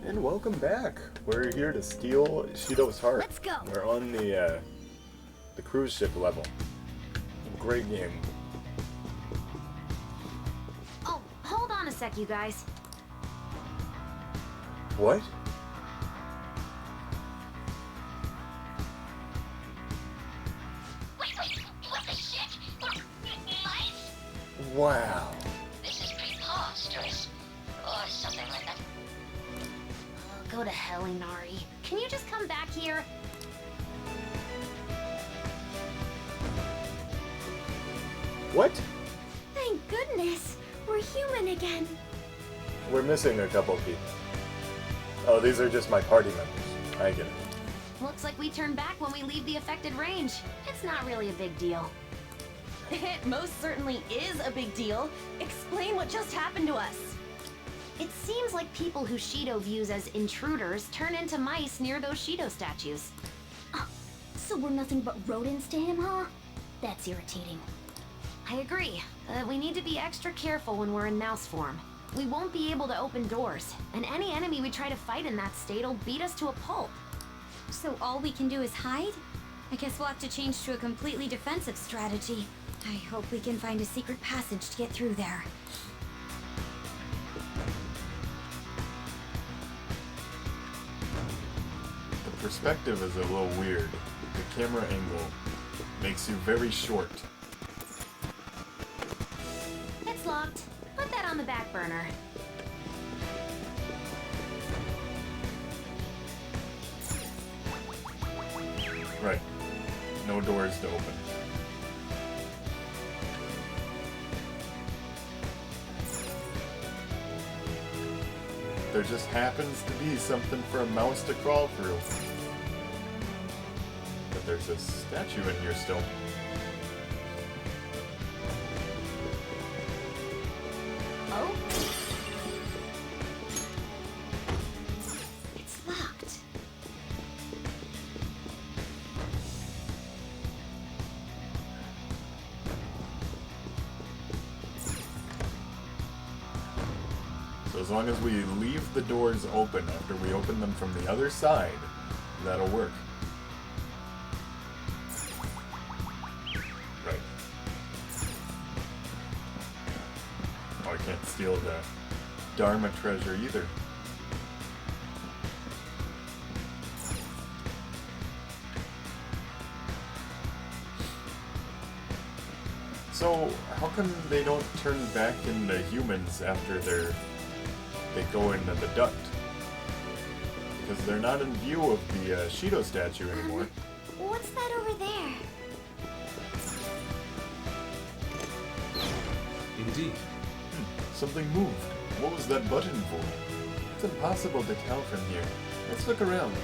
And welcome back. We're here to steal Shido's heart. Let's go. We're on the cruise ship level. Great game. Oh, hold on a sec, you guys. What? Wait, what the shit? Life? Wow. This is preposterous. Or something like that. Oh, go to hell, Inari. Can you just come back here? What? Thank goodness. We're human again. We're missing a couple people. Oh, these are just my party members. I get it. Looks like we turn back when we leave the affected range. It's not really a big deal. It most certainly is a big deal. Explain what just happened to us. It seems like people who Shido views as intruders turn into mice near those Shido statues. So we're nothing but rodents to him, huh? That's irritating. I agree. We need to be extra careful when we're in mouse form. We won't be able to open doors, and any enemy we try to fight in that state will beat us to a pulp. So all we can do is hide? I guess we'll have to change to a completely defensive strategy. I hope we can find a secret passage to get through there. The perspective is a little weird. The camera angle makes you very short. It's locked. Put that on the back burner. Right. No doors to open. There just happens to be something for a mouse to crawl through. But there's a statue in here still. Oh? It's locked. So as long as we leave the doors open after we open them from the other side, that'll work. Right. Oh, I can't steal the Dharma treasure either. So, how come they don't turn back into humans after they go into the duct? Because they're not in view of the Shido statue anymore. What's that over there? Indeed. Something moved. What was that button for? It's impossible to tell from here. Let's look around.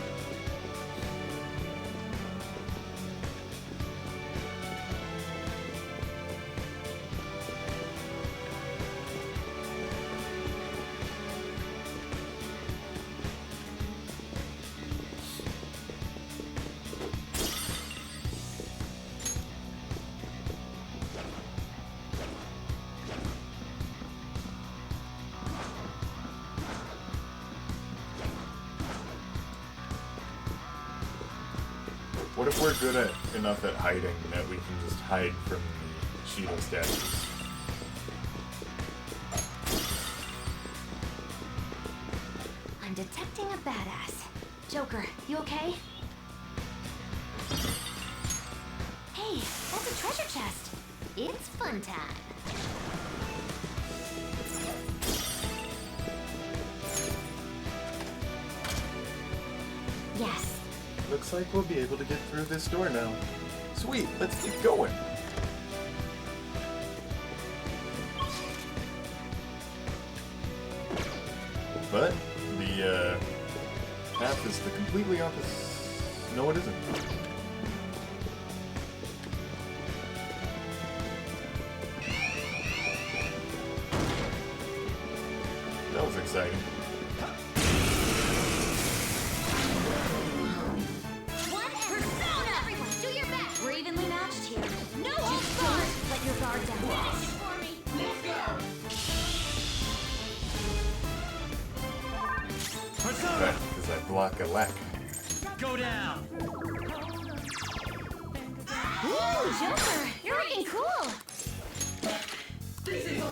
What if we're good enough at hiding that we can just hide from the Shido statues? I'm detecting a badass. Joker, you okay? Hey, that's a treasure chest. It's fun time. Yes. Looks like we'll be able to get through this door now. Sweet, let's keep going. But the path is the completely opposite. No, it isn't. That was exciting. Guard down. Persona! I block a lack. Go down! Ooh, Joker, you're looking cool.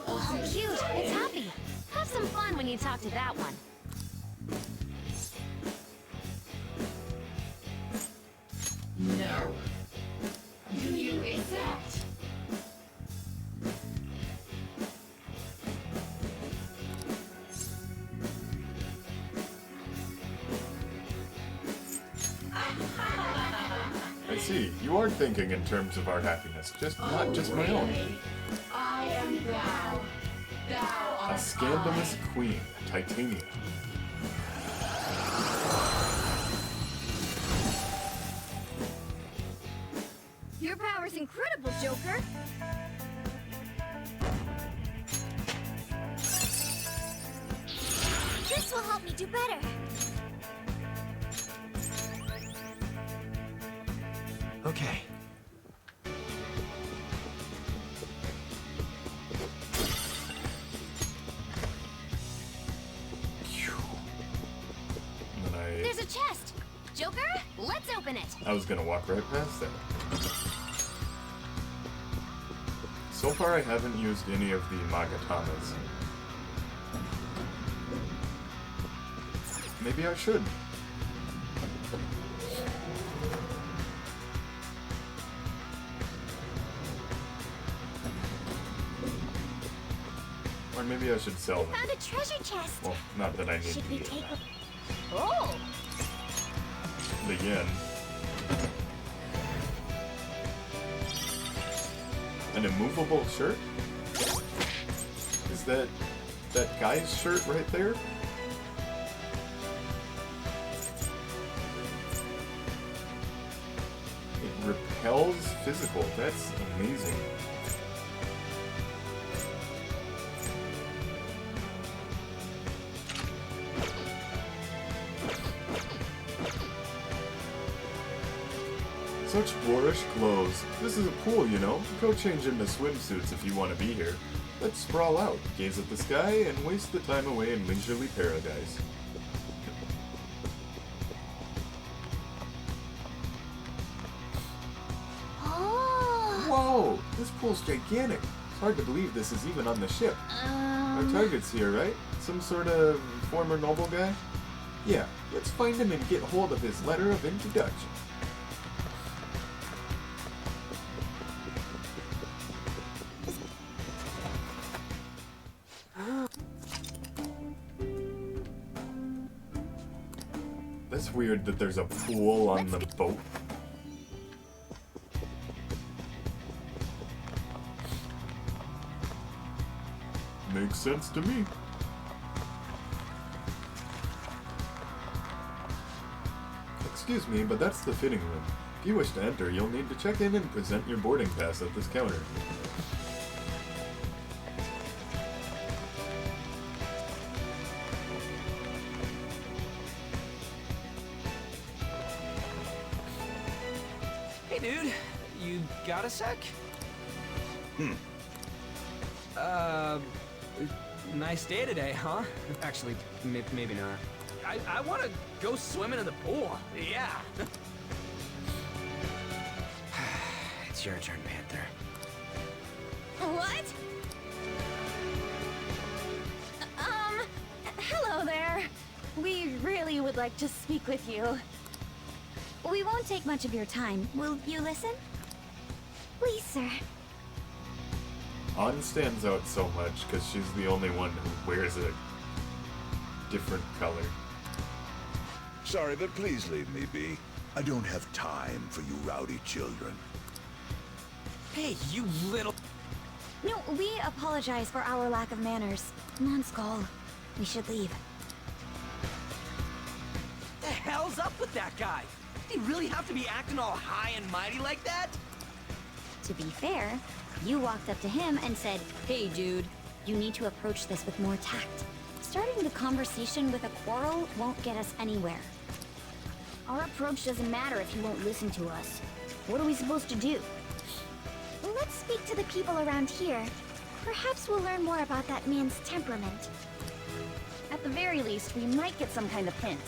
Oh, cute. It's happy. Have some fun when you talk to that one. No. Do you accept? I see. You are thinking in terms of our happiness, just not just my own. I am thou. Thou A art scandalous queen, Titania. Your power's incredible, Joker. This will help me do better. Okay. And then There's a chest. Joker, let's open it. I was gonna walk right past that. So far I haven't used any of the Magatamas. Maybe I should. Or maybe I should sell them. Found a treasure chest. Well, not that I need Should we the, take a... Oh! the yen. An immovable shirt? Is that guy's shirt right there? It repels physical. That's amazing. Such boorish clothes. This is a pool, you know. Go change into swimsuits if you want to be here. Let's sprawl out, gaze at the sky, and waste the time away in leisurely paradise. Oh! Whoa! This pool's gigantic. It's hard to believe this is even on the ship. Our target's here, right? Some sort of former noble guy? Yeah, let's find him and get hold of his letter of introduction. That's weird that there's a pool on the boat. Makes sense to me. Excuse me, but that's the fitting room. If you wish to enter, you'll need to check in and present your boarding pass at this counter. Hey, dude. You got a sec? Nice day today, huh? Actually, maybe not. I want to go swimming in the pool. Yeah. It's your turn, Panther. What? Hello there. We really would like to speak with you. We won't take much of your time. Will you listen? Please, sir. Ann stands out so much because she's the only one who wears a different color. Sorry, but please leave me be. I don't have time for you rowdy children. Hey, you little... No, we apologize for our lack of manners. Come on, Skull. We should leave. What the hell's up with that guy? Did he really have to be acting all high and mighty like that? To be fair, you walked up to him and said, "Hey, dude, you need to approach this with more tact. Starting the conversation with a quarrel won't get us anywhere." Our approach doesn't matter if you won't listen to us. What are we supposed to do? Let's speak to the people around here. Perhaps we'll learn more about that man's temperament. At the very least, we might get some kind of hint.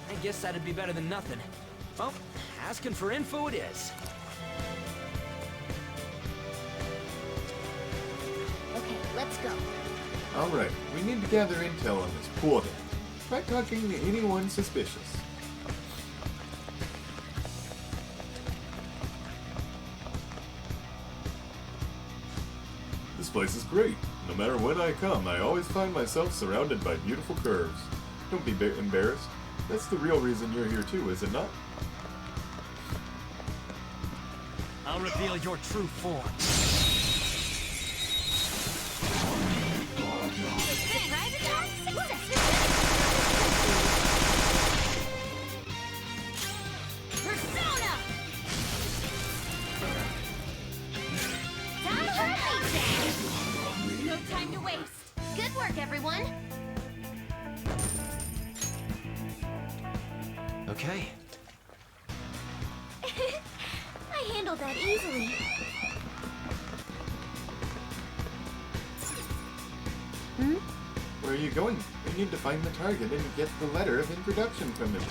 I guess that'd be better than nothing. Well, asking for info it is. Okay, let's go. Alright, we need to gather intel on this pool then. Try talking to anyone suspicious. This place is great. No matter when I come, I always find myself surrounded by beautiful curves. Don't be embarrassed. That's the real reason you're here too, is it not? I'll reveal your true form. No time to waste. Good work, everyone. Okay. I handled that easily. Where are you going? We need to find the target and get the letter of introduction from him.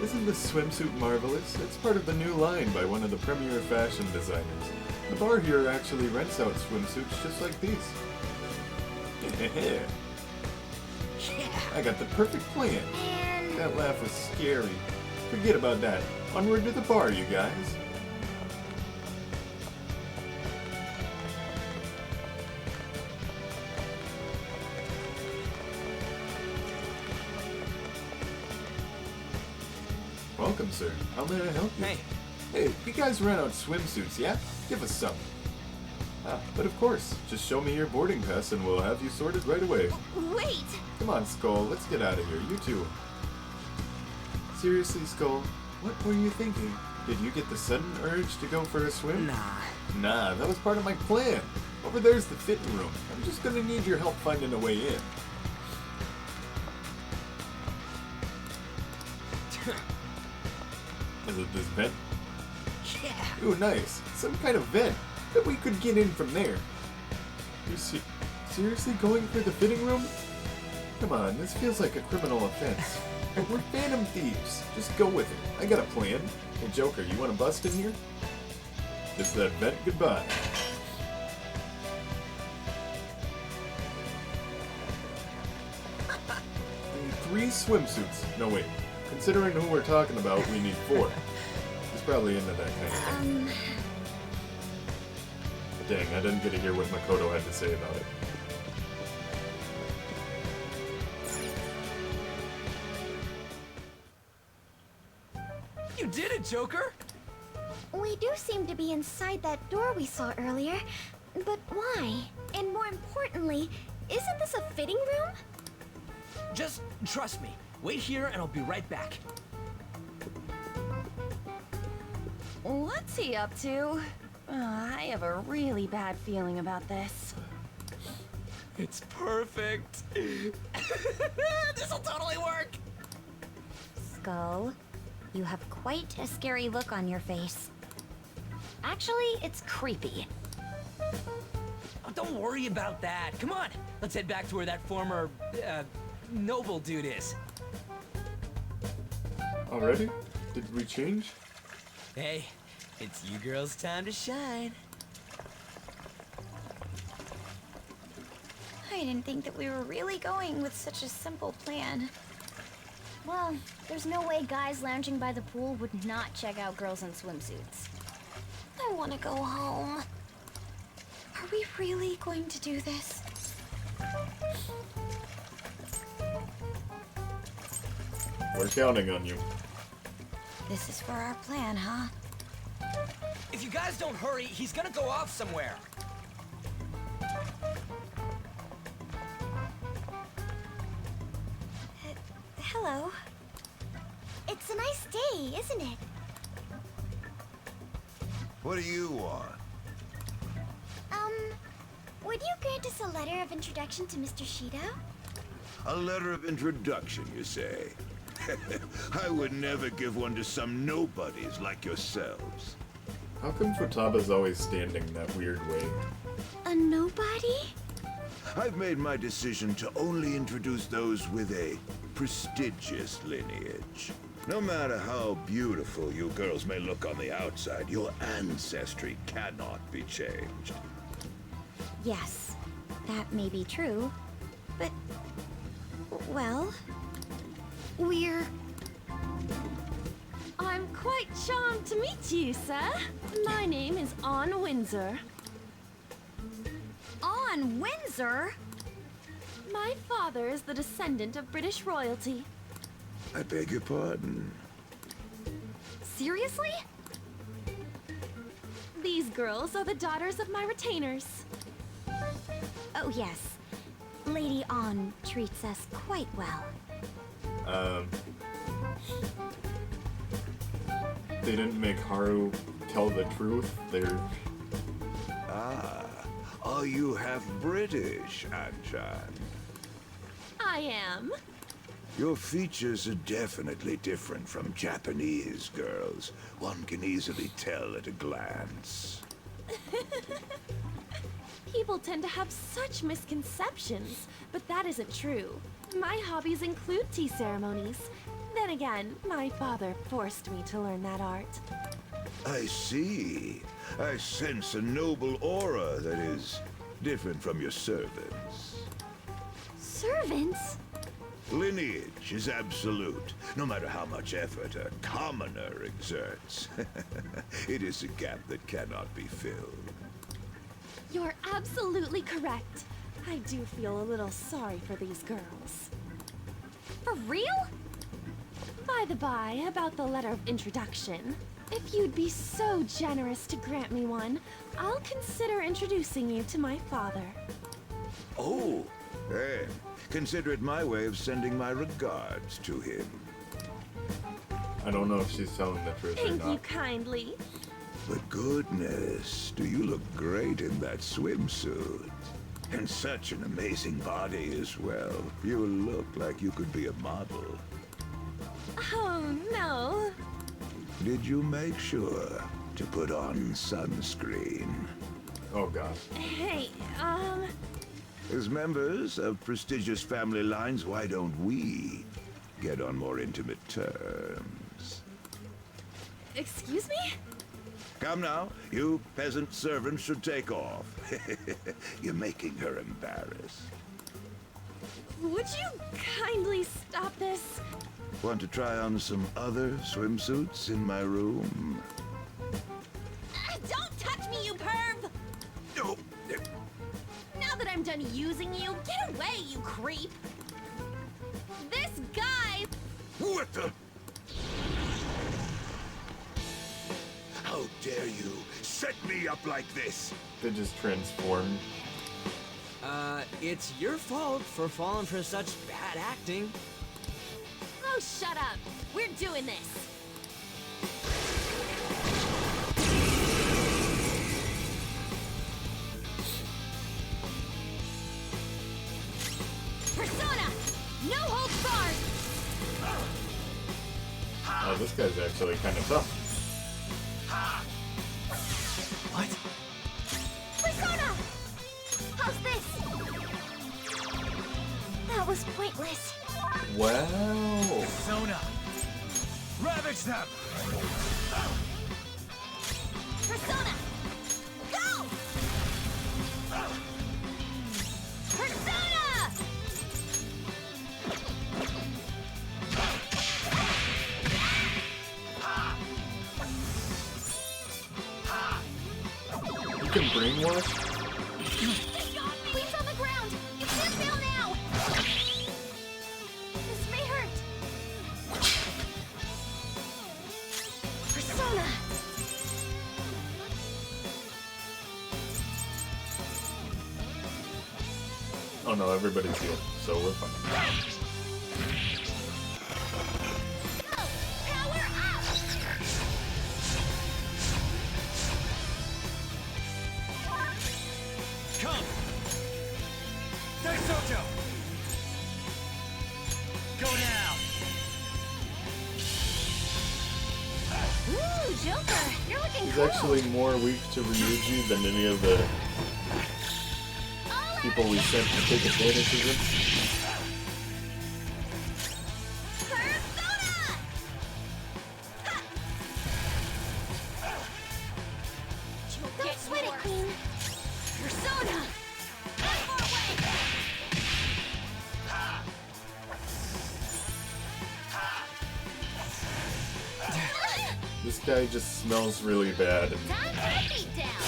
Isn't this swimsuit marvelous? It's part of the new line by one of the premier fashion designers. The bar here actually rents out swimsuits just like these. Yeah. I got the perfect plan. And That laugh was scary. Forget about that. Onward to the bar, you guys. Welcome, sir. How may I help you? Hey. Hey, you guys rent out swimsuits, yeah? Give us some. Ah, but of course, just show me your boarding pass and we'll have you sorted right away. wait! Come on, Skull, let's get out of here, you two. Seriously, Skull, what were you thinking? Did you get the sudden urge to go for a swim? Nah, that was part of my plan. Over there's the fitting room. I'm just gonna need your help finding a way in. Is it this vent? Yeah. Ooh, nice. Some kind of vent. Bet we could get in from there. You seriously going for the fitting room? Come on, this feels like a criminal offense. We're phantom thieves. Just go with it. I got a plan. Hey, Joker, you want to bust in here? Just that vent goodbye. We need 3 swimsuits. No, wait. Considering who we're talking about, we need 4. He's probably into that kind of thing. Dang, I didn't get to hear what Makoto had to say about it. You did it, Joker! We do seem to be inside that door we saw earlier, but why? And more importantly, isn't this a fitting room? Just trust me. Wait here and I'll be right back. What's he up to? I have a really bad feeling about this. It's perfect. This'll totally work. Skull, you have quite a scary look on your face. Actually, it's creepy. Oh, don't worry about that. Come on, let's head back to where that former, noble dude is. Already? Did we change? Hey, it's you girls' time to shine. I didn't think that we were really going with such a simple plan. Well, there's no way guys lounging by the pool would not check out girls in swimsuits. I want to go home. Are we really going to do this? We're counting on you. This is for our plan, huh? If you guys don't hurry, he's gonna go off somewhere. Hello. It's a nice day, isn't it? What do you want? Would you grant us a letter of introduction to Mr. Shido? A letter of introduction, you say? I would never give one to some nobodies like yourselves. How come Futaba's always standing that weird way? A nobody? I've made my decision to only introduce those with a prestigious lineage. No matter how beautiful you girls may look on the outside, your ancestry cannot be changed. Yes, that may be true, but... well... we're... I'm quite charmed to meet you, sir. My name is Ann Windsor. on Windsor? My father is the descendant of British royalty. I beg your pardon. Seriously? These girls are the daughters of my retainers. Oh yes. Lady An treats us quite well. They didn't make Haru tell the truth. They're... Ah, are you half British, Anchan? I am. Your features are definitely different from Japanese girls. One can easily tell at a glance. People tend to have such misconceptions, but that isn't true. My hobbies include tea ceremonies. Then again, my father forced me to learn that art. I see. I sense a noble aura that is different from your servants. Servants? Lineage is absolute, no matter how much effort a commoner exerts. It is a gap that cannot be filled. You're absolutely correct. I do feel a little sorry for these girls. For real? By the by, about the letter of introduction. If you'd be so generous to grant me one, I'll consider introducing you to my father. Oh, then consider it my way of sending my regards to him. I don't know if she's telling the truth or Thank you not. kindly. But goodness, do you look great in that swimsuit. And such an amazing body as well. You look like you could be a model. Oh, no. Did you make sure to put on sunscreen? Oh gosh. Hey, As members of prestigious family lines, why don't we get on more intimate terms? excuse me? Come now, you peasant servants should take off. You're making her embarrassed. Would you kindly stop this? Want to try on some other swimsuits in my room? Don't touch me, you perv! Oh, Now that I'm done using you, get away, you creep! This guy... what the? How dare you set me up like this? They just transformed. It's your fault for falling for such bad acting. Oh, shut up! We're doing this! Persona! No holds barred! Oh, this guy's actually kind of tough. What? Persona! How's this? That was pointless. Wow. Sona! Ravage them! Persona! Go! Persona! You can brainwash? Please on the ground! You can't fail now! This may hurt! Persona! Oh no, everybody's healed, so we're fine. Go! Power up! Come! Daisojo! Go now! Ooh, Joker! You're looking He's actually more weak to Ryuji than any of the people we sent to take advantage of him. Don't sweat it, Queen. Persona! This guy just smells really bad and Time for a beatdown.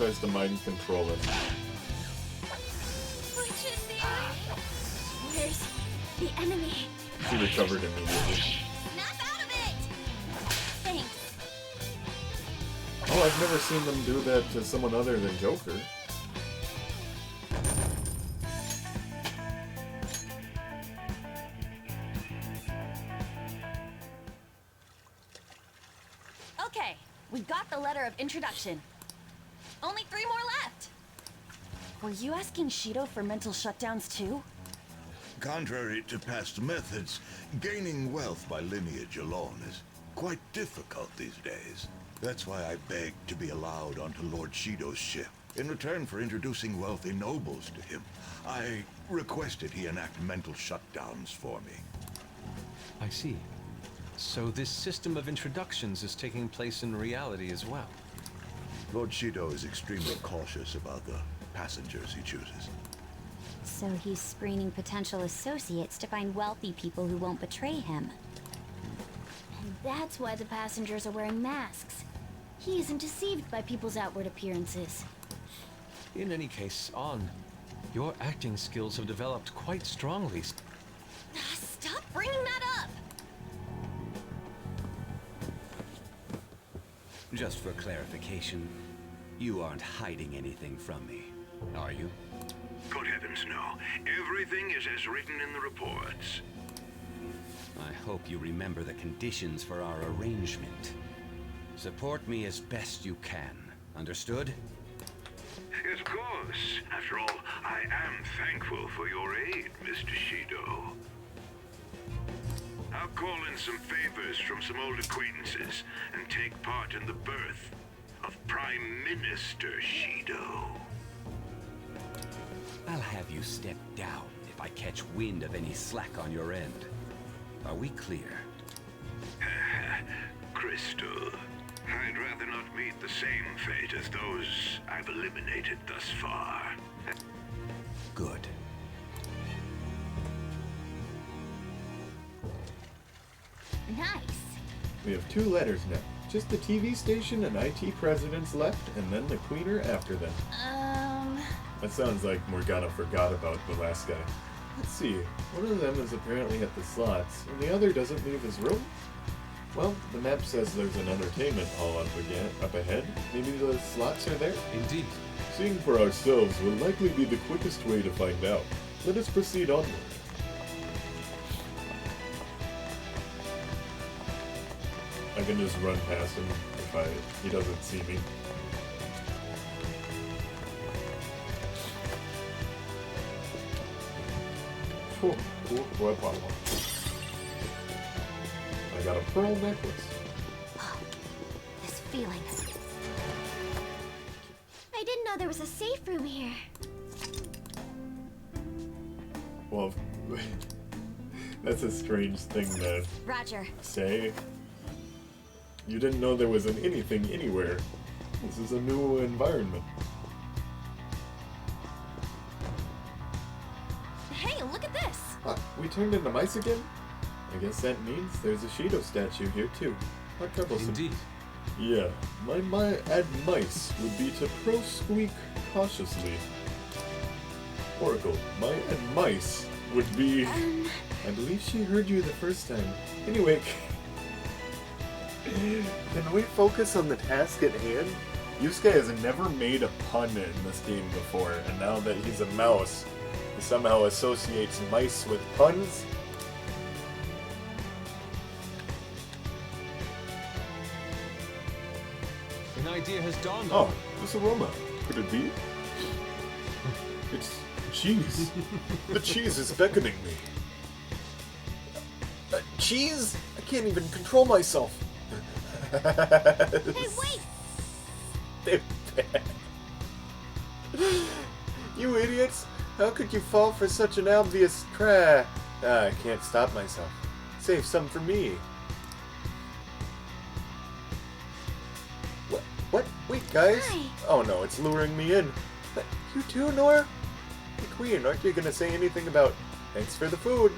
tries to mind control him. Which is where's the enemy? She recovered immediately. Snap out of it! Thanks. Oh, I've never seen them do that to someone other than Joker. Okay, we got the letter of introduction. Only 3 more left. Were you asking Shido for mental shutdowns too? Contrary to past methods, gaining wealth by lineage alone is quite difficult these days. That's why I begged to be allowed onto Lord Shido's ship. In return for introducing wealthy nobles to him, I requested he enact mental shutdowns for me. I see. So this system of introductions is taking place in reality as well. Lord Shido is extremely cautious about the passengers he chooses. So he's screening potential associates to find wealthy people who won't betray him. And that's why the passengers are wearing masks. He isn't deceived by people's outward appearances. In any case, On, your acting skills have developed quite strongly. Stop bringing that up! Just for clarification, you aren't hiding anything from me, are you? Good heavens, no. Everything is as written in the reports. I hope you remember the conditions for our arrangement. Support me as best you can. Understood? Yes, of course. After all, I am thankful for your aid, Mr. Shido. I'll call in some favors from some old acquaintances and take part in the birth of Prime Minister Shido. I'll have you step down if I catch wind of any slack on your end. Are we clear? Crystal, I'd rather not meet the same fate as those I've eliminated thus far. Good. Nice. We have 2 letters now. Just the TV station and IT presidents left, and then the Queener after them. That sounds like Morgana forgot about the last guy. Let's see. One of them is apparently at the slots, and the other doesn't leave his room? Well, the map says there's an entertainment hall up ahead. Maybe the slots are there? Indeed. Seeing for ourselves will likely be the quickest way to find out. Let us proceed onward. I can just run past him if he doesn't see me. I got a pearl necklace. This feeling. I didn't know there was a safe room here. Well, that's a strange thing to Roger. say. You didn't know there was anything anywhere. This is a new environment. Hey, look at this! Huh, we turned into mice again? I guess that means there's a Shido statue here too. How troublesome. Indeed. Yeah, my advice would be to pro-squeak cautiously. Oracle, my advice would be... I believe she heard you the first time. Anyway, can we focus on the task at hand? Yusuke has never made a pun in this game before, and now that he's a mouse, he somehow associates mice with puns? An idea has dawned Oh, on me. this aroma. Could it be? It's cheese. The cheese is beckoning me. Cheese? I can't even control myself. Hey, wait! They're bad. You idiots! How could you fall for such an obvious trap? Ah, I can't stop myself. Save some for me. What? Wait, guys. Hi. Oh no, it's luring me in. You too, Nora? Hey, Queen, aren't you gonna say anything about thanks for the food?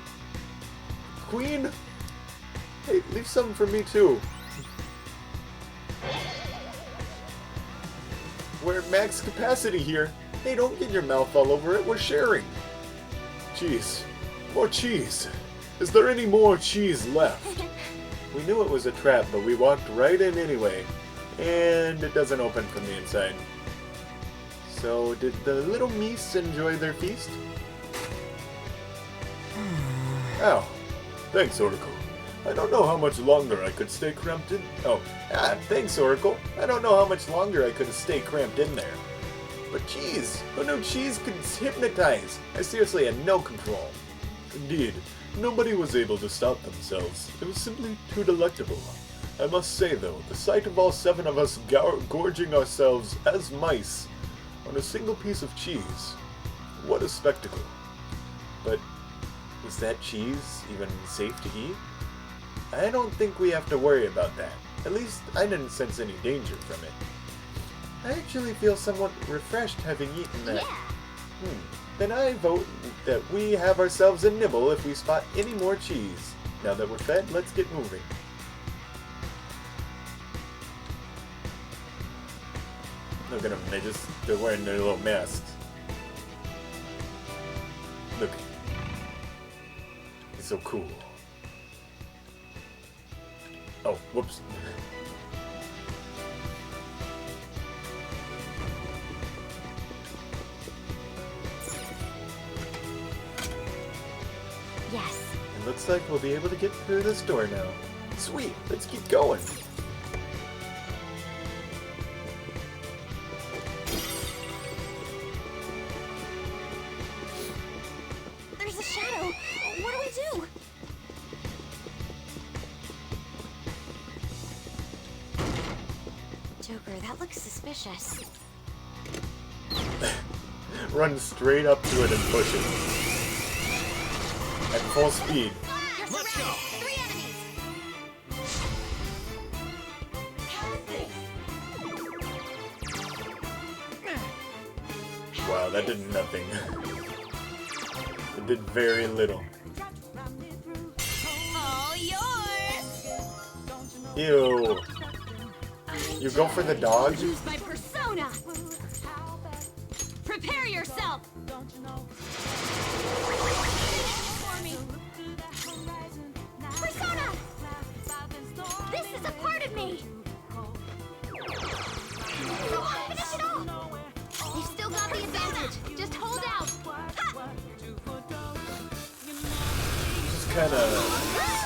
Queen? Hey, leave some for me too. We're at max capacity here. Hey, don't get your mouth all over it. We're sharing. Cheese. More cheese. Is there any more cheese left? We knew it was a trap, but we walked right in anyway. And it doesn't open from the inside. So, did the little meese enjoy their feast? Oh, thanks, Oracle. I don't know how much longer I could stay cramped in. Thanks, Oracle. I don't know how much longer I could stay cramped in there. But cheese! Who knew cheese could hypnotize? I seriously had no control. Indeed, nobody was able to stop themselves. It was simply too delectable. I must say, though, the sight of all 7 of us gorging ourselves as mice on a single piece of cheese. What a spectacle. But is that cheese even safe to eat? I don't think we have to worry about that. At least I didn't sense any danger from it. I actually feel somewhat refreshed having eaten that. Yeah. Then I vote that we have ourselves a nibble if we spot any more cheese. Now that we're fed, let's get moving. Look at them, they're wearing their little masks. Look. It's so cool. Oh, whoops. Yes. It looks like we'll be able to get through this door now. Sweet, let's keep going. There's a shadow. What do we do? Joker, that looks suspicious. Run straight up to it and push it. At full speed. You're surrounded. 3 enemies. Wow, that did nothing. It did very little. All yours. Ew. You go for the dog? Use my persona. Prepare yourself. Persona. This is a part of me. Come on, finish it all. You've still got the advantage. Just hold out. Ha! Just kind of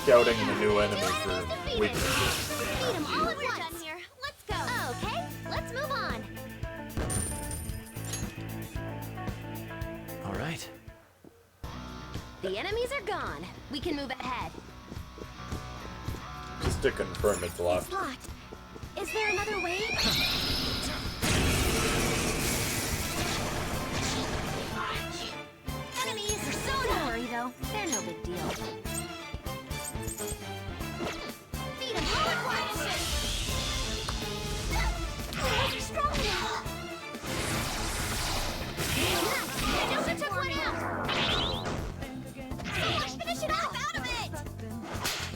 scouting the new enemy for weaknesses. Beat 'em all at once. We're done here. Let's go. Okay, let's move on. All right. The enemies are gone. We can move ahead. Just to confirm it's locked. It's locked. Is there another way? Enemies! Persona! Don't worry though, they're no big deal. Beat 'em all at once! You're strong now! Nice! You took one out! Finish it off! Out of it!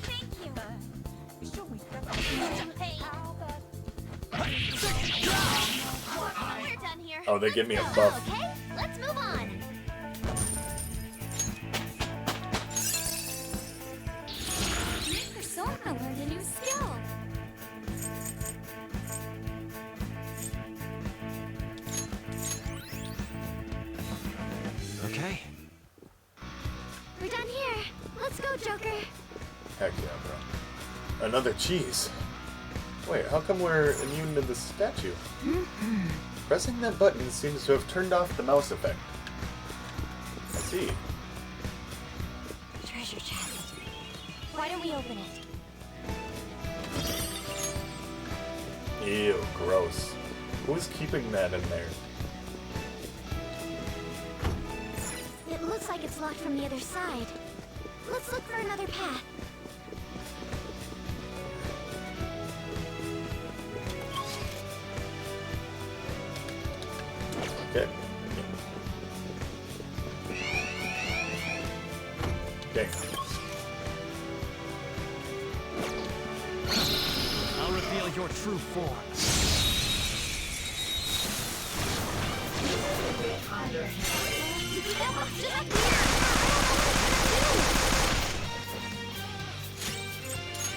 Thank you! Hey! We're done here. Oh, they give me a buff. Okay, let's move on. My persona learned a new skill. Okay. We're done here. Let's go, Joker. Heck yeah, bro. Another cheese. Wait, how come we're immune to the statue? Pressing that button seems to have turned off the mouse effect. I see. Treasure chest. Why don't we open it? Ew, gross. Who's keeping that in there? It looks like it's locked from the other side. Let's look for another path. Okay. Okay. I'll reveal your true form.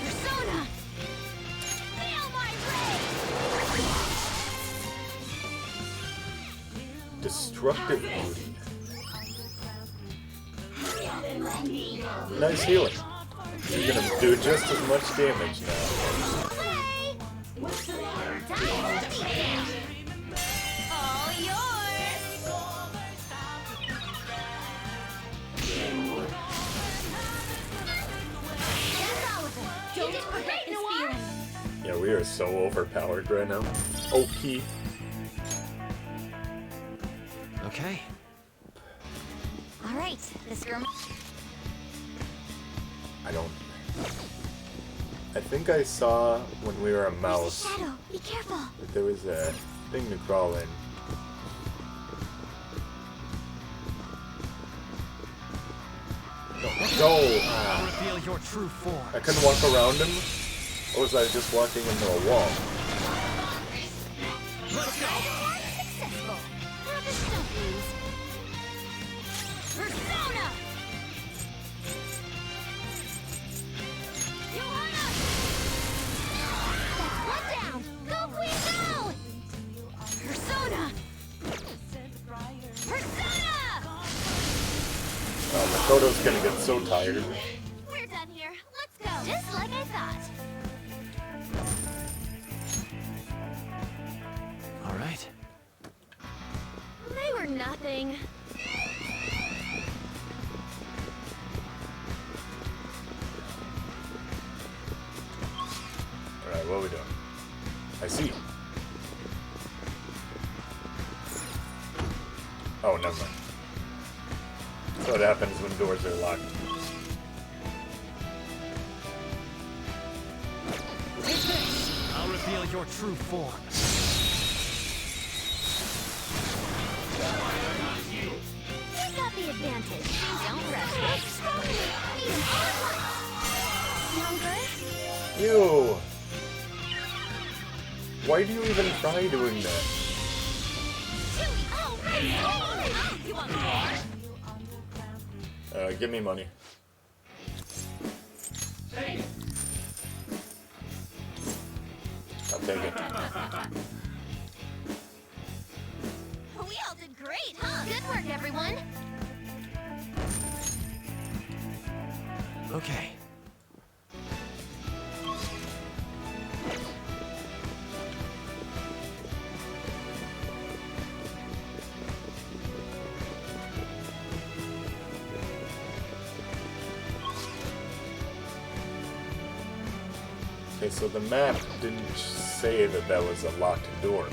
Persona! Feel my Destructive booty. Nice healing. You're gonna do just as much damage now. All yours! That's all of it. Don't forget this feeling. Yeah, we are so overpowered right now. OP. Okay. All right, this room. I don't... I think I saw when we were a There's a mouse shadow. Be careful. that there was a thing to crawl in. No! I'll reveal your true form. I couldn't walk around him? Or was I just walking into a wall? Let's go. Successful. Now this stuff means. Persona! Johanna! That's one down! Go, Queen, go! Persona! Persona! Makoto's gonna get so tired. We're done here. Let's go. Just like I thought. All right. They were nothing. Alright, what are we doing? I see. Oh, never mind. That's what happens when doors are locked. Take this. I'll reveal your true form. We got the advantage. Don't rush us. Need 'em all at once. Sound good? Ew! Why do you even try doing that? You want more? Give me money. I'll take it. We all did great, huh? Good work, everyone. Okay. Okay, so the map didn't say that that was a locked door.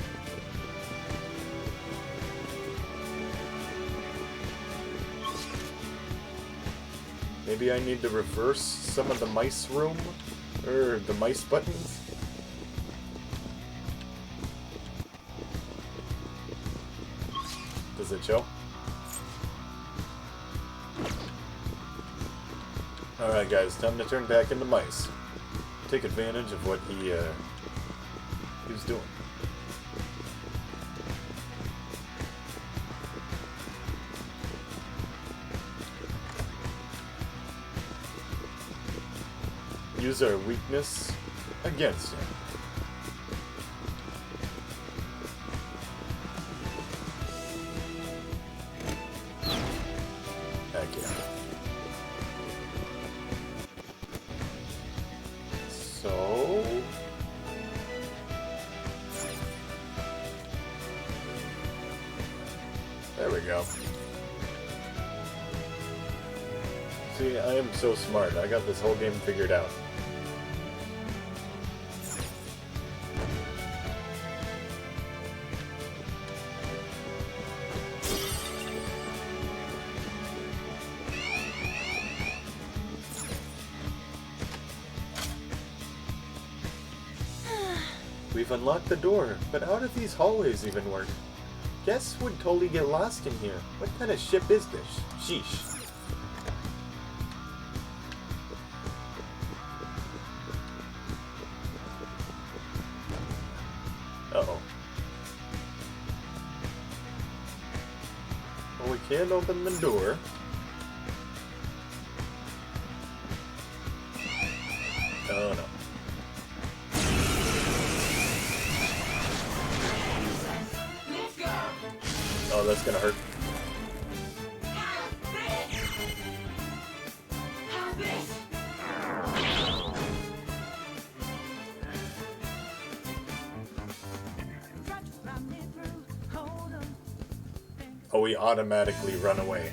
Maybe I need to reverse some of the mice room? Or the mice buttons? Does it show? Alright guys, time to turn back into mice. Take advantage of what he was doing. Use our weakness against him. Heck yeah. So... there we go. See, I am so smart. I got this whole game figured out. we've unlocked the door, but how do these hallways even work? Guests would totally get lost in here. What kind of ship is this? Sheesh. Uh-oh. Well, we can't open the door. Oh no. Oh, that's gonna hurt. Oh, we automatically run away.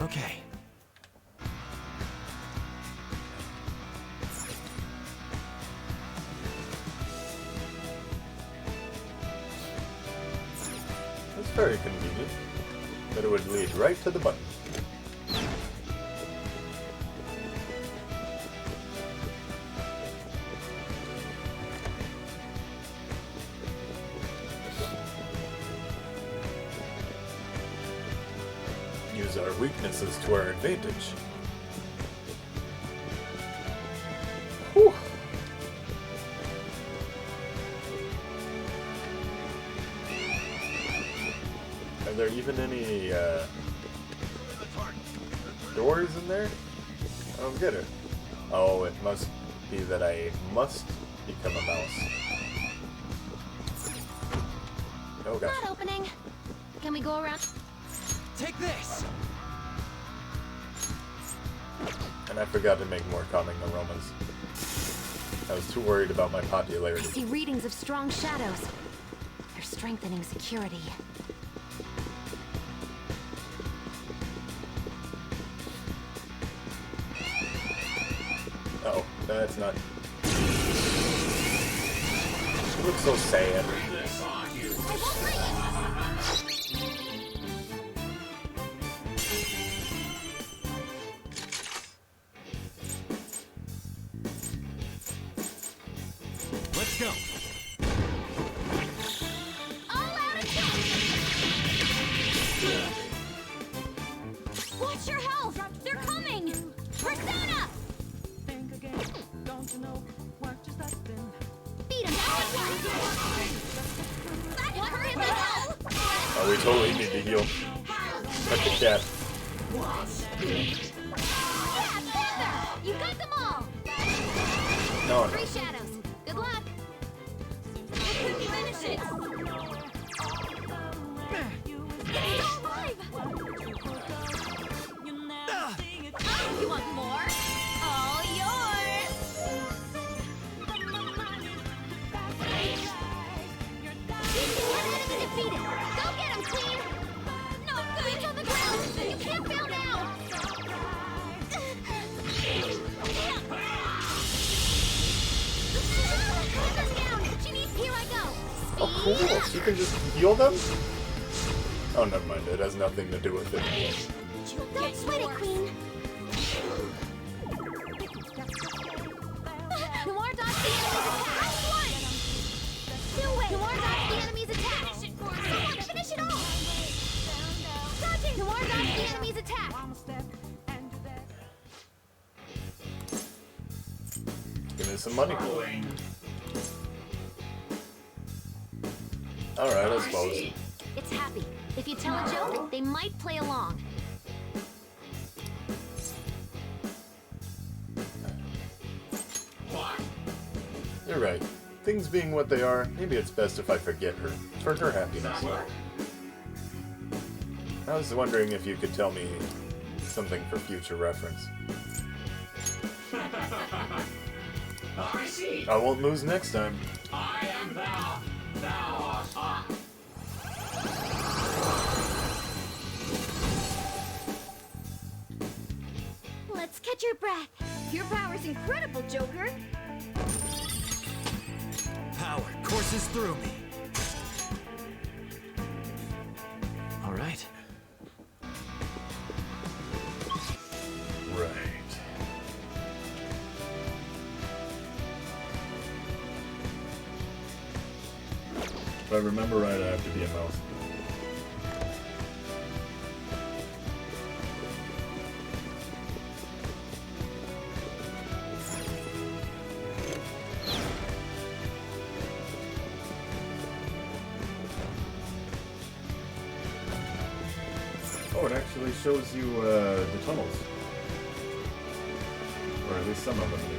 Okay. That's very convenient. But it would lead right to the button. Use our weaknesses to our advantage. Whew. Are there even any doors in there? I don't get it. Oh, it must be that I must become a mouse. Oh gosh. Not opening. Can we go around? Take this! And I forgot to make more calming aromas. I was too worried about my I popularity. see readings of strong shadows. They're strengthening security. Oh, that's not... She looks so sad. Let's go! All out attack! Watch your health! They're coming! Persona! Beat him! That will hurt him as hell! Oh, we totally need to heal. Like the cat. Yeah, Panther! You got them all! No, no. Three shadows. Good luck! Finish it! It's still alive! Oh, you want more? All yours! One enemy defeated! Go get him, Queen! No, Queen's on the ground! You can't fail now! Here I go! Oh, cool. So you can just heal them? Oh, never mind. It has nothing to do with it. Don't sweat it, Queen! Noir dodged the enemy's attack! One! Do it! Noir dodged the enemy's attack! Someone finish it off! Dodging! Noir dodged the enemy's attack! Give me some money. Alright, I suppose. It's happy. If you tell a joke, they might play along. You're right. Things being what they are, maybe it's best if I forget her. For her happiness. I was wondering if you could tell me something for future reference. I see. I won't lose next time. I am thou. Thou art I. Let's catch your breath. Your power's incredible, Joker. Power courses through me. All right. Right. If I remember right, I have to be a mouse. Oh, it actually shows you the tunnels. Or at least some of them do.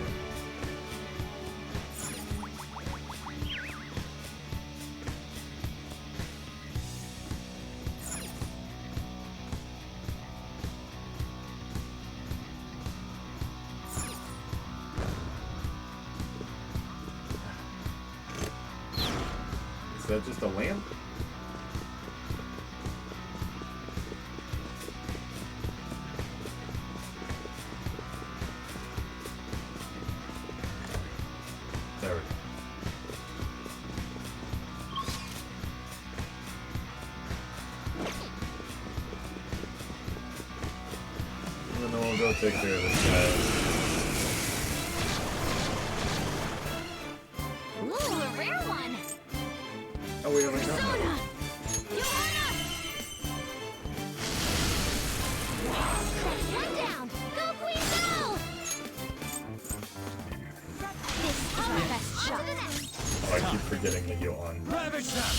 Is that just a lamp? There we go. And then we'll go take care of this guy. Ooh, a rare one! Oh, we haven't got Persona! that. One down! Go, Queen, go! This is our best shot. Oh, I keep forgetting that you're on. Ravage them!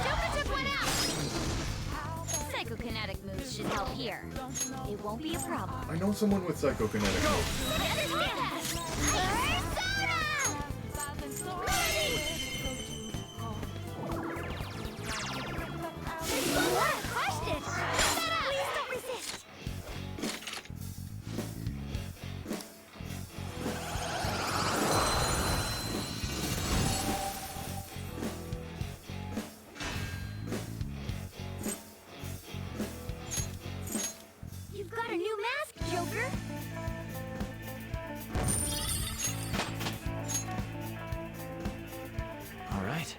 Joker took one out! Psychokinetic moves should help here. It won't be a problem. I know someone with psychokinetic moves. I understand that! Persona! Ready! What? Crushed it! Set up! Please don't resist! You've got a new mask, Joker! All right.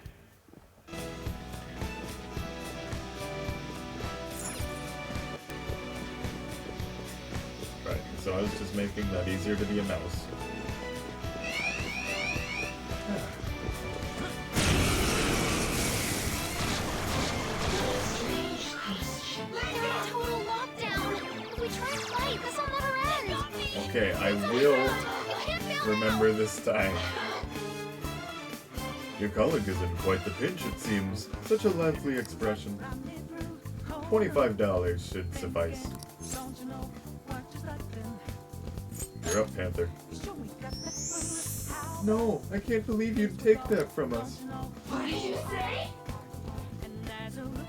Right, so I was just making that easier to be a mouse. They're in total lockdown! If we try and fight, this will never end! Okay, I will remember this time. Your colleague is in quite the pinch, it seems. Such a lively expression. $25 should suffice. You're up, Panther. No, I can't believe you'd take that from us. What did you say?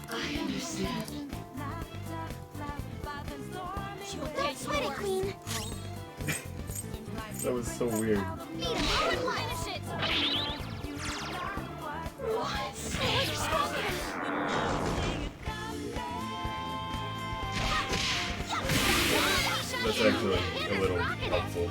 I understand. Don't sweat it, Queen! That was so weird. Beat him all at once! Finish it! What? You're stronger! That's actually a little helpful.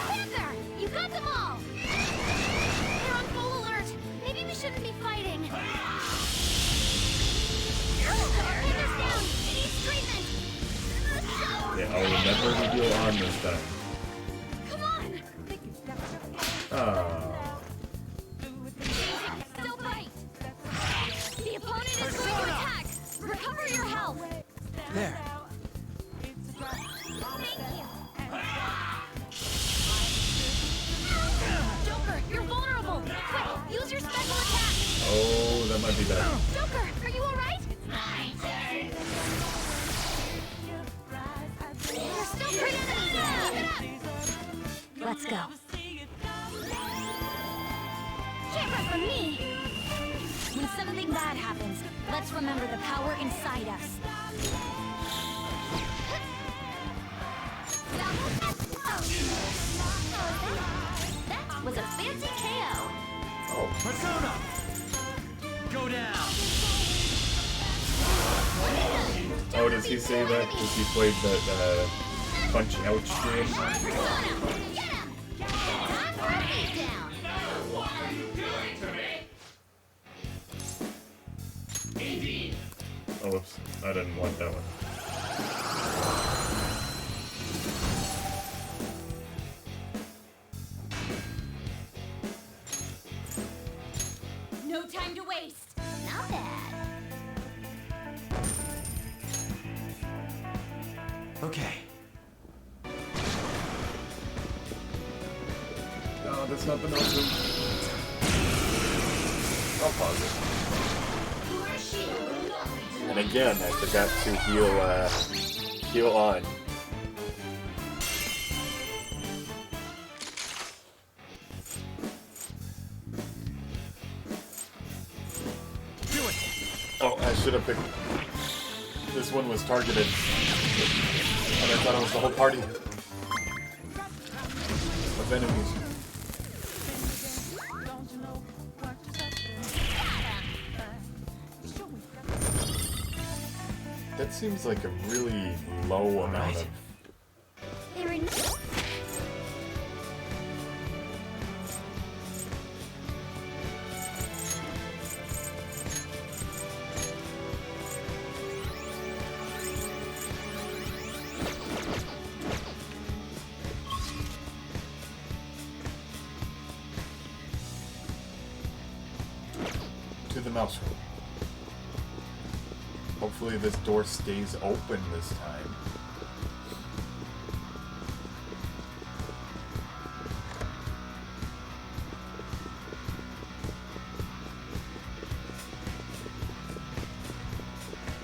Panther! You got them all! They're on full alert! Maybe we shouldn't be fighting! Panther's down! He needs treatment! Yeah, I'll remember to deal on this time. Come on! Ah. Still fight! The opponent is going to attack! Recover your health! There. Thank you! Joker, you're vulnerable! Quick, use your special attack! Oh, that might be bad. Joker, are you alright? You're still pretty good! Let's go. Can't run from me! When something bad happens, let's remember the power inside us. That was a fancy KO! Oh, Persona! Go down! oh, does he say that because he played that punch ouch game? Persona! Get him! Time for a beatdown! What are you doing to me? Indeed. Oh, whoops. I didn't want that one. No time to waste. Not bad. Okay. No, that's not the notion. I'll pause it. And again, I forgot to heal on. Oh, I should have picked. This one was targeted. And I thought it was the whole party of enemies. That seems like a really low amount of... To the mouse room. Hopefully this door stays open this time.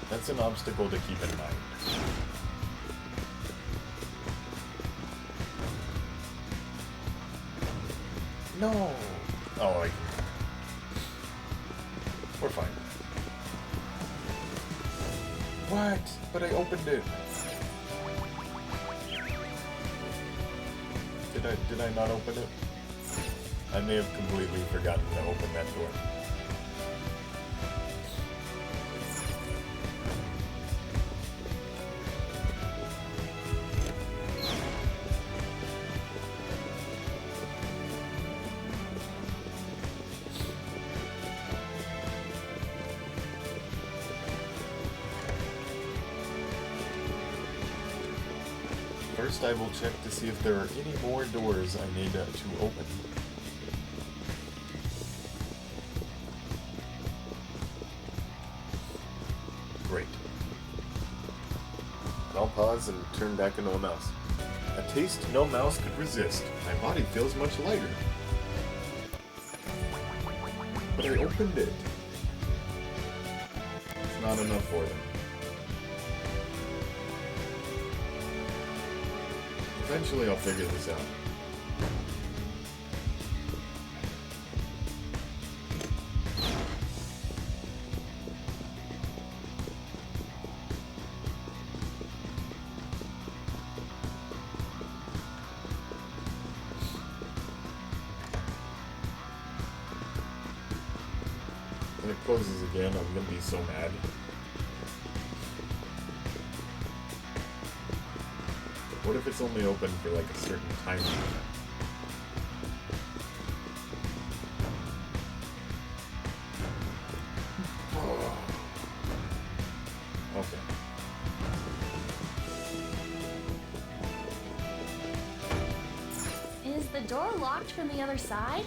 That's an obstacle to keep in mind. No! Oh, I can... We're fine. What? But I opened it. Did I not open it? I may have completely forgotten to open that door. First, I will check to see if there are any more doors I need to open. Great. I'll pause and turn back into a mouse. A taste no mouse could resist. My body feels much lighter. But I opened it. It's not enough for them. Eventually I'll figure this out. When it closes again, I'm gonna be so mad. What if it's only open for like a certain time limit? Oh. Okay. Is the door locked from the other side?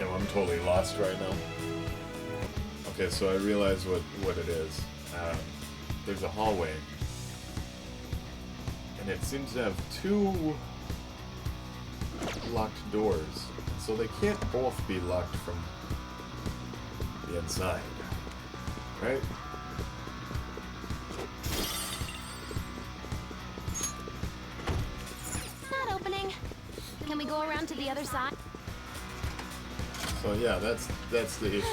No, I'm totally lost right now. Okay, so I realize what it is. There's a hallway. And it seems to have two locked doors. So they can't both be locked from the inside. Right? Not opening. Can we go around to the other side? So yeah, that's the issue.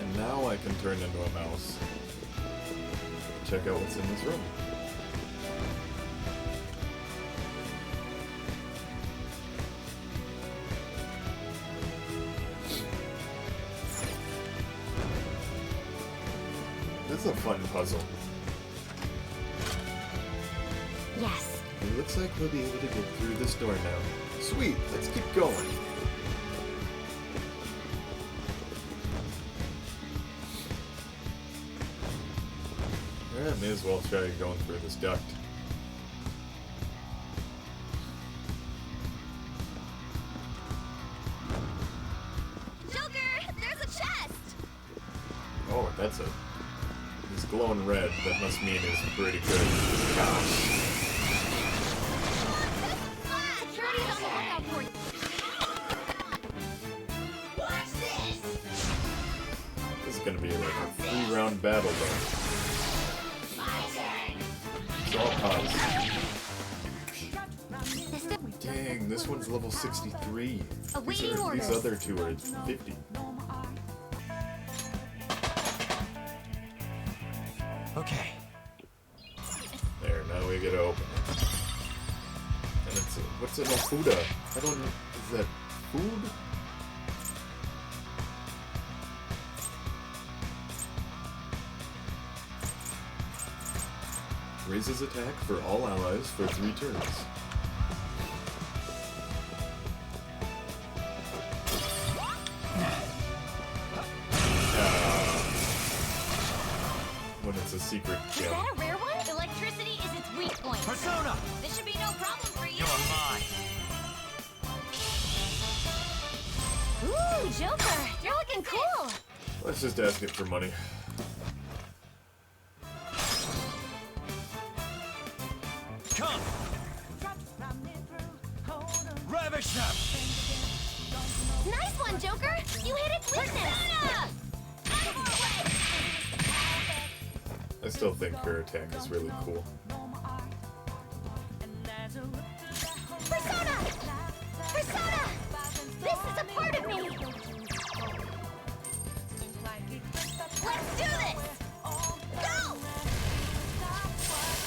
And now I can turn into a mouse. Check out what's in this room. fun puzzle. Yes. It looks like we'll be able to get through this door now. Sweet, let's keep going. Yeah, may as well try going through this duct. Joker, there's a chest. Oh, that's a... He's glowing red. That must mean it's pretty good. Gosh. Security's on the lookout for you. What's this? This is gonna be like a 3-round battle though. It's all pause. Dang, this one's level 63. These other two are 50. Okay. There, now we get to open it. And it's a, what's an Ofuda? I don't know. Is that food? Raises attack for all allies for 3 turns. When it's a secret Is gem. that a rare one? Electricity is its weak point. Persona! This should be no problem for you. You're mine. Ooh, Joker, you're looking cool. Let's just ask it for money. Come! Ravish them! Nice one, Joker. You hit its weakness. I still think her attack is really cool. Persona! Persona! This is a part of me! Let's do this! Go!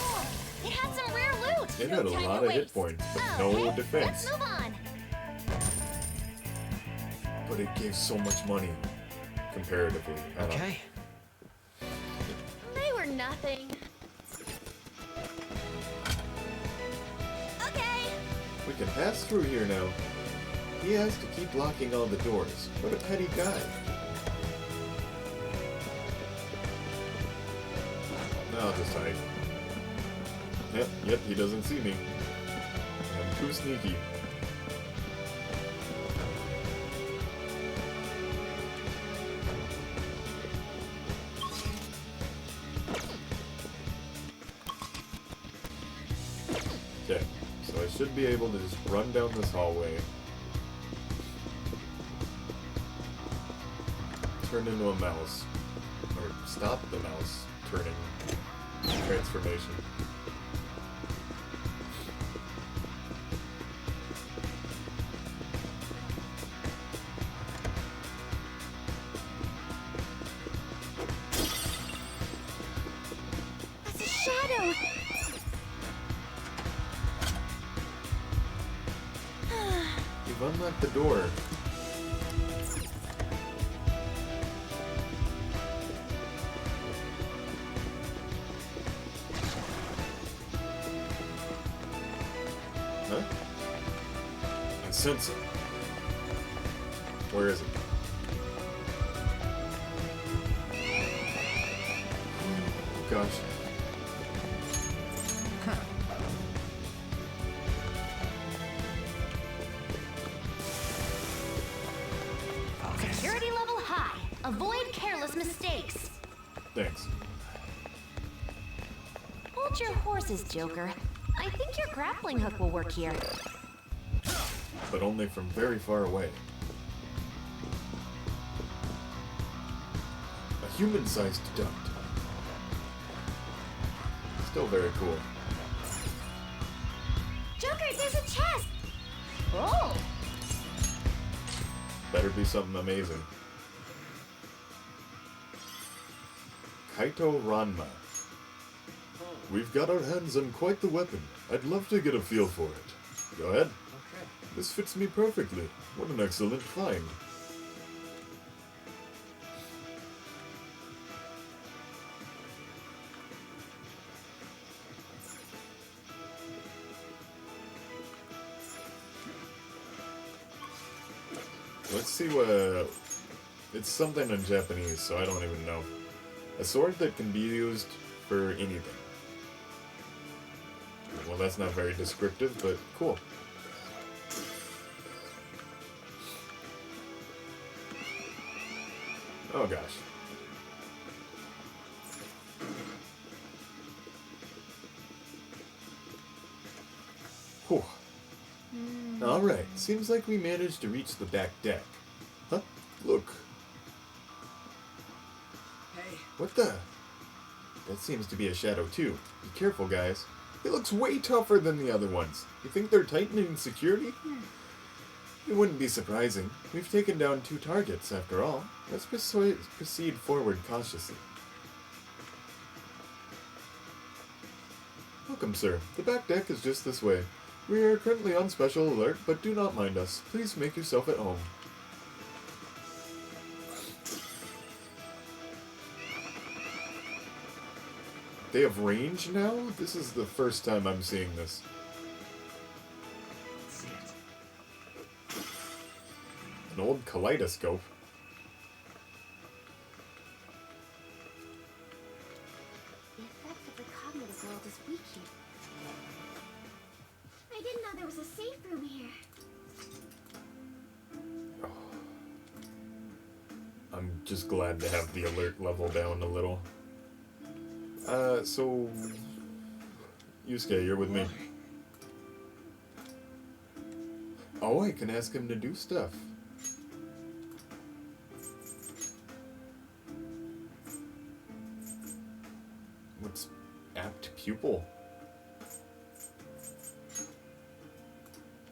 Oh, it had some rare loot! It No had a time lot to of hit waste. points, but Oh, no hey, defense. Let's move on! But it gave so much money, comparatively. I don't know. Okay. They were nothing. Okay! We can pass through here now. He has to keep locking all the doors. What a petty guy. No, I'll just hide. Yep, he doesn't see me. I'm too sneaky. Okay, so I should be able to just run down this hallway. Turn into a mouse. Or stop the mouse turning. Transformation. That's a shadow! You've unlocked the door. Huh? I sense it. Where is it? Oh, gosh. Security level high. Avoid careless mistakes. Thanks. Hold your horses, Joker. I think your grappling hook will work here. But only from very far away. A human-sized duct. Still very cool. Joker, there's a chest! Oh! Better be something amazing. Kaito Ranma. We've got our hands on quite the weapon. I'd love to get a feel for it. Go ahead. Okay. This fits me perfectly. What an excellent find. let's see what... it's something in Japanese, so I don't even know. A sword that can be used for anything. Well, that's not very descriptive, but cool. Oh gosh. Whew. Alright, seems like we managed to reach the back deck. Huh? Look. Hey. What the? That seems to be a shadow too. Be careful, guys. It looks way tougher than the other ones. You think they're tightening security? It wouldn't be surprising. We've taken down 2 targets, after all. Let's proceed forward cautiously. Welcome, sir. The back deck is just this way. We are currently on special alert, but do not mind us. Please make yourself at home. They have range now? This is the first time I'm seeing this. An old kaleidoscope. The effect of the cognitive world is weak here. I didn't know there was a safe room here. I'm just glad to have the alert level down a little. So... Yusuke, you're with me. Oh, I can ask him to do stuff. What's apt pupil?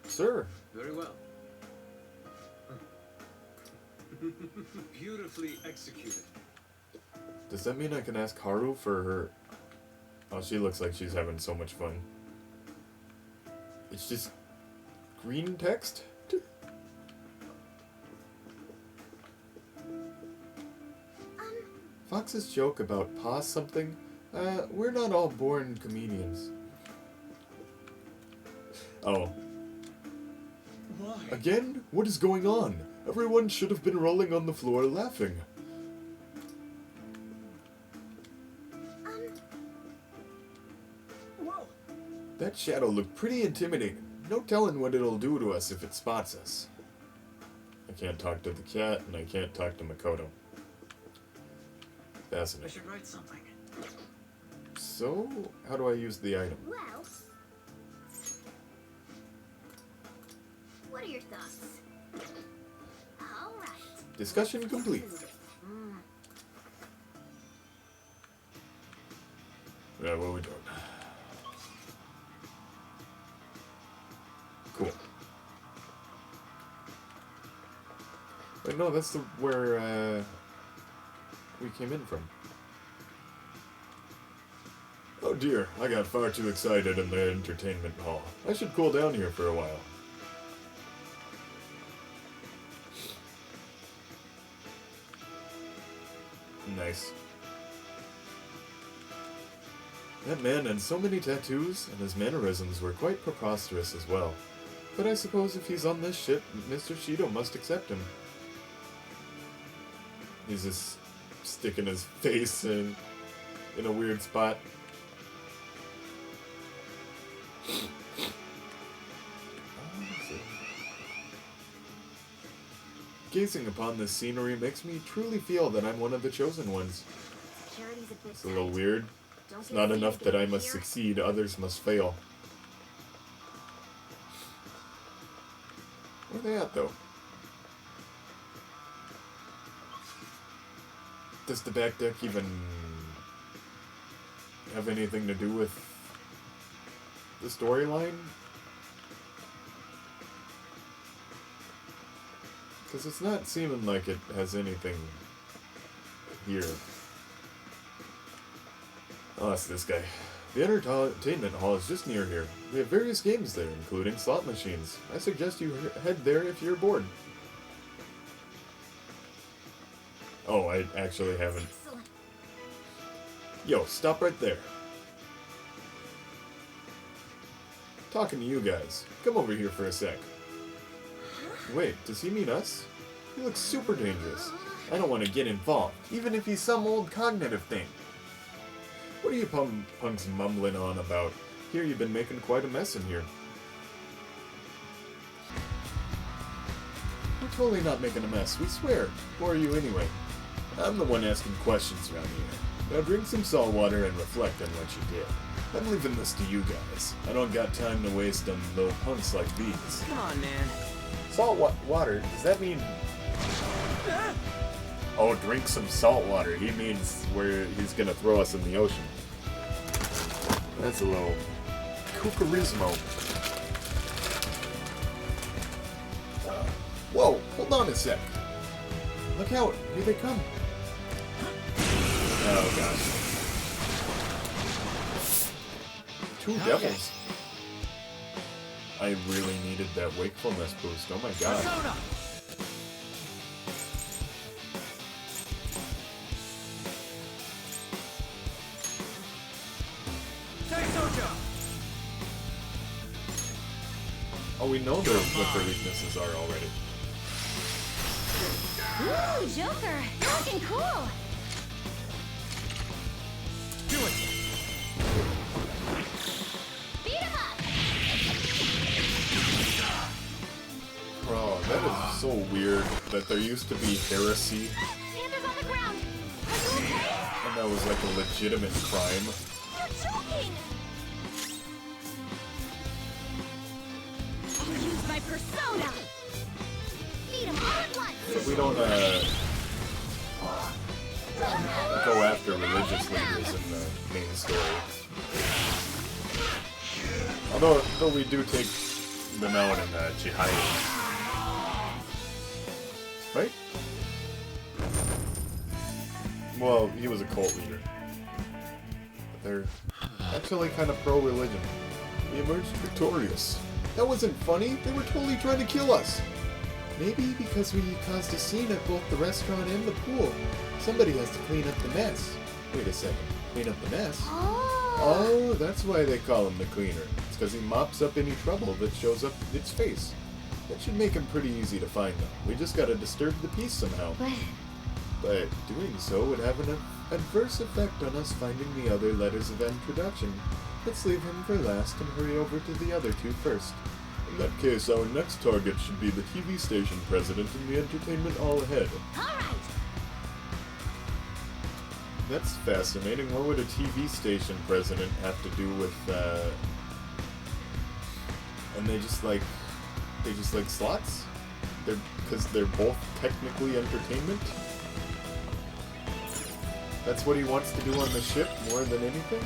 Sir. Very well. Beautifully executed. Does that mean I can ask Haru for her... Oh, she looks like she's having so much fun. It's just... green text? Fox's joke about pause something? We're not all born comedians. Oh. Why? Again? What is going on? Everyone should have been rolling on the floor laughing. Whoa! That shadow looked pretty intimidating. No telling what it'll do to us if it spots us. I can't talk to the cat, and I can't talk to Makoto. I Fascinating. should write something. So, how do I use the item? Well, what are your thoughts? All right. Discussion complete. Yeah, what are we doing? Cool. Wait, no, that's where we came in from. Oh dear, I got far too excited in the entertainment hall. I should cool down here for a while. Nice. That man had so many tattoos, and his mannerisms were quite preposterous as well. But I suppose if he's on this ship, Mr. Shido must accept him. He's just sticking his face in a weird spot. Gazing upon this scenery makes me truly feel that I'm one of the chosen ones. Security's a bit It's a little tight. weird. Don't It's they not see enough the that I gate must here? succeed, others must fail. Where are they at, though? Does the back deck even have anything to do with the storyline? Because it's not seeming like it has anything here. Oh, that's this guy. The entertainment hall is just near here. We have various games there, including slot machines. I suggest you head there if you're bored. Oh, I actually haven't. Excellent. Yo, stop right there. Talking to you guys. Come over here for a sec. Wait, does he mean us? He looks super dangerous. I don't want to get involved, even if he's some old cognitive thing. What are you punks mumbling on about? Here you've been making quite a mess in here. We're totally not making a mess, we swear. Who are you anyway? I'm the one asking questions around here. Now drink some salt water and reflect on what you did. I'm leaving this to you guys. I don't got time to waste on little punks like these. Come on, man. Salt water? Does that mean... Oh, drink some salt water. He means where he's gonna throw us in the ocean. That's a little... Kookarismo. Whoa, hold on a sec. Look out, here they come. Oh gosh. Two devils. I really needed that wakefulness boost. Oh my god. Persona! Oh, we know what their weaknesses are already. Ooh, Joker, you're looking cool. Do it! Beat him up. Bro, that is so weird that there used to be heresy, Xander's on the ground. Are you okay? and that was like a legitimate crime. You're choking. I'll use my persona. Beat him all at once. But we don't go after religious leaders in the main story. Although we do take them out in jihad. Right? Well, he was a cult leader. But they're actually kind of pro-religion. We emerged victorious. That wasn't funny. They were totally trying to kill us. Maybe because we caused a scene at both the restaurant and the pool. Somebody has to clean up the mess. Wait a second. Clean up the mess? Oh, that's why they call him the cleaner. It's because he mops up any trouble that shows up its face. That should make him pretty easy to find, though. We just gotta disturb the peace somehow. But doing so would have an adverse effect on us finding the other letters of introduction. Let's leave him for last and hurry over to the other two first. In that case, our next target should be the TV station president and the entertainment all ahead. Alright. That's fascinating. What would a TV station president have to do with, and they just like slots? Because they're both technically entertainment? That's what he wants to do on the ship more than anything?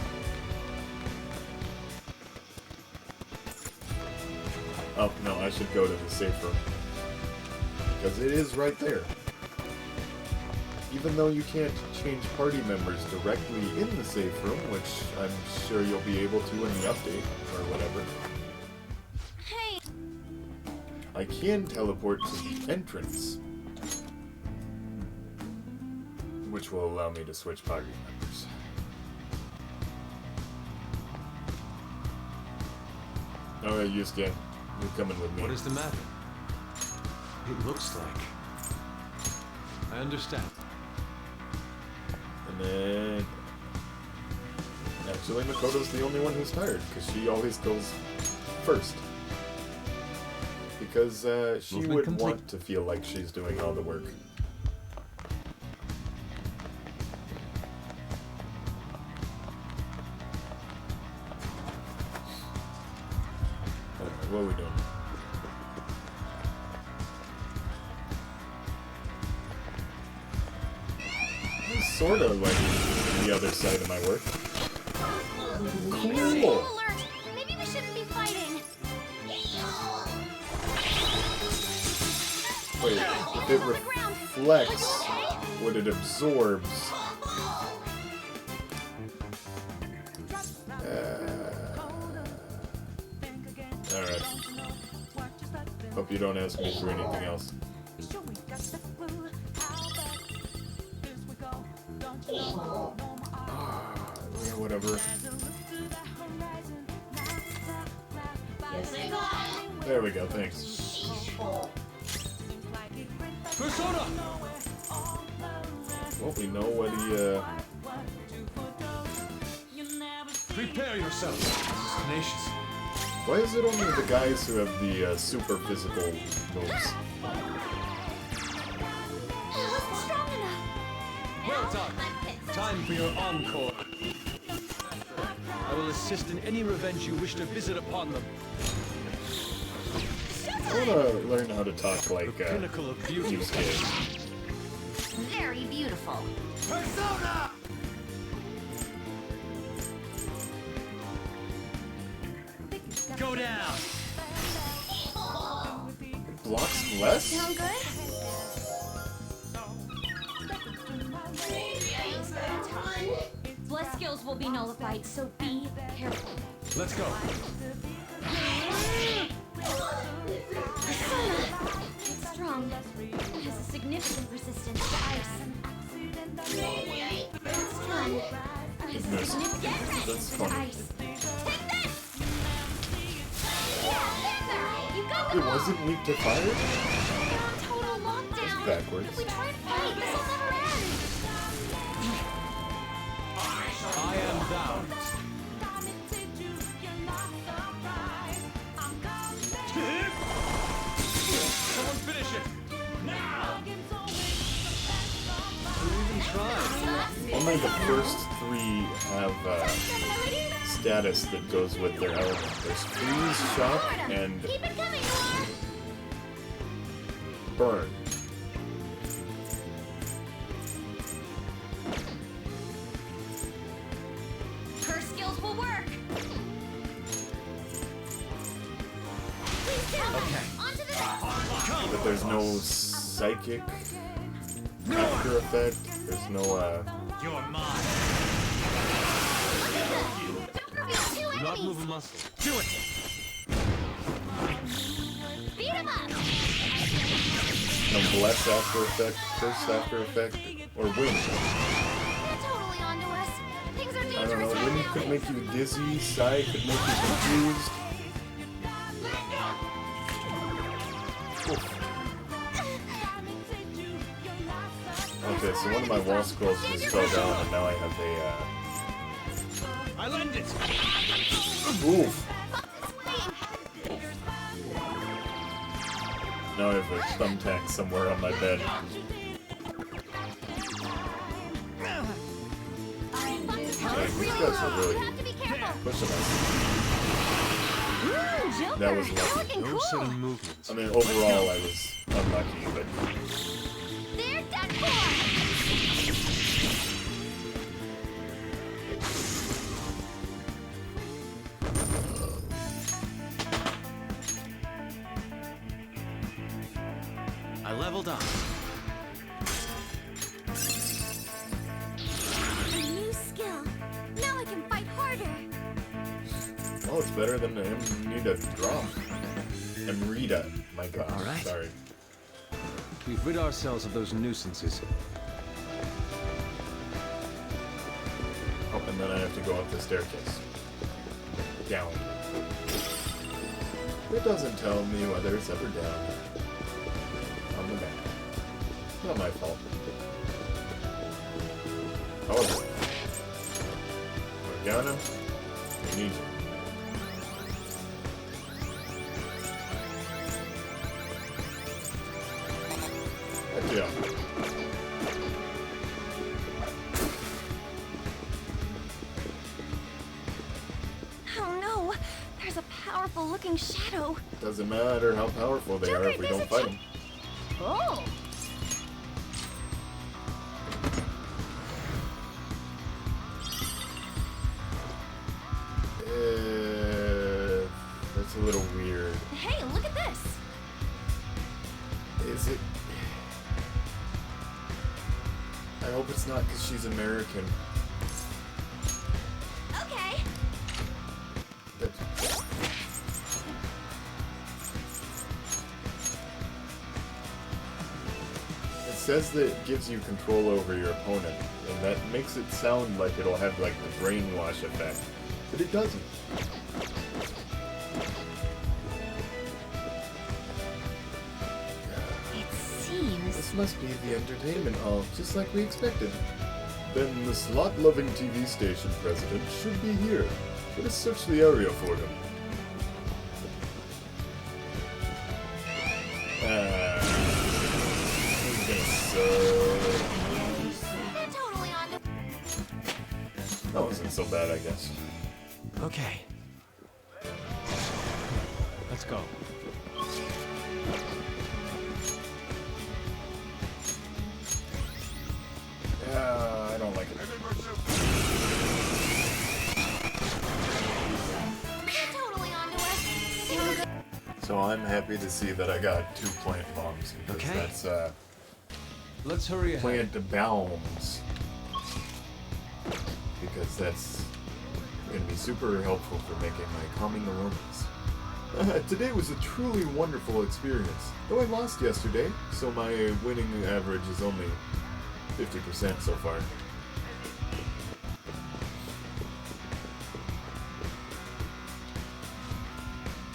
Oh, no, I should go to the safe room. Because it is right there. Even though you can't change party members directly in the safe room, which I'm sure you'll be able to in the update, or whatever. Hey. I can teleport to the entrance, which will allow me to switch party members. Alright, Yusuke. You're coming with me. What is the matter? It looks like... I understand. And then... Actually, Makoto's the only one who's tired, because she always goes first. Because she Movement would complete. want to feel like she's doing all the work. What are we doing? Sort of like the other side of my work. Cool! Alert! Maybe we shouldn't be fighting. Wait, if it reflects what it absorbs. Alright. Hope you don't ask me for anything else. Yeah, whatever. There we go, thanks. Persona! Well, we know what Prepare yourself. This is tenacious. Why is it only the guys who have the super physical moves? Strong enough. Well done. Time for your encore. I will assist in any revenge you wish to visit upon them. I want to learn how to talk like Pinnacle of beauty. Yusuke. Very beautiful. Persona! Go down. Blocks less? Sound good? Bless skills will be nullified, so be careful. Let's go. It's strong. It has a significant resistance to ice. It's strong. It has a Goodness. significant That's resistance to funny. ice. You got It wasn't weak to fire? We're on total lockdown. Backwards. If we try to fight, this'll never end. I am thou. Someone finish it. Who even tried? Only the first three have status that goes with their element. There's freeze, shock, and Keep it coming, Lord. burn. Her skills will work. Please do. Okay. On to the next. But there's no psychic after effect. There's no You're mine. Don't reveal two Do not move a enemies. muscle. Do it. Beat him up. no bless after effect, curse after effect, or wind. They're totally onto us. Things are I don't know. dangerous right Wind now. could make you dizzy. Sigh could make you confused. Oof. Okay, so one of my wall scrolls just fell down, and now I have I lend it. oof. Now I have a thumbtack somewhere on my bed. Yeah, these guys are really pushing us. That was lucky. No sudden movements. I mean, overall, I was unlucky, but They're done for. I leveled up. A new skill. Now I can fight harder. oh, it's better than him need a drum. And Rita, my God, All right. sorry. We've rid ourselves of those nuisances. Oh, and then I have to go up the staircase. Down. It doesn't tell me whether it's ever down. On the map. Not my fault. However, Morgana, I need you. Heck yeah. Oh no! There's a powerful looking shadow. Doesn't matter how powerful they are if we don't fight them. Oh. That's a little weird. Hey, look at this! Is it? I hope it's not because she's American. Okay. That's... It says that it gives you control over your opponent, and that makes it sound like it'll have like the brainwash effect, but it doesn't. It seems must be the entertainment hall, just like we expected. Then the slot-loving TV station president should be here. Let us search the area for him. That wasn't so bad, I guess. Okay. Let's go. I don't like it. So I'm happy to see that I got 2 plant bombs because that's let's hurry ahead. Plant bombs. Because that's going to be super helpful for making my calming aromas. Today was a truly wonderful experience. Though I lost yesterday, so my winning average is only 50% so far.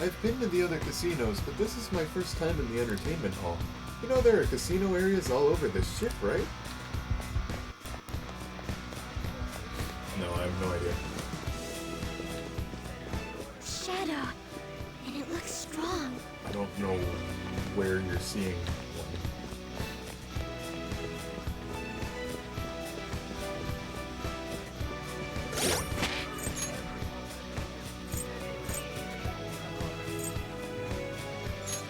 I've been to the other casinos, but this is my first time in the entertainment hall. You know there are casino areas all over this ship, right? No, I have no idea. Shadow, and it looks strong. I don't know where you're seeing one.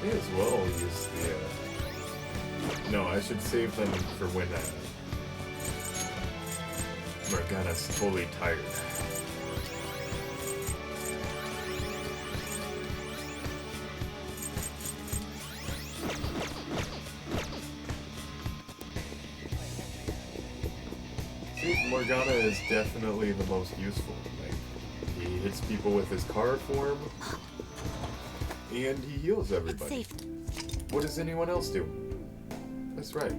May as well use the, no, I should save them for when, Morgana's totally tired. See, Morgana is definitely the most useful. Like, he hits people with his car form, and he heals everybody. What does anyone else do? That's right.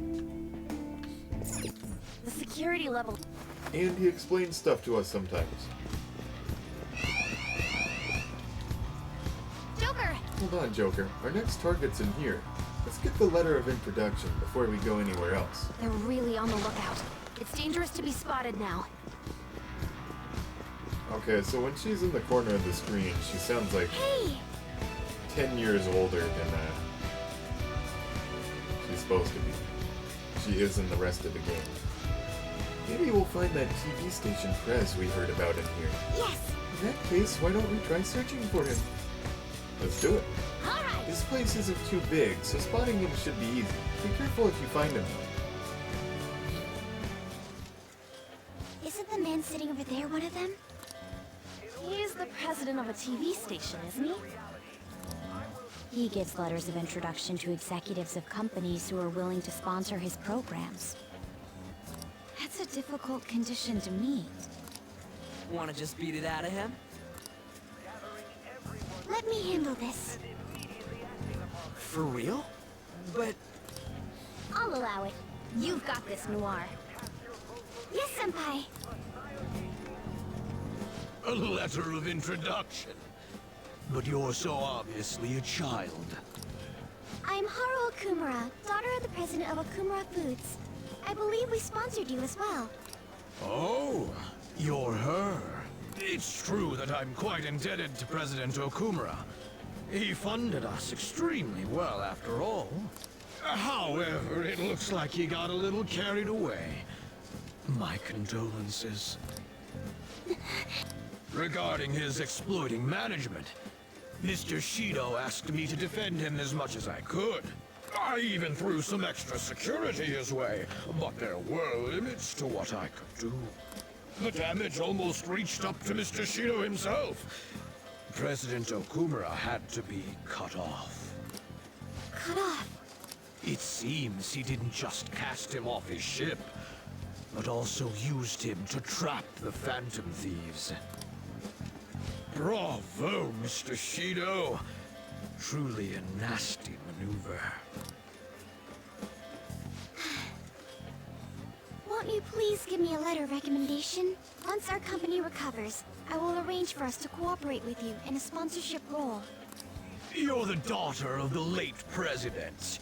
The security level. And he explains stuff to us sometimes. Joker! Hold on, Joker. Our next target's in here. Let's get the letter of introduction before we go anywhere else. They're really on the lookout. It's dangerous to be spotted now. Okay, so when she's in the corner of the screen, she sounds like 10 years older than she's supposed to be. She is in the rest of the game. Maybe we'll find that TV station Prez we heard about in here. Yes! In that case, why don't we try searching for him? Let's do it. Alright! This place isn't too big, so spotting him should be easy. Be careful if you find him, though. Isn't the man sitting over there one of them? He's the president of a TV station, isn't he? He gets letters of introduction to executives of companies who are willing to sponsor his programs. That's a difficult condition to meet. Wanna just beat it out of him? Let me handle this. For real? But... I'll allow it. You've got this, Noir. Yes, Senpai. A letter of introduction. But you're so obviously a child. I'm Haru Okumura, daughter of the president of Okumura Foods. I believe we sponsored you as well. Oh, you're her. It's true that I'm quite indebted to President Okumura. He funded us extremely well, after all. However, it looks like he got a little carried away. My condolences. Regarding his exploiting management, Mr. Shido asked me to defend him as much as I could. I even threw some extra security his way, but there were limits to what I could do. The damage almost reached up to Mr. Shido himself. President Okumura had to be cut off. Cut off? It seems he didn't just cast him off his ship, but also used him to trap the Phantom Thieves. Bravo, Mr. Shido. Truly a nasty maneuver. Won't you please give me a letter of recommendation? Once our company recovers, I will arrange for us to cooperate with you in a sponsorship role. You're the daughter of the late president.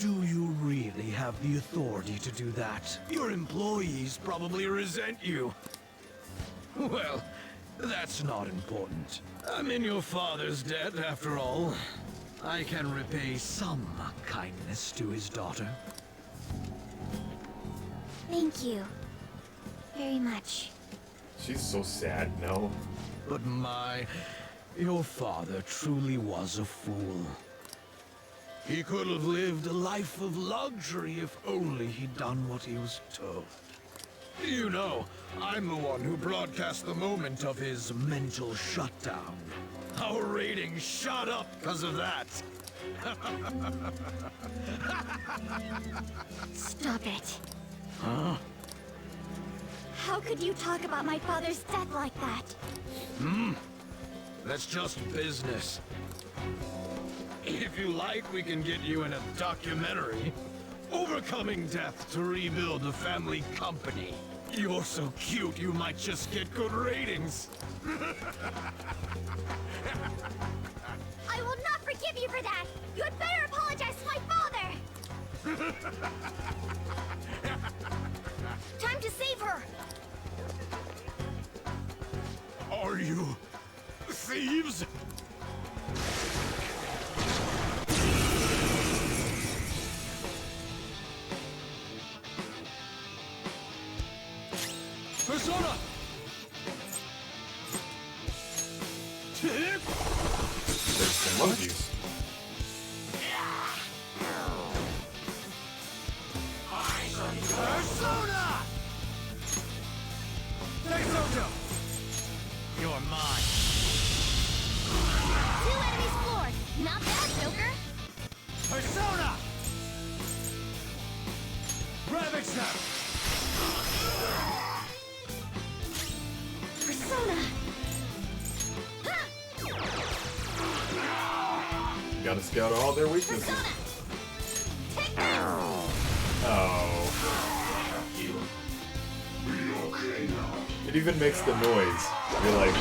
Do you really have the authority to do that? Your employees probably resent you. Well, that's not important. I'm in your father's debt, after all. I can repay some kindness to his daughter. Thank you. Very much. She's so sad now. But your father truly was a fool. He could have lived a life of luxury if only he'd done what he was told. You know, I'm the one who broadcast the moment of his mental shutdown. Our ratings shot up because of that. Stop it. Huh? How could you talk about my father's death like that? That's just business. If you like, we can get you in a documentary. Overcoming death to rebuild the family company. You're so cute, you might just get good ratings. I will not forgive you for that! You had better apologize to my father! Time to save her! Are you thieves? Persona! There's some monkeys. Persona! Teisoto! You're mine. 2 enemies floored. Not bad, Joker. Persona! Ravage them! Persona. Gotta scout all their weaknesses. Persona. Take this. Oh. It even makes the noise. You're like...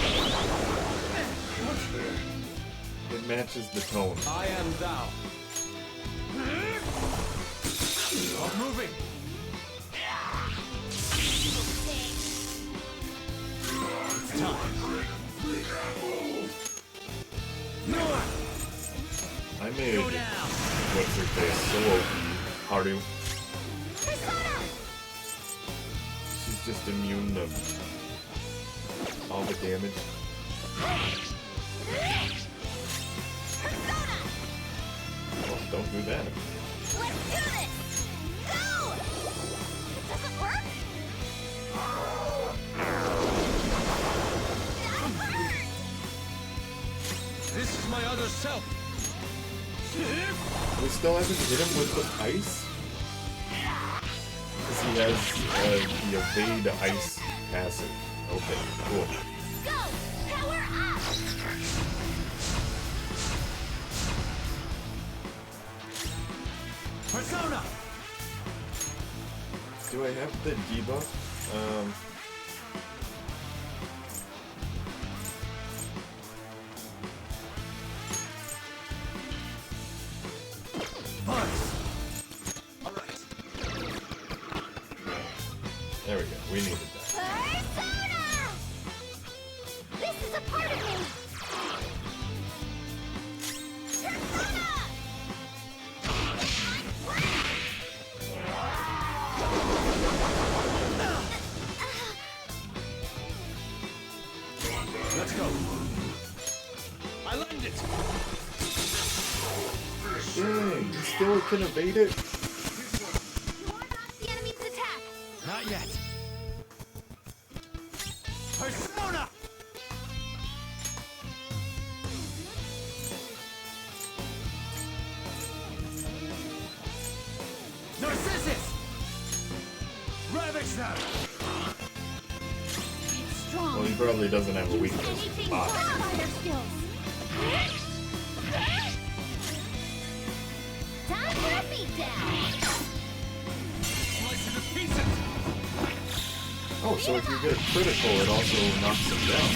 It matches the tone. I am thou. I'm moving! It's time. No! I made Go down. what's her face so OP. Haru. She's just immune to all the damage. Well, don't do that. Let's do this. Go. It doesn't work. That hurt. This is my other self. We still haven't hit him with the ice? Because he has the evade ice passive. Okay, cool. Go. Power up. Persona! Do I have the debuff? Alright. There we go. We needed that. Persona. This is a part of me. Persona. Let's go. I landed. Dang, you still can evade it? You ward off the enemy's attack. Not yet. Persona! Narcissus! Ravage them! It's strong. Well, he probably doesn't have a weakness. Anything Ah. but fighter skills. Time for a beatdown. Slice it to pieces! Oh, so if you get critical, it also knocks him down.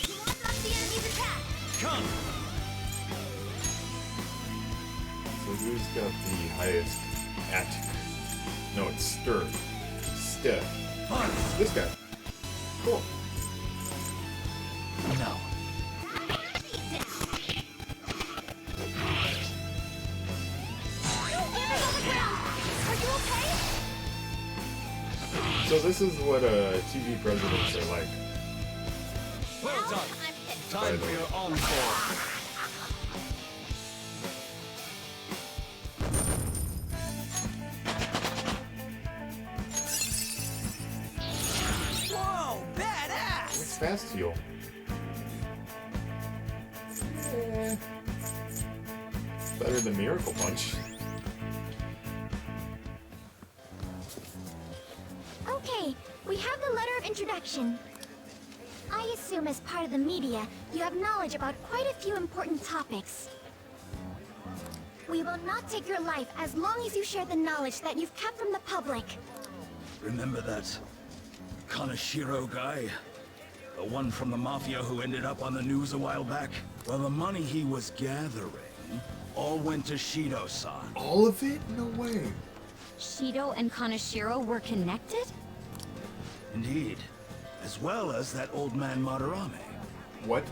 You ward off the enemy's attack. Come! who's got the highest attic? No, it's stir. Step. This guy. Cool. No. So this is what TV presidents are like. Well done. Time for your encore. Whoa, badass! It's fast heal. Better than Miracle Punch. Okay, we have the letter of introduction. I assume as part of the media, you have knowledge about quite a few important topics. We will not take your life as long as you share the knowledge that you've kept from the public. Remember that Kaneshiro guy? The one from the Mafia who ended up on the news a while back? Well, the money he was gathering all went to Shido-san. All of it? No way. Shido and Kaneshiro were connected? Indeed. As well as that old man Madarame. What?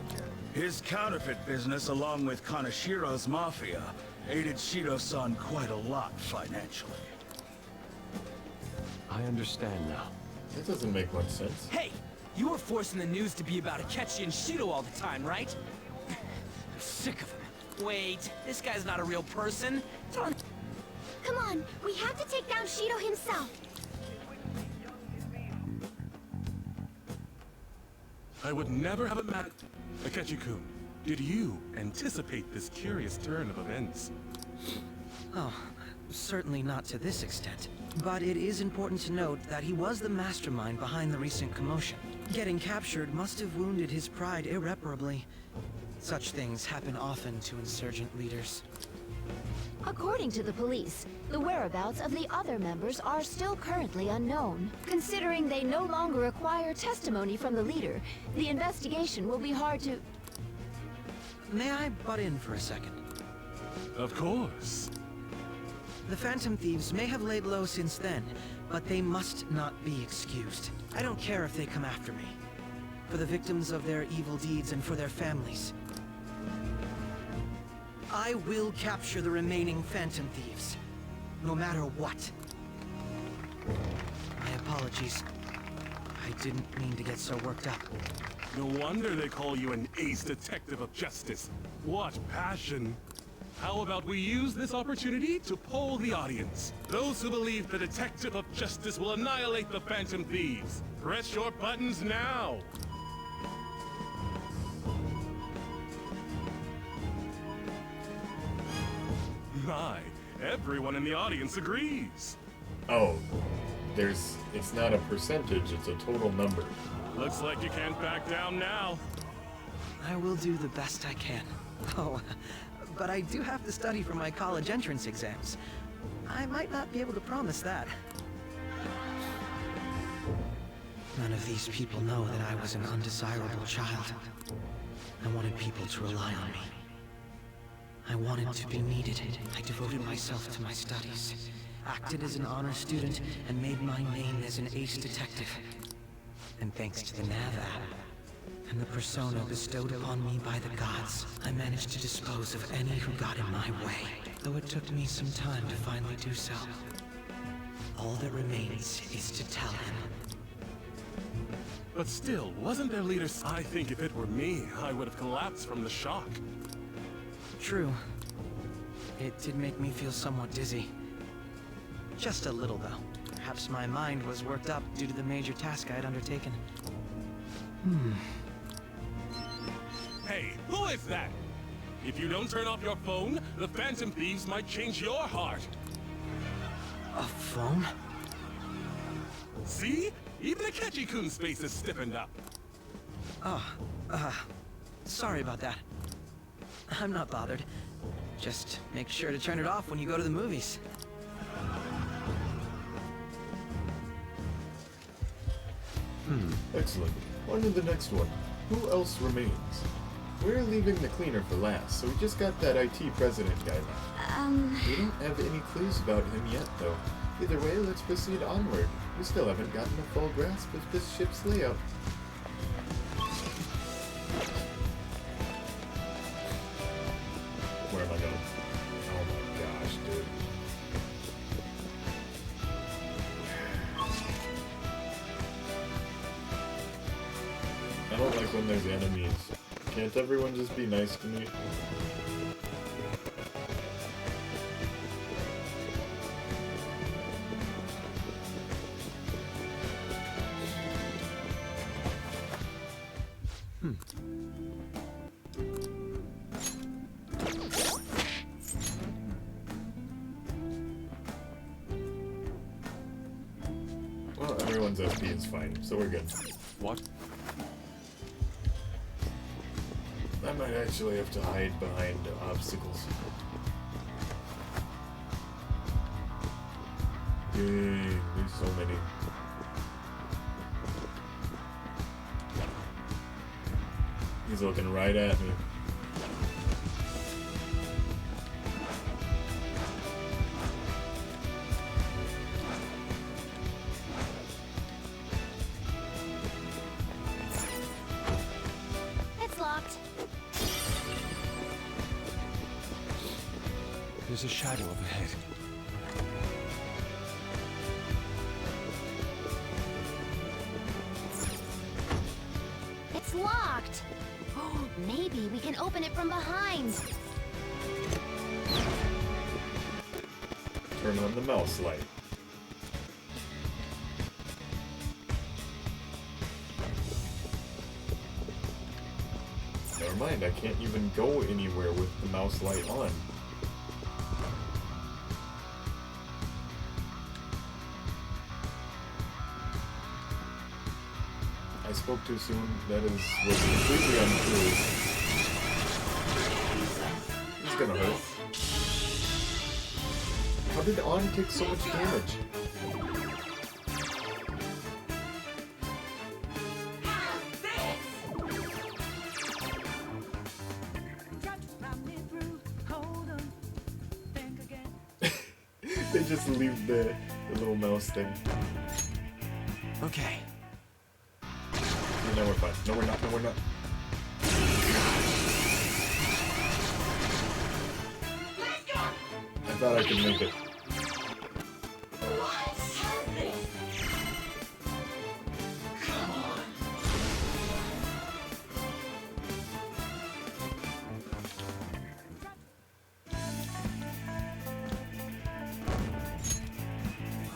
His counterfeit business, along with Kaneshiro's Mafia, aided Shido-san quite a lot financially. I understand now. That doesn't make much sense. Hey! You were forcing the news to be about Akechi and Shido all the time, right? I'm sick of him. Wait, this guy's not a real person. Come on, we have to take down Shido himself. I would never have imagined... Akechi-kun, did you anticipate this curious turn of events? Oh, certainly not to this extent. But it is important to note that he was the mastermind behind the recent commotion. Getting captured must have wounded his pride irreparably. Such things happen often to insurgent leaders. According to the police, the whereabouts of the other members are still currently unknown. Considering they no longer require testimony from the leader, the investigation will be hard to... May I butt in for a second? Of course. The Phantom Thieves may have laid low since then, but they must not be excused. I don't care if they come after me. For the victims of their evil deeds and for their families. I will capture the remaining Phantom Thieves, no matter what. My apologies. I didn't mean to get so worked up. No wonder they call you an ace detective of justice. What passion. How about we use this opportunity to poll the audience? Those who believe the detective of justice will annihilate the Phantom Thieves. Press your buttons now! My, everyone in the audience agrees. Oh, it's not a percentage, it's a total number. Looks like you can't back down now. I will do the best I can. Oh, but I do have to study for my college entrance exams. I might not be able to promise that. None of these people know that I was an undesirable child. I wanted people to rely on me. I wanted to be needed. I devoted myself to my studies, acted as an honor student, and made my name as an ace detective. And thanks to the Nav app, and the persona bestowed upon me by the gods, I managed to dispose of any who got in my way, though it took me some time to finally do so. All that remains is to tell him. But still, wasn't their leader... I think if it were me, I would have collapsed from the shock. True. It did make me feel somewhat dizzy. Just a little, though. Perhaps my mind was worked up due to the major task I had undertaken. Hey, who is that? If you don't turn off your phone, the Phantom Thieves might change your heart. A phone? See? Even Akechi-kun's face is stiffened up. Oh, sorry about that. I'm not bothered. Just make sure to turn it off when you go to the movies. Excellent. On to the next one. Who else remains? We're leaving the cleaner for last, so we just got that IT president guy left. We don't have any clues about him yet, though. Either way, let's proceed onward. We still haven't gotten a full grasp of this ship's layout. Where am I going? Oh my gosh, dude. I don't like when there's enemies. Can't everyone just be nice to me? Well, everyone's SP is fine, so we're good. What? I might actually have to hide behind obstacles. Yay, there's so many. He's looking right at me. It's locked. There's a shadow up ahead. It's locked. Maybe we can open it from behind. Turn on the mouse light. Never mind, I can't even go anywhere with the mouse light on. I spoke too soon. That was completely untrue. It's gonna hurt. How did On take so much damage? They just leave the little mouse thing. Okay. No, we're fine. No, we're not. No, we're not. I thought I could make it.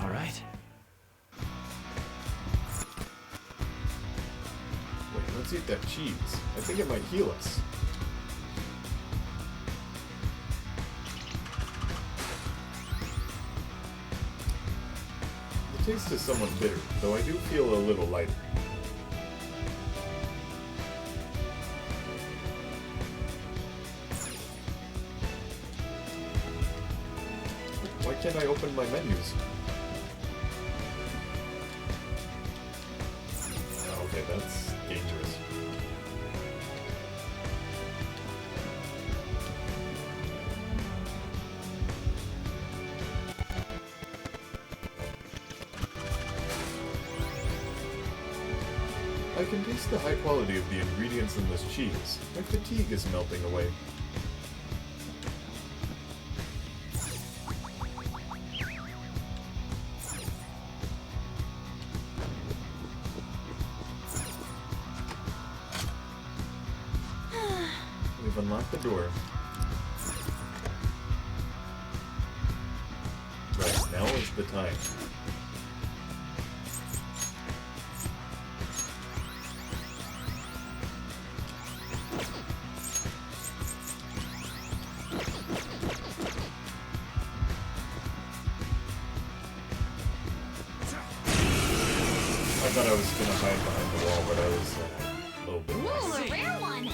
All right. Wait, let's eat that cheese. I think it might heal us. The taste is somewhat bitter, though I do feel a little lighter. Why can't I open my menus? Oh, okay, that's dangerous. I can taste the high quality of the ingredients in this cheese. My fatigue is melting away. We've unlocked the door. Right, now is the time. I thought I was gonna hide behind the wall, but I was a little bit Ooh, lost. a rare one.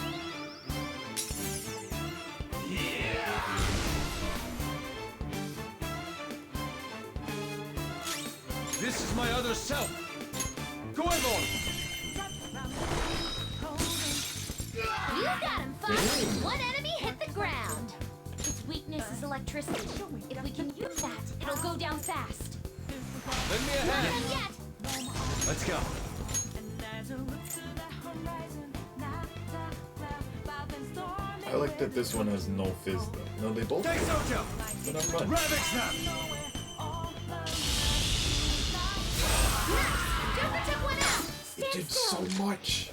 This is my other self. Go on. You got him, Fox. One enemy hit the ground. Its weakness is electricity. If we can use that, it'll go down fast. Lend me a Not hand. done yet. Let's go. I like that this one has no fizz though. No, they both do. But I'm fun. Joker took one out. It Stand did still. so much.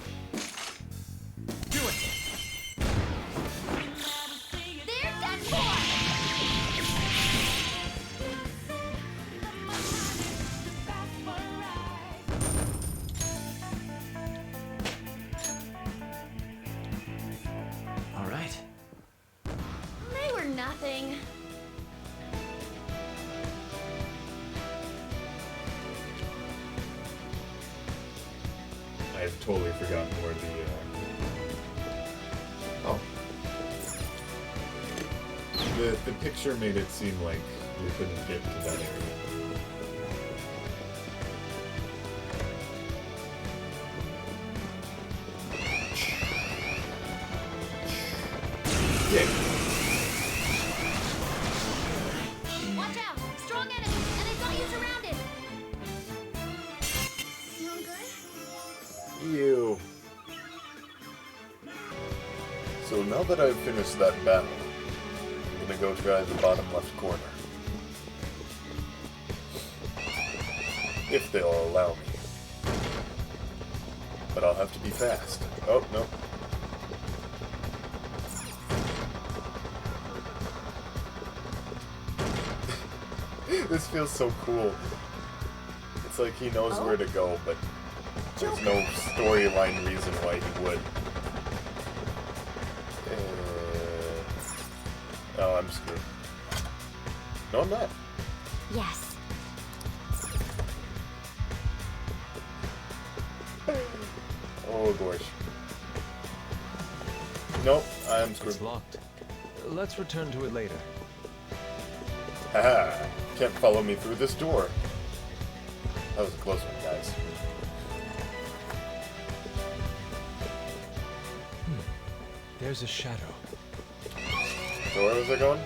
Do it. They're done for. All right. They were nothing. I have totally forgotten where the oh. The picture made it seem like we couldn't get to that area. Yeah. Watch out! Strong enemy, and they've got you surrounded. Feeling good? You. So now that I've finished that battle, I'm gonna go try the bottom left corner. If they'll allow me. But I'll have to be fast. Oh, no. This feels so cool. It's like he knows where to go, but there's no storyline reason why he would. Oh, I'm screwed. No, I'm not. Yes. Oh, gosh. Nope, I'm screwed. It's locked. Let's return to it later. Haha, can't follow me through this door. That was a close one, guys. There's a shadow. So where was I going?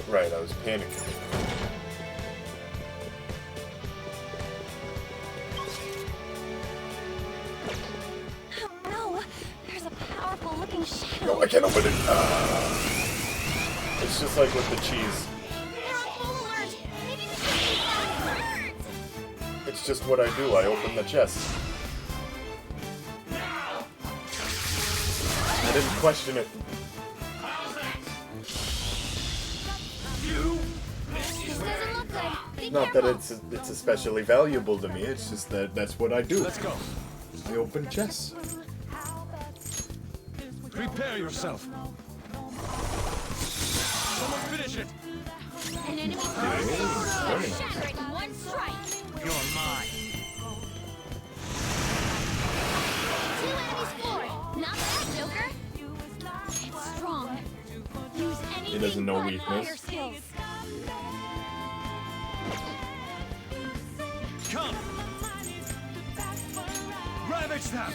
Right, I was panicking. No, there's a powerful looking shadow. No, I can't open it. It's just like with the cheese. It's just what I do. I open the chest. I didn't question it. This doesn't look good. Be Not careful. that it's especially valuable to me. It's just that that's what I do. Let's go. I open chests. Prepare yourself. Someone finish it. An enemy Very nice. shatter it in one strike. You're mine. Two enemies forward. Not bad, Joker. It's strong. Use anything He doesn't know but weakness. fire skills. Come. Ravage them.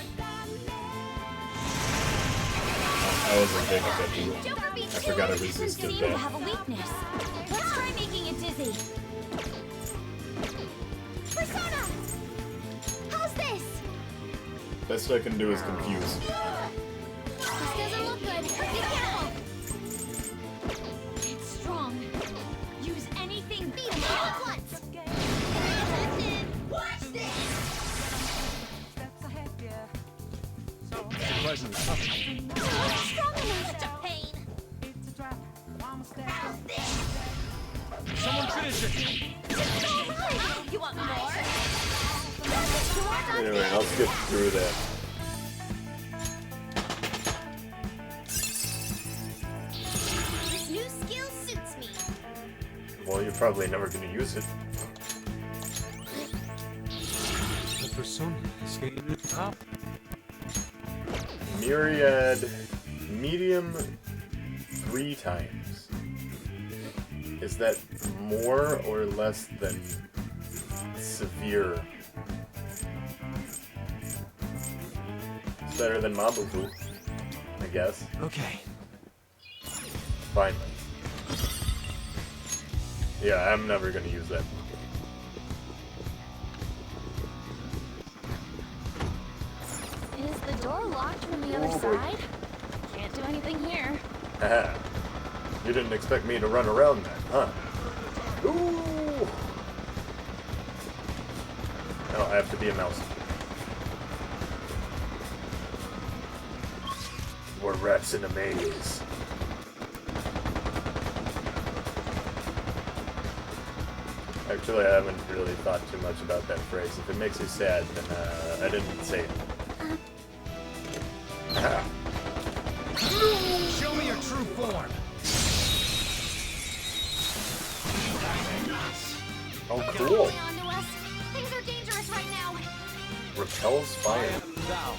I wasn't paying attention. Joker beats I two forgot I enemies resisted You that. have a weakness. Let's try making it dizzy. Persona! How's this? Best I can do is confuse. This doesn't look good. Be careful. It's strong. Use anything. Beat him all at once. Watch this. Surprisingly tough. Not strong enough. Such a pain. Someone finish it. Alright. You want more? Anyway, I'll skip through that. This new skill suits me. Well, you're probably never going to use it. The persona is getting the top. Myriad medium 3 times. Is that more or less than severe It's better than Mabufu, I guess. Okay. Finally. Yeah, I'm never gonna use that. Is the door locked from the other side? Can't do anything here. Haha. You didn't expect me to run around that, huh? Ooh! Oh, I have to be a mouse. We're rats in a maze. Actually, I haven't really thought too much about that phrase. If it makes you sad, then I didn't say it. Show me your true form. Oh, Don't cool. hold on to us. Things are dangerous right now. Repels fire. Thou.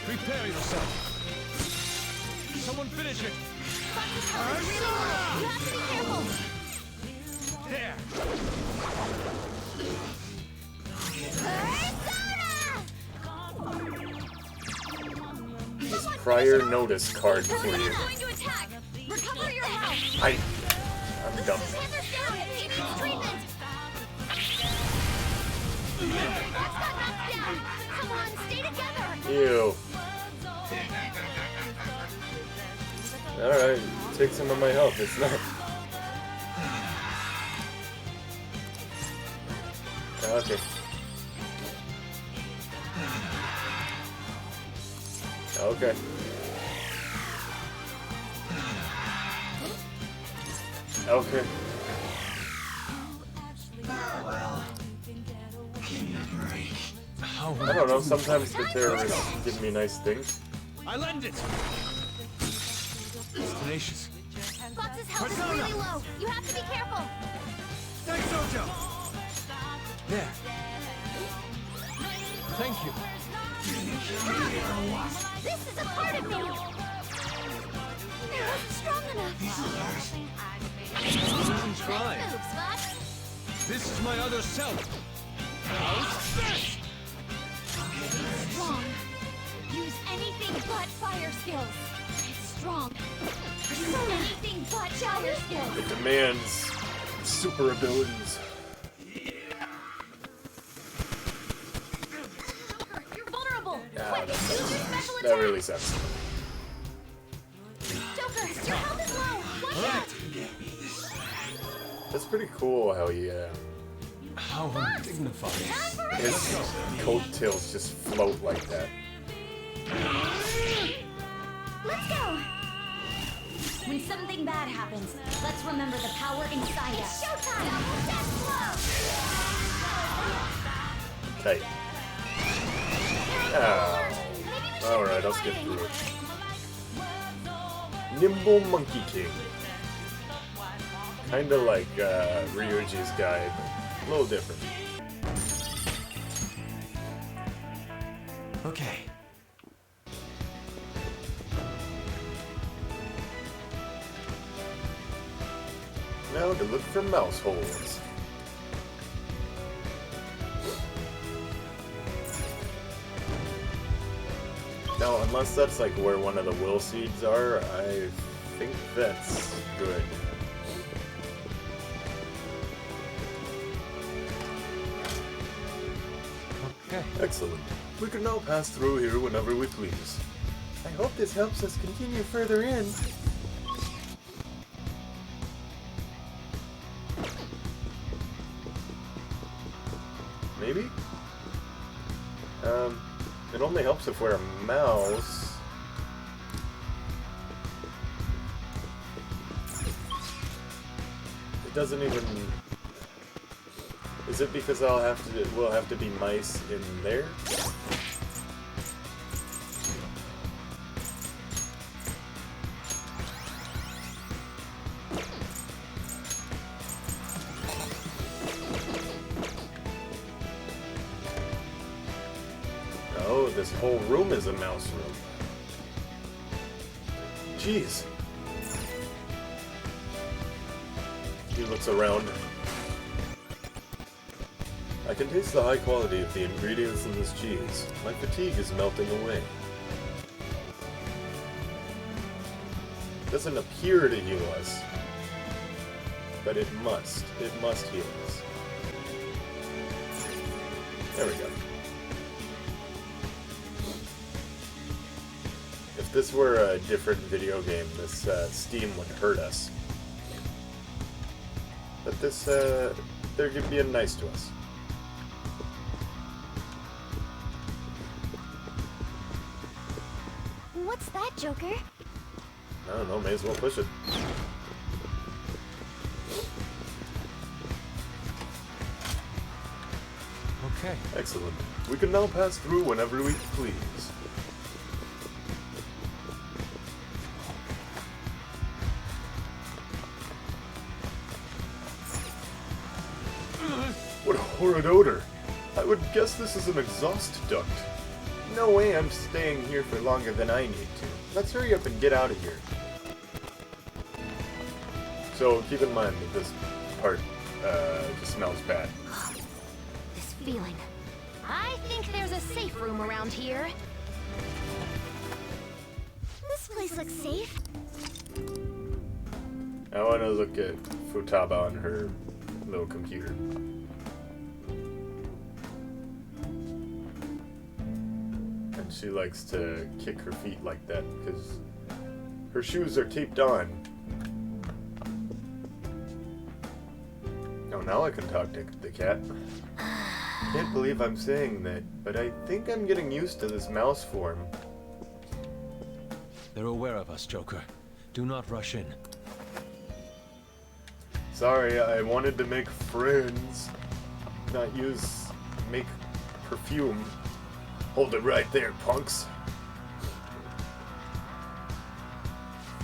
Prepare yourself. Someone finish it. You have to be careful. There. This prior notice card for you. Going to attack. Recover your health. I'm dumb. Panther's down. He needs treatment. That's got knocked down. Come on, stay together. Ew. Alright, take some of my health. It's not. Okay. Okay. Okay. I don't know, sometimes the terrorists give me nice things. I lend it. It's tenacious. Fox's health is really low. You have to be careful. Thanks, Sojo. There. Thank you. This is a part of me. It wasn't strong enough. Try. Nice move, Spot. This is my other self. How's this? Strong. Use anything but fire skills. It's strong. Anything but fire skills. It demands super abilities. You're vulnerable. Ah, Quick, use your special that attack. really sucks. Joker, your health is low. Watch out. That's pretty cool how he, How undignified. his coattails just float like that. Let's go! When something bad happens, let's remember the power inside us. Showtime. Okay. Alright, I'll skip through it. Nimble Monkey King. Kinda like Ryuji's guy, but a little different. Okay. Now to look for mouse holes. Now, unless that's like where one of the will seeds are, I think that's good. Okay. Excellent. We can now pass through here whenever we please. I hope this helps us continue further in. Maybe? It only helps if we're a mouse. It doesn't even... Is it because we'll have to be mice in there? Oh, this whole room is a mouse room. Jeez. He looks around. I can taste the high quality of the ingredients in this cheese. My fatigue is melting away. It doesn't appear to heal us, but it must. It must heal us. There we go. If this were a different video game, this Steam would hurt us. But this, they're being nice to us. What's that, Joker? I don't know, may as well push it. Okay. Excellent. We can now pass through whenever we please. What a horrid odor! I would guess this is an exhaust duct. No way I'm staying here for longer than I need to. Let's hurry up and get out of here. So keep in mind that this part just smells bad. This feeling. I think there's a safe room around here. This place looks safe. I want to look at Futaba on her little computer. And she likes to kick her feet like that because her shoes are taped on. Oh, now I can talk to the cat. Can't believe I'm saying that, but I think I'm getting used to this mouse form. They're aware of us, Joker. Do not rush in. Sorry, I wanted to make friends, not make perfume. Hold it right there, punks.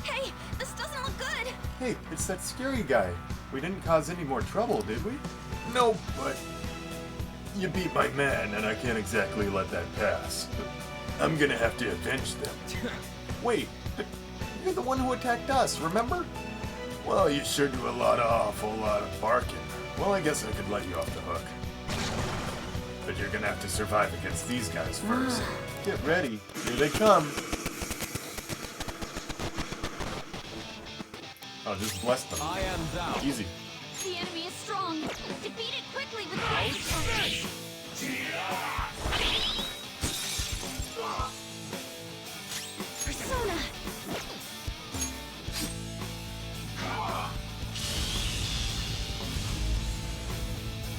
Hey, this doesn't look good. Hey, it's that scary guy. We didn't cause any more trouble, did we? No, but you beat my man, and I can't exactly let that pass. I'm gonna have to avenge them. Wait, you're the one who attacked us, remember? Well, you sure do a awful lot of barking. Well, I guess I could let you off the hook. But you're gonna have to survive against these guys first. Get ready, here they come. Oh, just bless them. I am thou. Easy. The enemy is strong. Defeat it quickly with ice. Persona.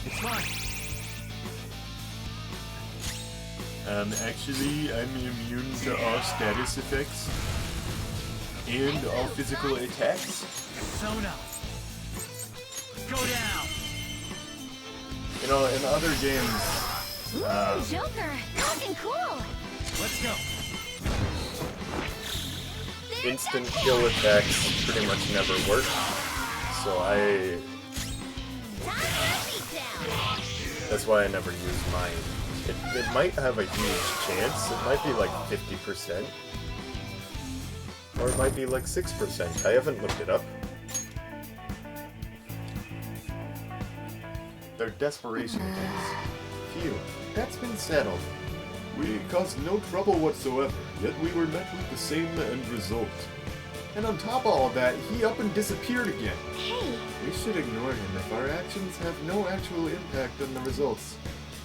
It's mine. Actually, I'm immune to all status effects and all physical attacks. Persona. Go down. You know, in other games, Joker, looking cool. Let's go. instant kill attacks pretty much never work. So that's why I never use mine. It might have a huge chance. It might be like 50%. Or it might be like 6%. I haven't looked it up. They're desperation attacks. Phew, that's been settled. We caused no trouble whatsoever, yet we were met with the same end result. And on top of all that, he up and disappeared again. Hey. We should ignore him if our actions have no actual impact on the results.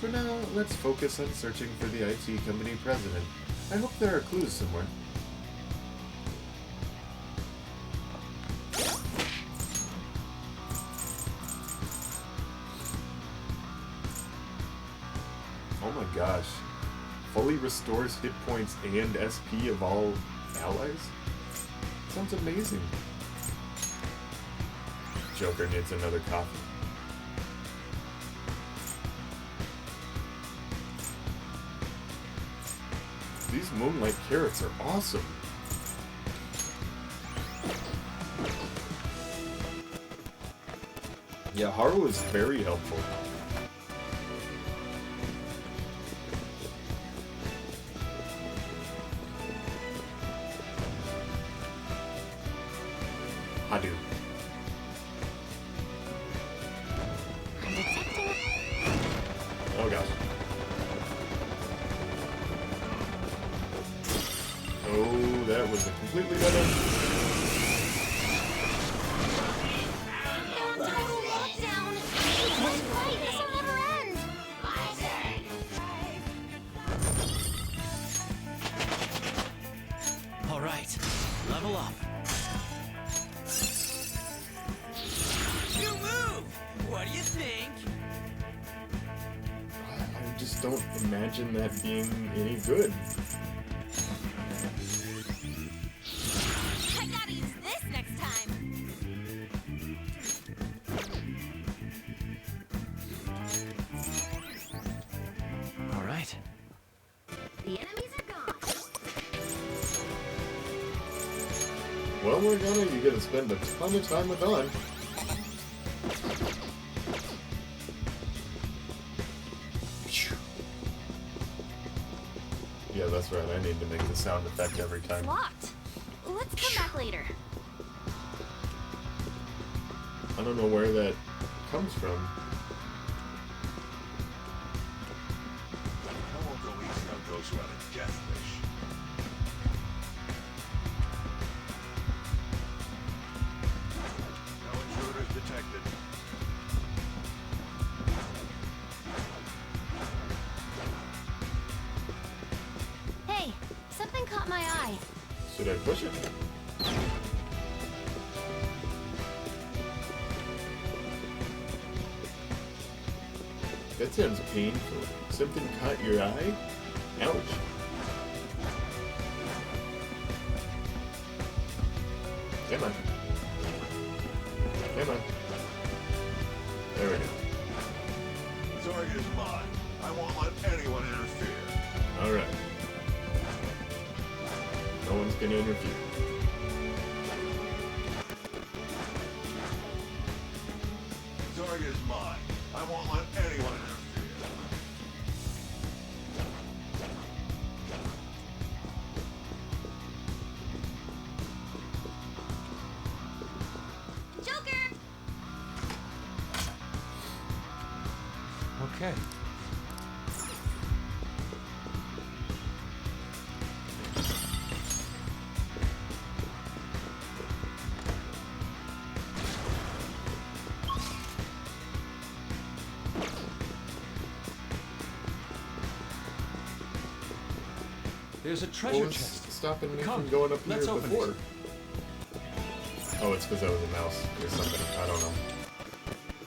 For now, let's focus on searching for the IT company president. I hope there are clues somewhere. Oh my gosh. Fully restores hit points and SP of all allies? Sounds amazing. Joker needs another coffee. These moonlight carrots are awesome. Yeah, Haru is very helpful. Hadu. I'm detecting completely dead end. Total lockdown. That's right. This will never end. All right, level up. You move. What do you think? I just don't imagine that being any good. I gotta use this next time. All right. The enemies are gone. Well, Morgana, you get to spend a ton of time with On. Yeah, that's right. I need to make the sound effect every time. Locked. Let's come back later. I don't know where that comes from. I won't go easy on those who have a death wish. No intruders detected. Hey, something caught my eye. Should I push it? That sounds painful. Something caught your eye? Ouch. Come on. Come on. There we go. The target is mine. I won't let anyone interfere. Alright. No one's gonna interfere. The target is mine. I won't let anyone interfere. Joker! Okay. There's a treasure What was chest. stopping me Come, from going up here let's open before? it. Oh, it's because I was a mouse or something. I don't know.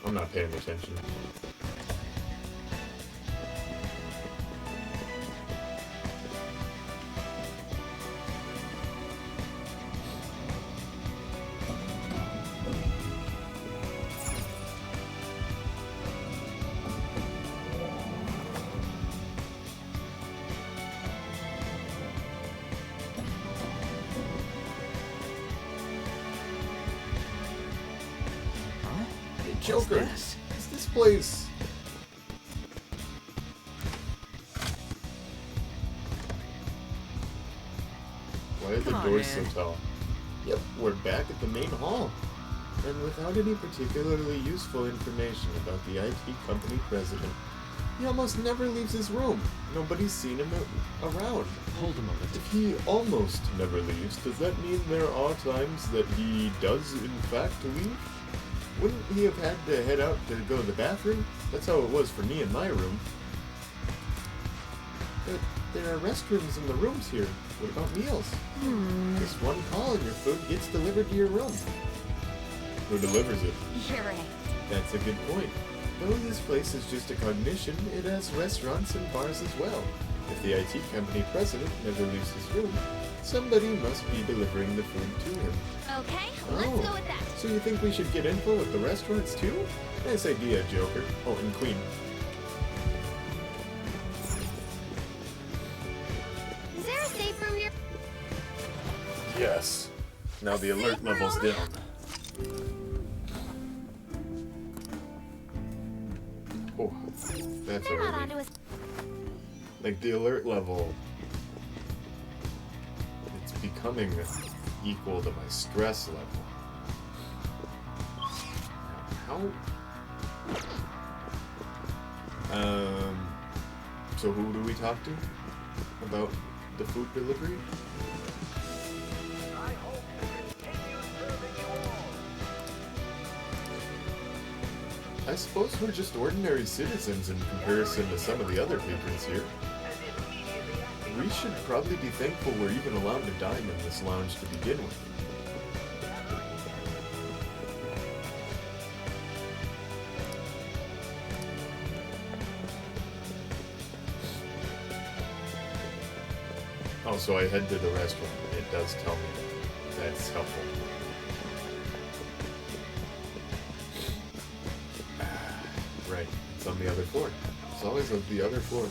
I'm not paying attention. Hey, Joker, this? is this place... Why are the Come on, doors so man. tall? Yep, we're back at the main hall. And without any particularly useful information about the IT company president. He almost never leaves his room. Nobody's seen him around. Hold a moment. If he almost never leaves, does that mean there are times that he does in fact leave? Wouldn't he have had to head out to go to the bathroom? That's how it was for me in my room. But there are restrooms in the rooms here. What about meals? Just one call and your food gets delivered to your room. Who delivers it? You're right. That's a good point. Though this place is just a cognition, it has restaurants and bars as well. If the IT company president never leaves his room, somebody must be delivering the food to him. Okay, let's go with that. So you think we should get info with the restaurants too? Nice idea, Joker. Oh, and Queen. Is there a safe room near? Yes. Now the alert level's down. Oh, that's a They're not relief. onto us. Like the alert level, it's becoming equal to my stress level. How? So who do we talk to about the food delivery? I I suppose we're just ordinary citizens in comparison to some of the other patrons here. We should probably be thankful we're even allowed to dine in this lounge to begin with. Oh, so I head to the restaurant. It does tell me that's helpful. Right, it's on the other floor. It's always on the other floor.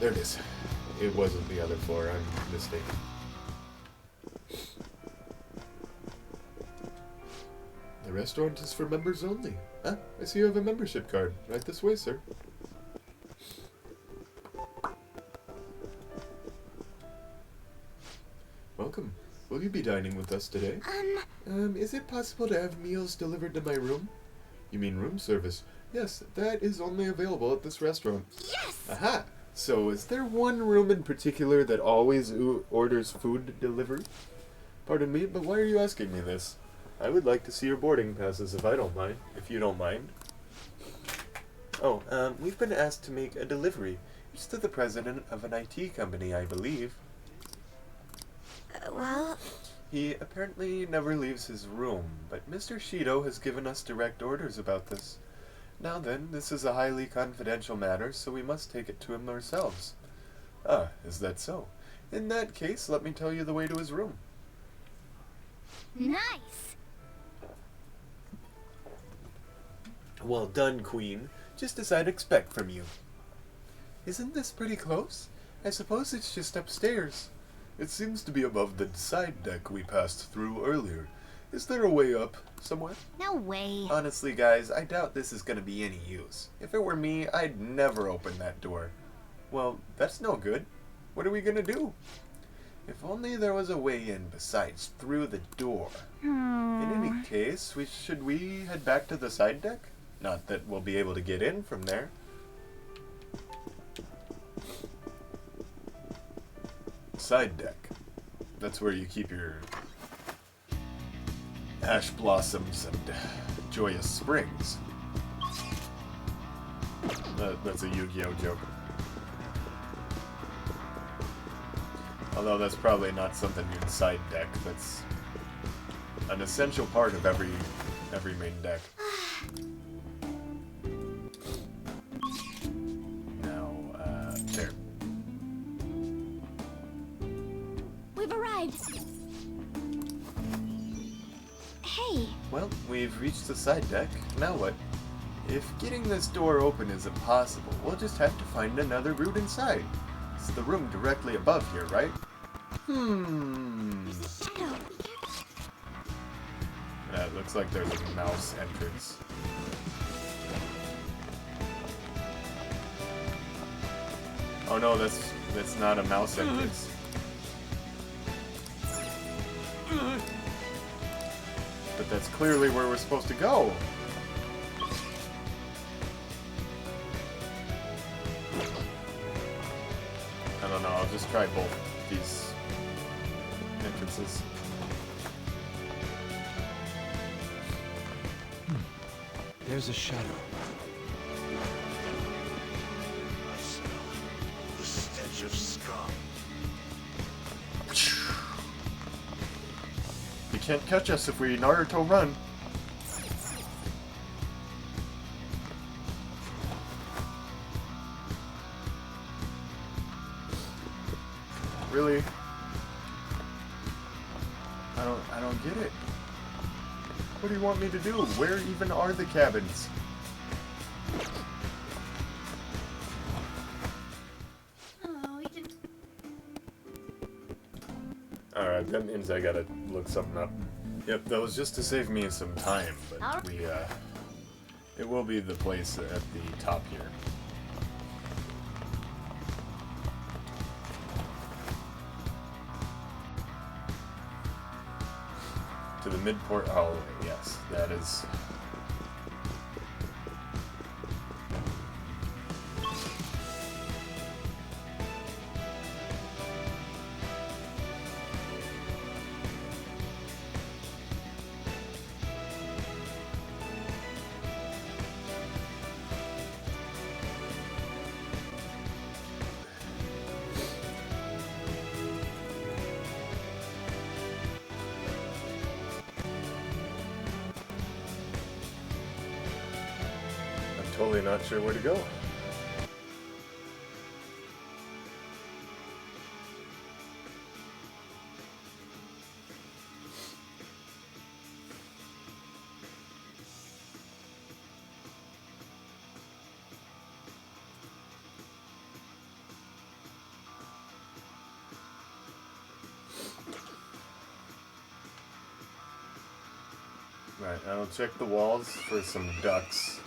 There it is. It wasn't the other floor, I'm mistaken. The restaurant is for members only. Ah, I see you have a membership card. Right this way, sir. Welcome. Will you be dining with us today? Is it possible to have meals delivered to my room? You mean room service? Yes, that is only available at this restaurant. Yes! Aha! So, is there one room in particular that always orders food delivery? Pardon me, but why are you asking me this? I would like to see your boarding passes if I don't mind. If you don't mind. Oh, we've been asked to make a delivery. It's to the president of an IT company, I believe. Well... He apparently never leaves his room, but Mr. Shido has given us direct orders about this. Now then, this is a highly confidential matter, so we must take it to him ourselves. Ah, is that so? In that case, let me tell you the way to his room. Nice! Well done, Queen. Just as I'd expect from you. Isn't this pretty close? I suppose it's just upstairs. It seems to be above the side deck we passed through earlier. Is there a way up somewhere? No way. Honestly, guys, I doubt this is going to be any use. If it were me, I'd never open that door. Well, that's no good. What are we going to do? If only there was a way in besides through the door. In any case, should we head back to the side deck? Not that we'll be able to get in from there. Side deck. That's where you keep your ash blossoms and joyous springs. That's a Yu-Gi-Oh joke. Although that's probably not something you'd side deck. That's an essential part of every main deck. Now, there. We've arrived. Hey. Well, we've reached the side deck. Now what? If getting this door open is impossible, we'll just have to find another route inside. It's the room directly above here, right? It looks like there's a mouse entrance. Oh no, that's not a mouse entrance. But that's clearly where we're supposed to go. I don't know, I'll just try both these entrances. There's a shadow. I smell the stench of scum. You can't catch us if we Naruto run. Really? I don't get it. What do you want me to do? Where even are the cabins? Alright, that means I gotta look something up. Yep, that was just to save me some time, but it will be the place at the top here. To the mid-port hallway, yes, that is... totally not sure where to go. Right, I'll check the walls for some ducks.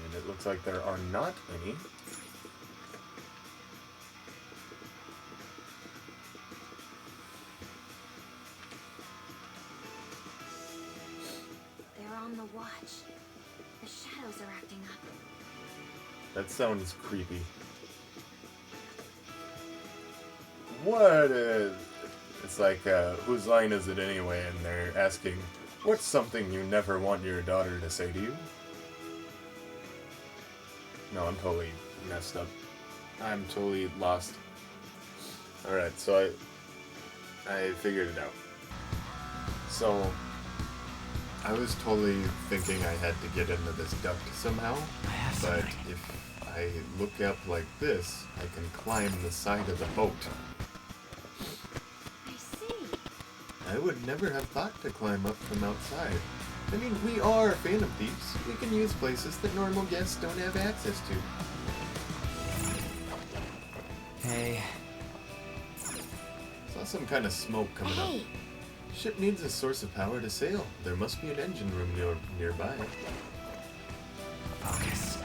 And it looks like there are not any. They're on the watch. The shadows are acting up. That sounds creepy. What is... It's like, whose line is it anyway? And they're asking, what's something you never want your daughter to say to you? No, I'm totally messed up. I'm totally lost. Alright, so I figured it out. So, I was totally thinking I had to get into this duct somehow, but if I look up like this, I can climb the side of the boat. I would never have thought to climb up from outside. I mean, we are Phantom Thieves. We can use places that normal guests don't have access to. Hey. Saw some kind of smoke coming up. Ship needs a source of power to sail. There must be an engine room nearby. Focus.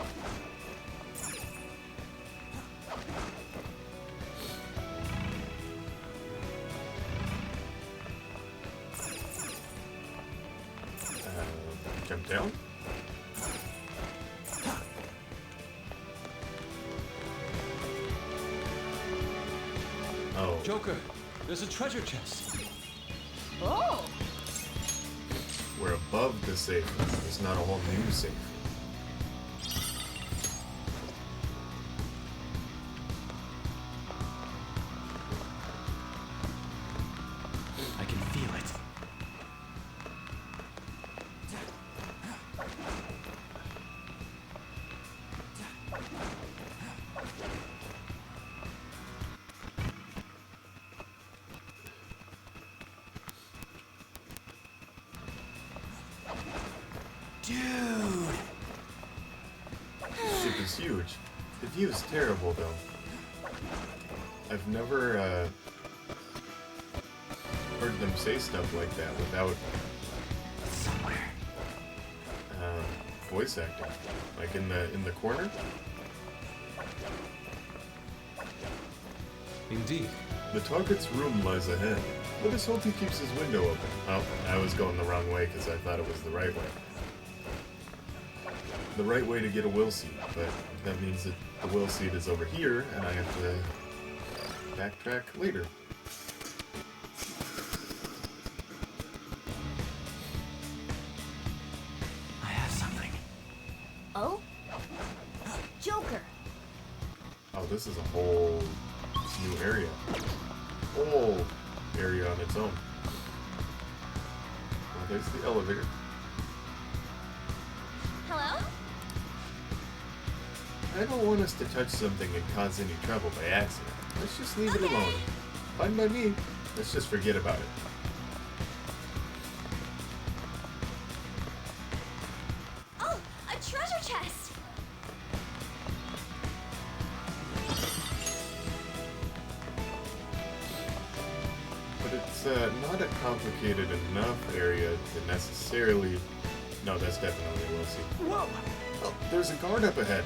Jump down. Oh. Joker, there's a treasure chest. Oh! We're above the safe. It's not a whole new safe. I can feel it. Dude! Ship is huge. The view is terrible, though. I've never heard them say stuff like that without voice acting. Like in the corner. Indeed. The target's room lies ahead, but his Holty keeps his window open. Oh, I was going the wrong way because I thought it was the right way. The right way to get a will seat, but that means that the will seat is over here, and I have to backtrack later. I have something. Oh? Joker! Oh, this is a whole new area. Whole area on its own. Well, there's the elevator. Hello? I don't want us to touch something and cause any trouble by accident. Let's just leave it alone. Fine by me. Let's just forget about it. Oh, a treasure chest! But it's not a complicated enough area to necessarily... No, that's definitely a will seat. Whoa! Oh, there's a guard up ahead.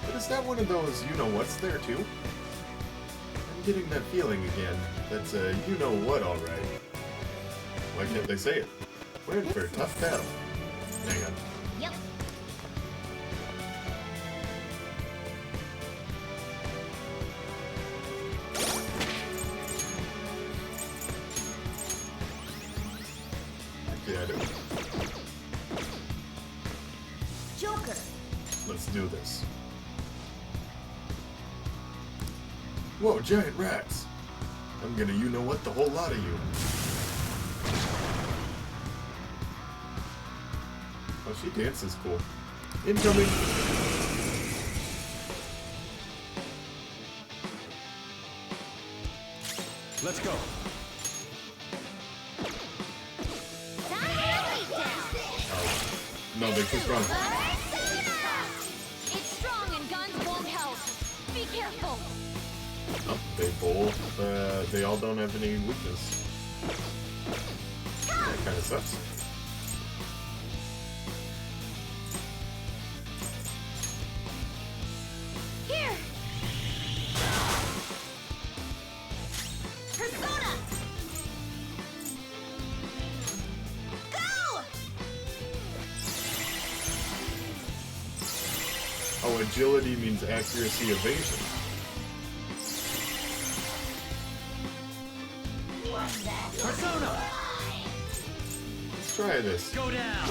But is that one of those you-know-what's there, too? I'm getting that feeling again. That's a you-know-what, alright. Why can't they say it? We're in for a tough battle. Hang on. Yep. Yeah, I do. Joker! Let's do this. Whoa, giant rats! I'm gonna you-know-what the whole lot of you. Oh, she dances cool. Incoming! Let's go. No, they just run. It's strong and guns won't help. Be careful. Oh, they both, they all don't have any weakness. That kind of sucks. Here. Persona. Go. Oh, agility means accuracy evasion. Persona! Let's try this. Go down!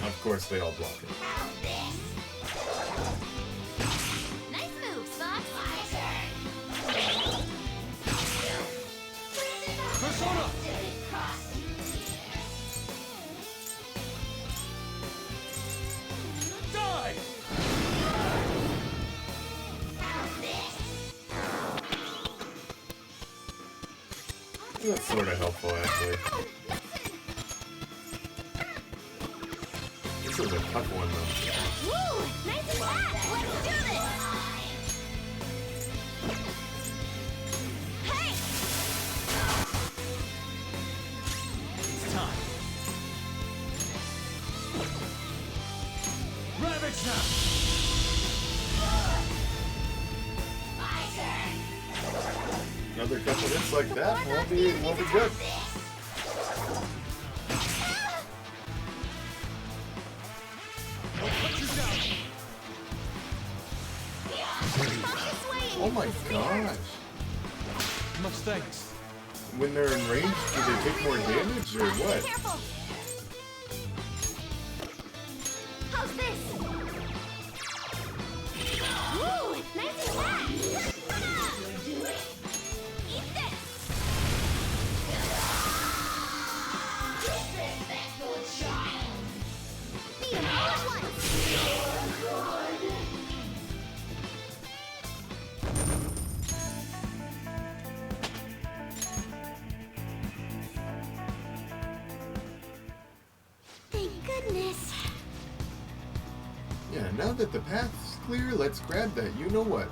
Of course, they all block it. Nice move, Fox. Persona! Die! That's sort of helpful, actually. This is a tough one, though. Woo! Nice attack! Let's do this! Hey! It's time. Ravage now! Another couple hits like that won't be good. Oh my gosh. Much thanks. When they're in range, do they take more damage or what? Careful! How's this? Woo! Nice attack! Eat this! Beat him all at once! Thank goodness. Yeah, now that the path's clear, let's grab that you-know-what.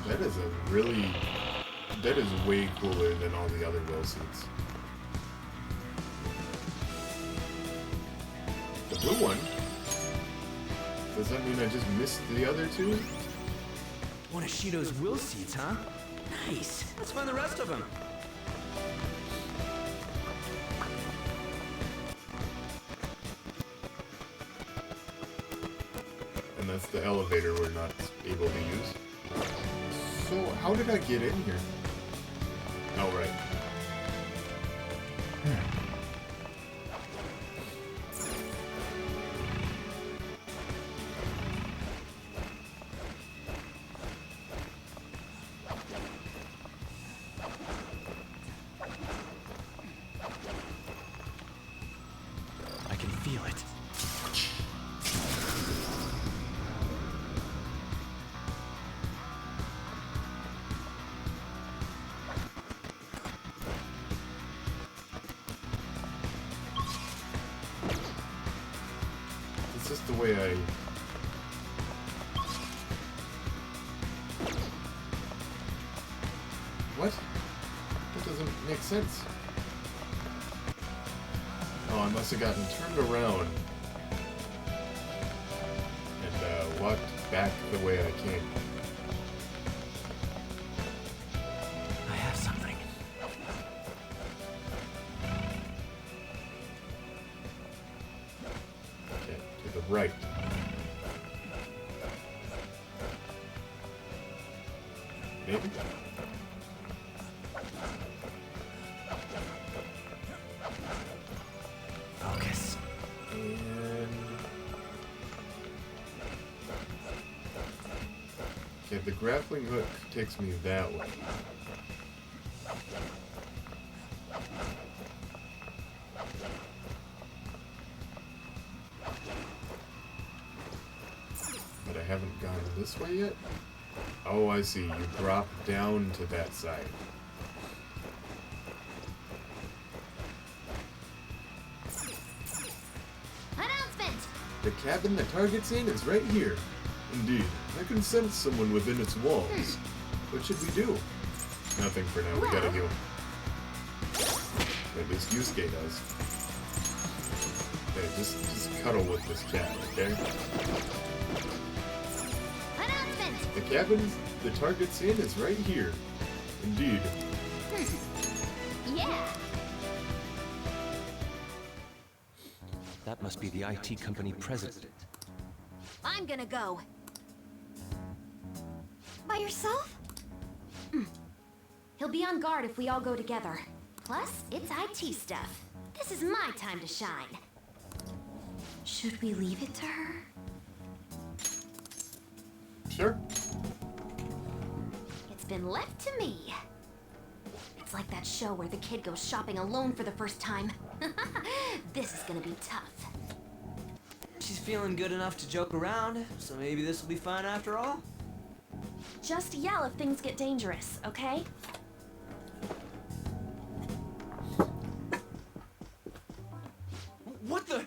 That is a really... That is way cooler than all the other will suits. The blue one? Does that mean I just missed the other two? One of Shido's will seats, huh? Nice. Let's find the rest of them. And that's the elevator we're not able to use. So, how did I get in here? Oh, right. I can feel it. It's just the way I... What? That doesn't make sense. Oh, I must have gotten turned around and walked back the way I came. I have something. Okay, to the right. Maybe? Focus. And... Okay, the grappling hook takes me that way. But I haven't gone this way yet? Oh, I see. You drop down to that side. Announcement! The cabin the target's in is right here. Indeed. I can sense someone within its walls. What should we do? Nothing for now. We gotta heal. At least Yusuke does. Okay, just cuddle with this cat, okay? Announcement! The cabin the target's in is right here. Indeed. Yeah! That must be the IT company president. I'm gonna go. By yourself? He'll be on guard if we all go together. Plus, it's IT stuff. This is my time to shine. Should we leave it to her? Sure. It's been left to me. It's like that show where the kid goes shopping alone for the first time. This is gonna be tough. She's feeling good enough to joke around, so maybe this will be fun after all. Just yell if things get dangerous, okay? What the?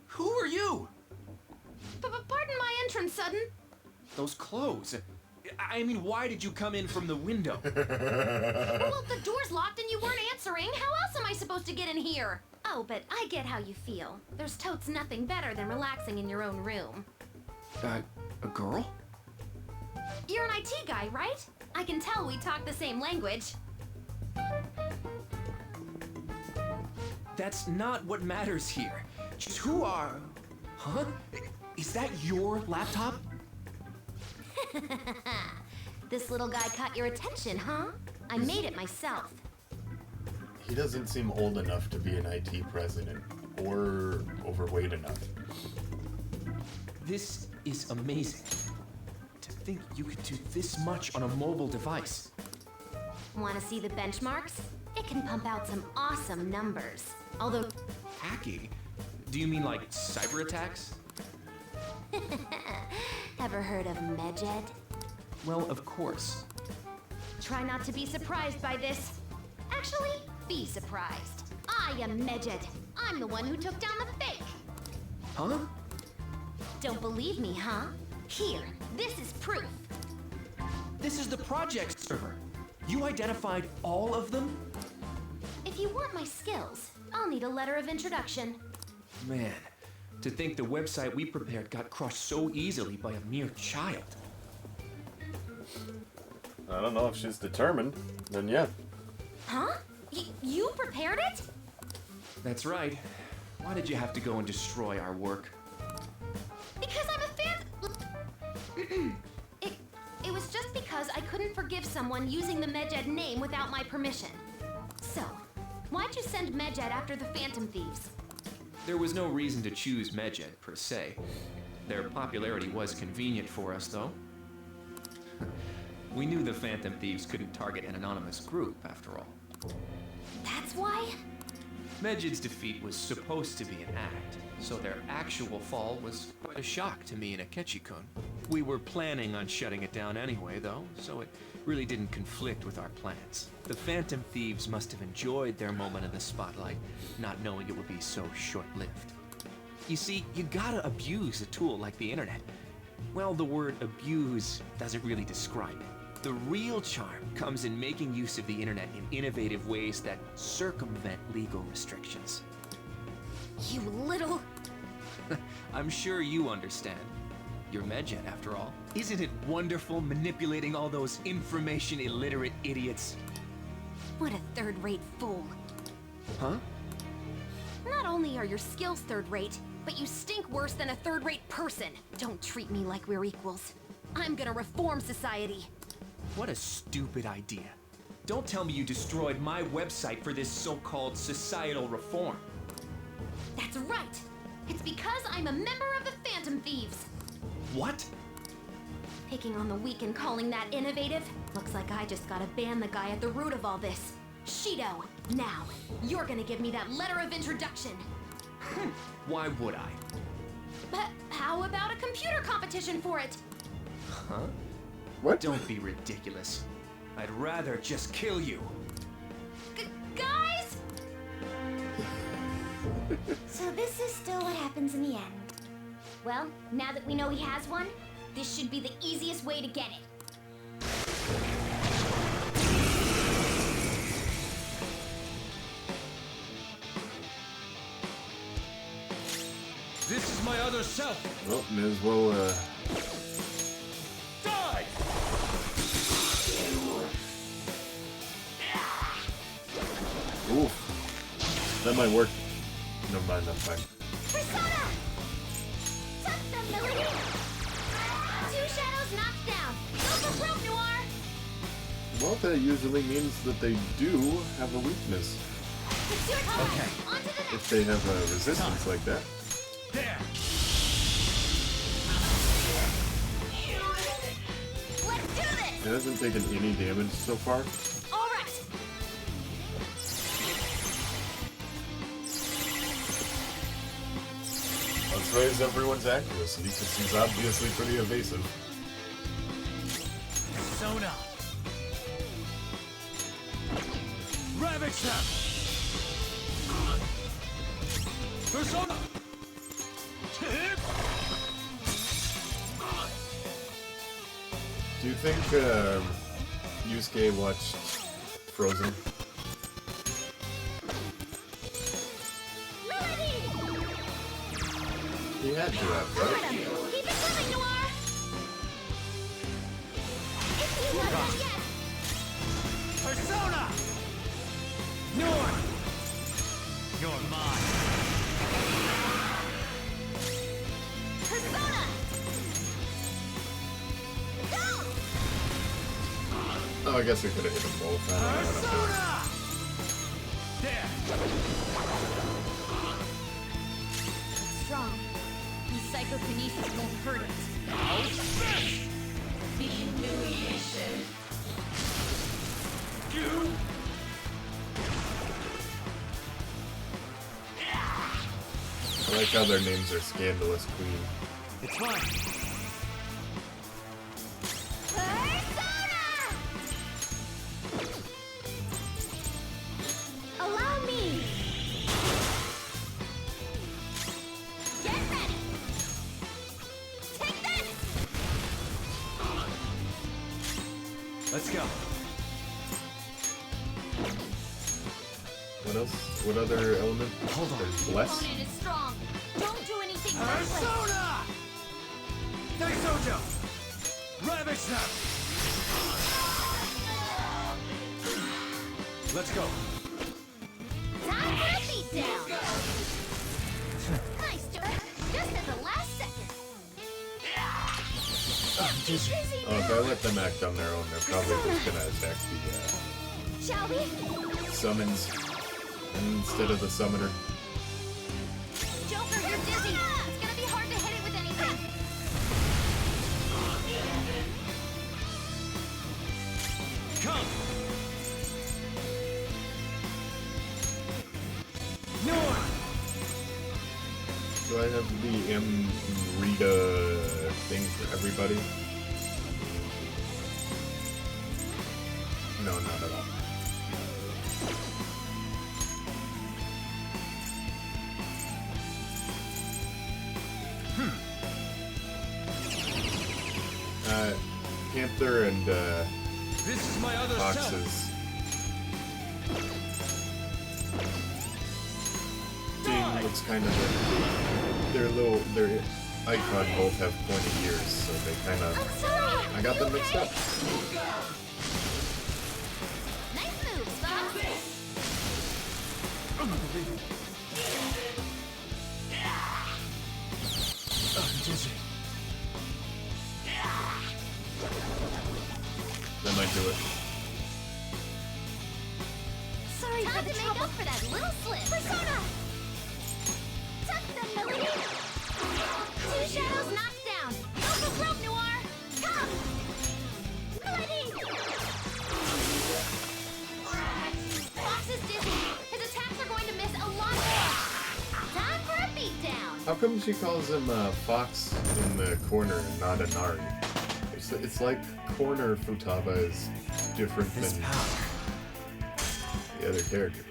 Who are you? Pardon my entrance, sudden. Those clothes. I mean, why did you come in from the window? Well, if the door's locked and you weren't answering, how else am I supposed to get in here? Oh, but I get how you feel. There's totes nothing better than relaxing in your own room. A girl? You're an IT guy, right? I can tell we talk the same language. That's not what matters here. Just who are... Huh? Is that your laptop? This little guy caught your attention, huh? I made it myself. He doesn't seem old enough to be an IT president, or overweight enough. This is amazing. To think you could do this much on a mobile device. Want to see the benchmarks? It can pump out some awesome numbers. Although... Hacky? Do you mean like cyber attacks? Ever heard of Medjed? Well, of course. Try not to be surprised by this. Actually, be surprised. I am Medjed. I'm the one who took down the fake. Huh? Don't believe me, huh? Here, this is proof. This is the project server. You identified all of them? If you want my skills, I'll need a letter of introduction. Man, to think the website we prepared got crushed so easily by a mere child. I don't know if she's determined. Then yeah. Huh? You prepared it? That's right. Why did you have to go and destroy our work? Because I'm a fan. It was just because I couldn't forgive someone using the Medjed name without my permission. So, why'd you send Medjed after the Phantom Thieves? There was no reason to choose Medjed, per se. Their popularity was convenient for us, though. We knew the Phantom Thieves couldn't target an anonymous group, after all. That's why? Medjed's defeat was supposed to be an act, so their actual fall was quite a shock to me and Akechi-kun. We were planning on shutting it down anyway, though, so it really didn't conflict with our plans. The Phantom Thieves must have enjoyed their moment in the spotlight, not knowing it would be so short-lived. You see, you gotta abuse a tool like the internet. Well, the word abuse doesn't really describe it. The real charm comes in making use of the internet in innovative ways that circumvent legal restrictions. You little... I'm sure you understand. You're Medjed, after all. Isn't it wonderful manipulating all those information-illiterate idiots? What a third-rate fool. Huh? Not only are your skills third-rate, but you stink worse than a third-rate person. Don't treat me like we're equals. I'm gonna reform society. What a stupid idea. Don't tell me you destroyed my website for this so-called societal reform. That's right. It's because I'm a member of the Phantom Thieves. What? Picking on the weak and calling that innovative? Looks like I just gotta ban the guy at the root of all this. Shido, now, you're gonna give me that letter of introduction. Why would I? But how about a computer competition for it? Huh? What? Don't be ridiculous. I'd rather just kill you. Guys? So this is still what happens in the end. Well, now that we know he has one, This should be the easiest way to get it. This is my other self. Well, may as well, Die! Oof. That might work. Never mind, I'm fine. Persona! Tuck the melody! 2 shadows knocked down. Go for broke, Noir! Well, that usually means that they do have a weakness. It's your time! Okay. On to the next! If they have a resistance like that. There! Let's do this! It hasn't taken any damage so far. Alright! Let's raise everyone's accuracy, because he's obviously pretty evasive. Persona! Ravage them! Persona! Do you think Yusuke watched Frozen? He had to have, right? Keep it coming, Noir! If you want that yet! Persona! Noir! You're mine. Persona! Go! Oh, I guess we could have hit them both. I don't know what I'm doing. There! it's strong. And psychokinesis won't hurt it. The humiliation. You. I like how their names are Scandalous Queen. It's fine. Allow me! Get ready! Take this! Let's go. What else? What other element? Hold on. There's Bless. Opponent is strong. Don't do anything reckless. Persona! Daisojo! Ravage them! Let's go. Time for a beatdown! Nice, Joker. Just at the last second. Oh, if I let them act on their own, they're probably just gonna attack Shall we? the summons instead of the summoner. Joker, you're dizzy. It's gonna be hard to hit it with anything. Come! Noir! Do I have the Rita thing for everybody? No, not at all. Panther and This is my other self. Fox's thing looks kind of their icon both have pointy ears, so they kind of I got them mixed up. Nice move, Fox. I'm dizzy. That might do it. Sorry for the trouble. Make up for that little slip. Persona! Tuck the melody. 2 shadows knocked down. Go for broke, Noir. Come! How come she calls him Fox in the corner and not Anari? It's like corner Futaba is different than the other character.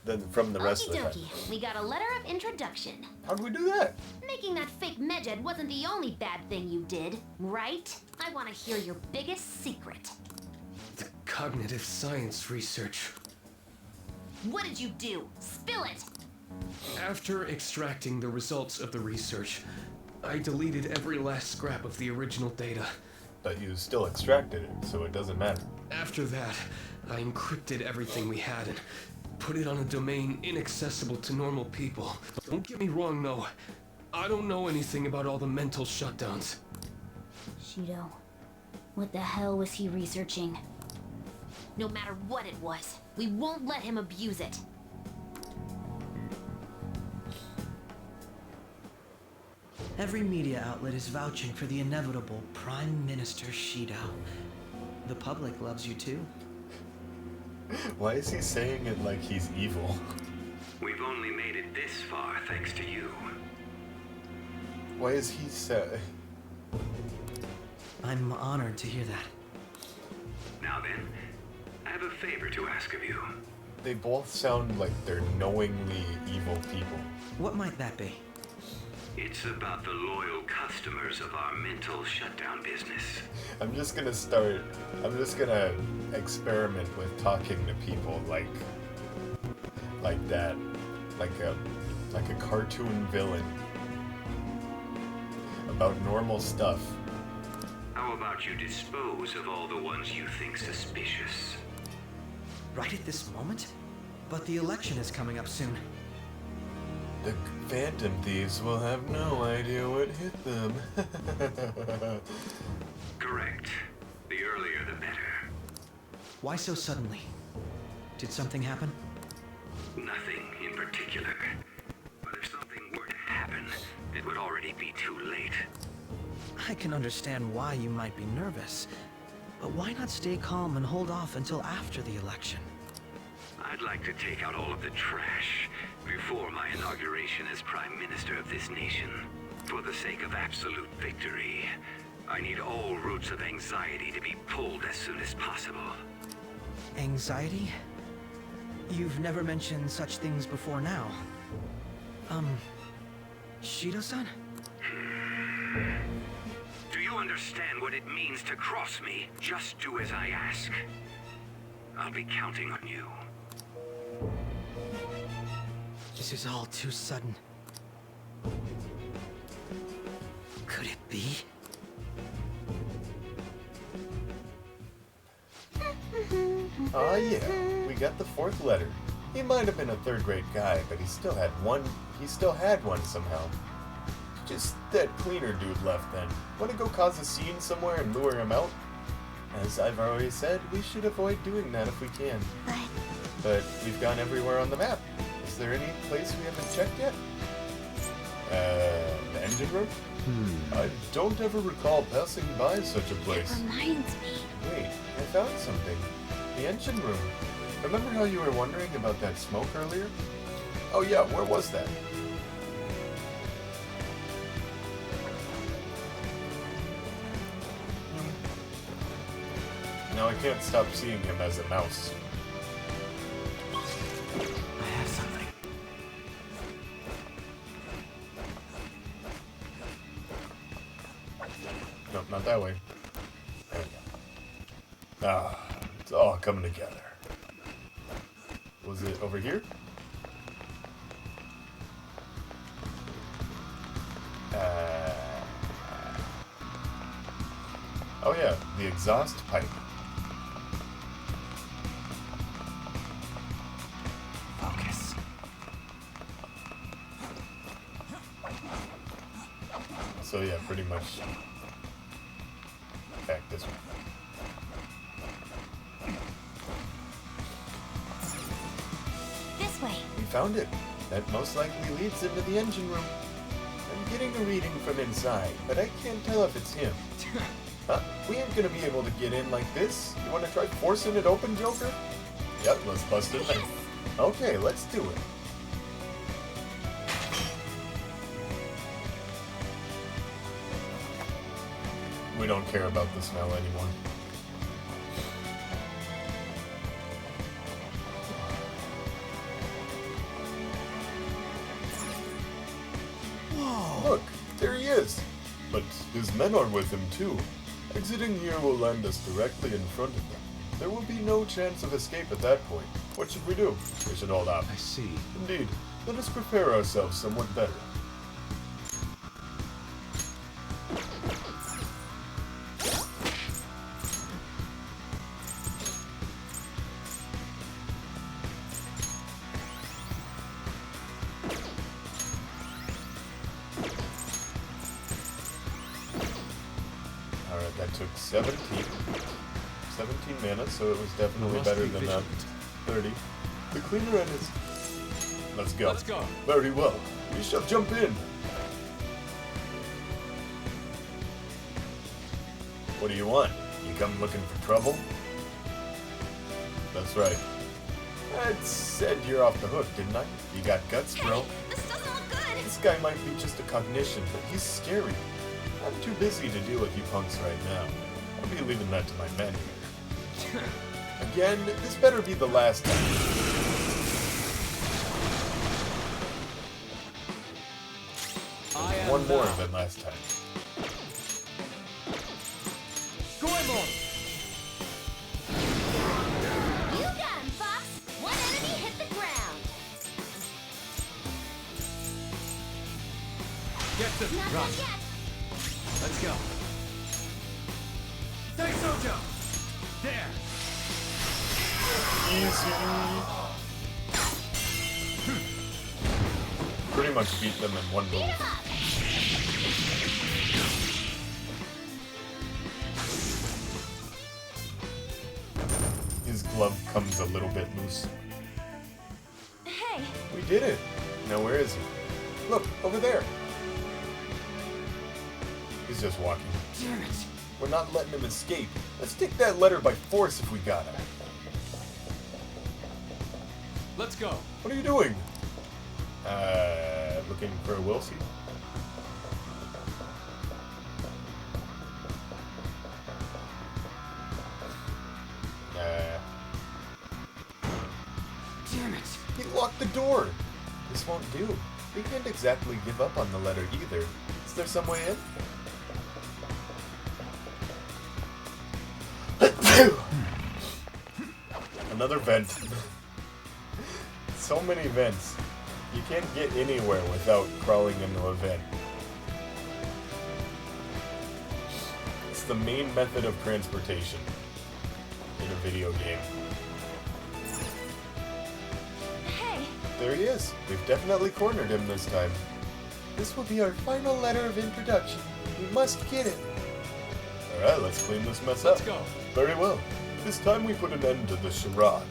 Than from the rest of the time. Okie dokie, we got a letter of introduction. How'd we do that? Making that fake Medjed wasn't the only bad thing you did, right? I want to hear your biggest secret. The cognitive science research. What did you do? Spill it! After extracting the results of the research, I deleted every last scrap of the original data. But you still extracted it, so it doesn't matter. After that, I encrypted everything we had and put it on a domain inaccessible to normal people. Don't get me wrong, though. I don't know anything about all the mental shutdowns. Shido, what the hell was he researching? No matter what it was, we won't let him abuse it. Every media outlet is vouching for the inevitable Prime Minister Shido. The public loves you too. Why is he saying it like he's evil? We've only made it this far thanks to you. Why is he sad? I'm honored to hear that. Now then, I have a favor to ask of you. They both sound like they're knowingly evil people. What might that be? It's about the loyal customers of our mental shutdown business. I'm just gonna experiment with talking to people like that. Like a cartoon villain. About normal stuff. How about you dispose of all the ones you think suspicious? Right at this moment? But the election is coming up soon. The Phantom Thieves will have no idea what hit them. Correct. The earlier the better. Why so suddenly? Did something happen? Nothing in particular. But if something were to happen, it would already be too late. I can understand why you might be nervous, but why not stay calm and hold off until after the election? I'd like to take out all of the trash before my inauguration as Prime Minister of this nation. For the sake of absolute victory, I need all roots of anxiety to be pulled as soon as possible. Anxiety? You've never mentioned such things before now. Shido-san? Do you understand what it means to cross me? Just do as I ask. I'll be counting on you. This is all too sudden. Could it be? Oh yeah, we got the fourth letter. He might have been a third-rate guy, but he still had one somehow. Just that cleaner dude left then. Want to go cause a scene somewhere and lure him out? As I've already said, we should avoid doing that if we can. But we've gone everywhere on the map. Is there any place we haven't checked yet? The engine room? I don't ever recall passing by such a place. It reminds me. Wait, I found something. The engine room. Remember how you were wondering about that smoke earlier? Oh yeah, where was that? Now I can't stop seeing him as a mouse. I have something. No, not that way. There we go. Ah, it's all coming together. Was it over here? Oh yeah, the exhaust pipe. Focus. So yeah, pretty much back this way. This way. We found it. That most likely leads into the engine room. I'm getting a reading from inside, but I can't tell if it's him. Huh? We ain't gonna be able to get in like this. You wanna try forcing it open, Joker? Yep, let's bust it in. Okay, let's do it. We don't care about the smell anymore. Whoa! Look, there he is. But his men are with him too. Exiting here will land us directly in front of them. There will be no chance of escape at that point. What should we do? We should hold up. I see. Indeed. Let us prepare ourselves somewhat better. Alright, that took 17 minutes, so it was definitely better than 30. The cleaner end is... Let's go. Let's go. Very well. We shall jump in. What do you want? You come looking for trouble? That's right. I said you're off the hook, didn't I? You got guts, bro. Hey, this doesn't look good. This guy might be just a cognition, but he's scary. I'm too busy to deal with you punks right now. I'll be leaving that to my men here. Again, this better be the last time. One more than last time. Goemon! You got him, Fox! One enemy hit the ground! Get the Not rush. done yet! Let's go. Thanks, Ojo. There. Easy. Pretty much beat them in one move. His glove comes a little bit loose. Hey! We did it! Now where is he? Look, over there! He's just walking. Damn it. We're not letting him escape. Let's take that letter by force if we gotta. Let's go. What are you doing? Looking for a Wilsey? Damn it. He locked the door! This won't do. We can't exactly give up on the letter either. Is there some way in? Another vent. So many vents. You can't get anywhere without crawling into a vent. It's the main method of transportation in a video game. Hey! There he is. We've definitely cornered him this time. This will be our final letter of introduction. We must get it. Alright, let's clean this mess up. Let's go. Very well. This time we put an end to the charade.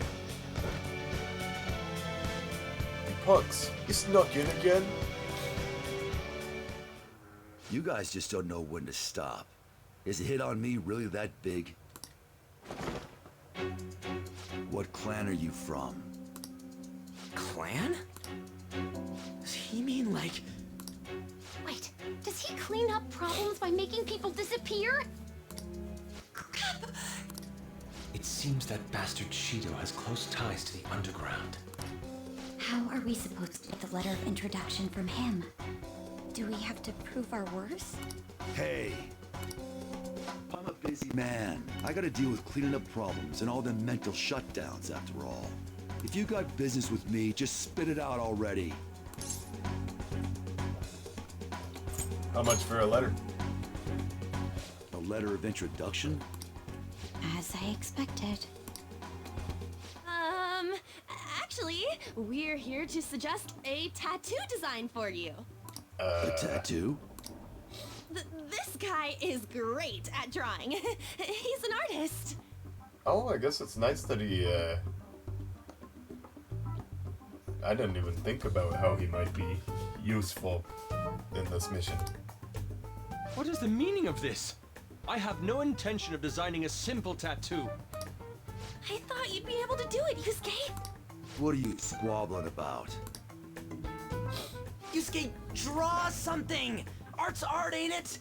You punks, you snuck in again? You guys just don't know when to stop. Is a hit on me really that big? What clan are you from? Clan? Does he mean like... Wait, does he clean up problems by making people disappear? It seems that bastard Shido has close ties to the underground. How are we supposed to get the letter of introduction from him? Do we have to prove our worth? Hey! I'm a busy man. I gotta deal with cleaning up problems and all them mental shutdowns after all. If you got business with me, just spit it out already. How much for a letter? A letter of introduction? As I expected. Actually, we're here to suggest a tattoo design for you. A tattoo? This guy is great at drawing. He's an artist. Oh, I guess it's nice that he, I didn't even think about how he might be useful in this mission. What is the meaning of this? I have no intention of designing a simple tattoo. I thought you'd be able to do it, Yusuke. What are you squabbling about? Yusuke, draw something! Art's art, ain't it?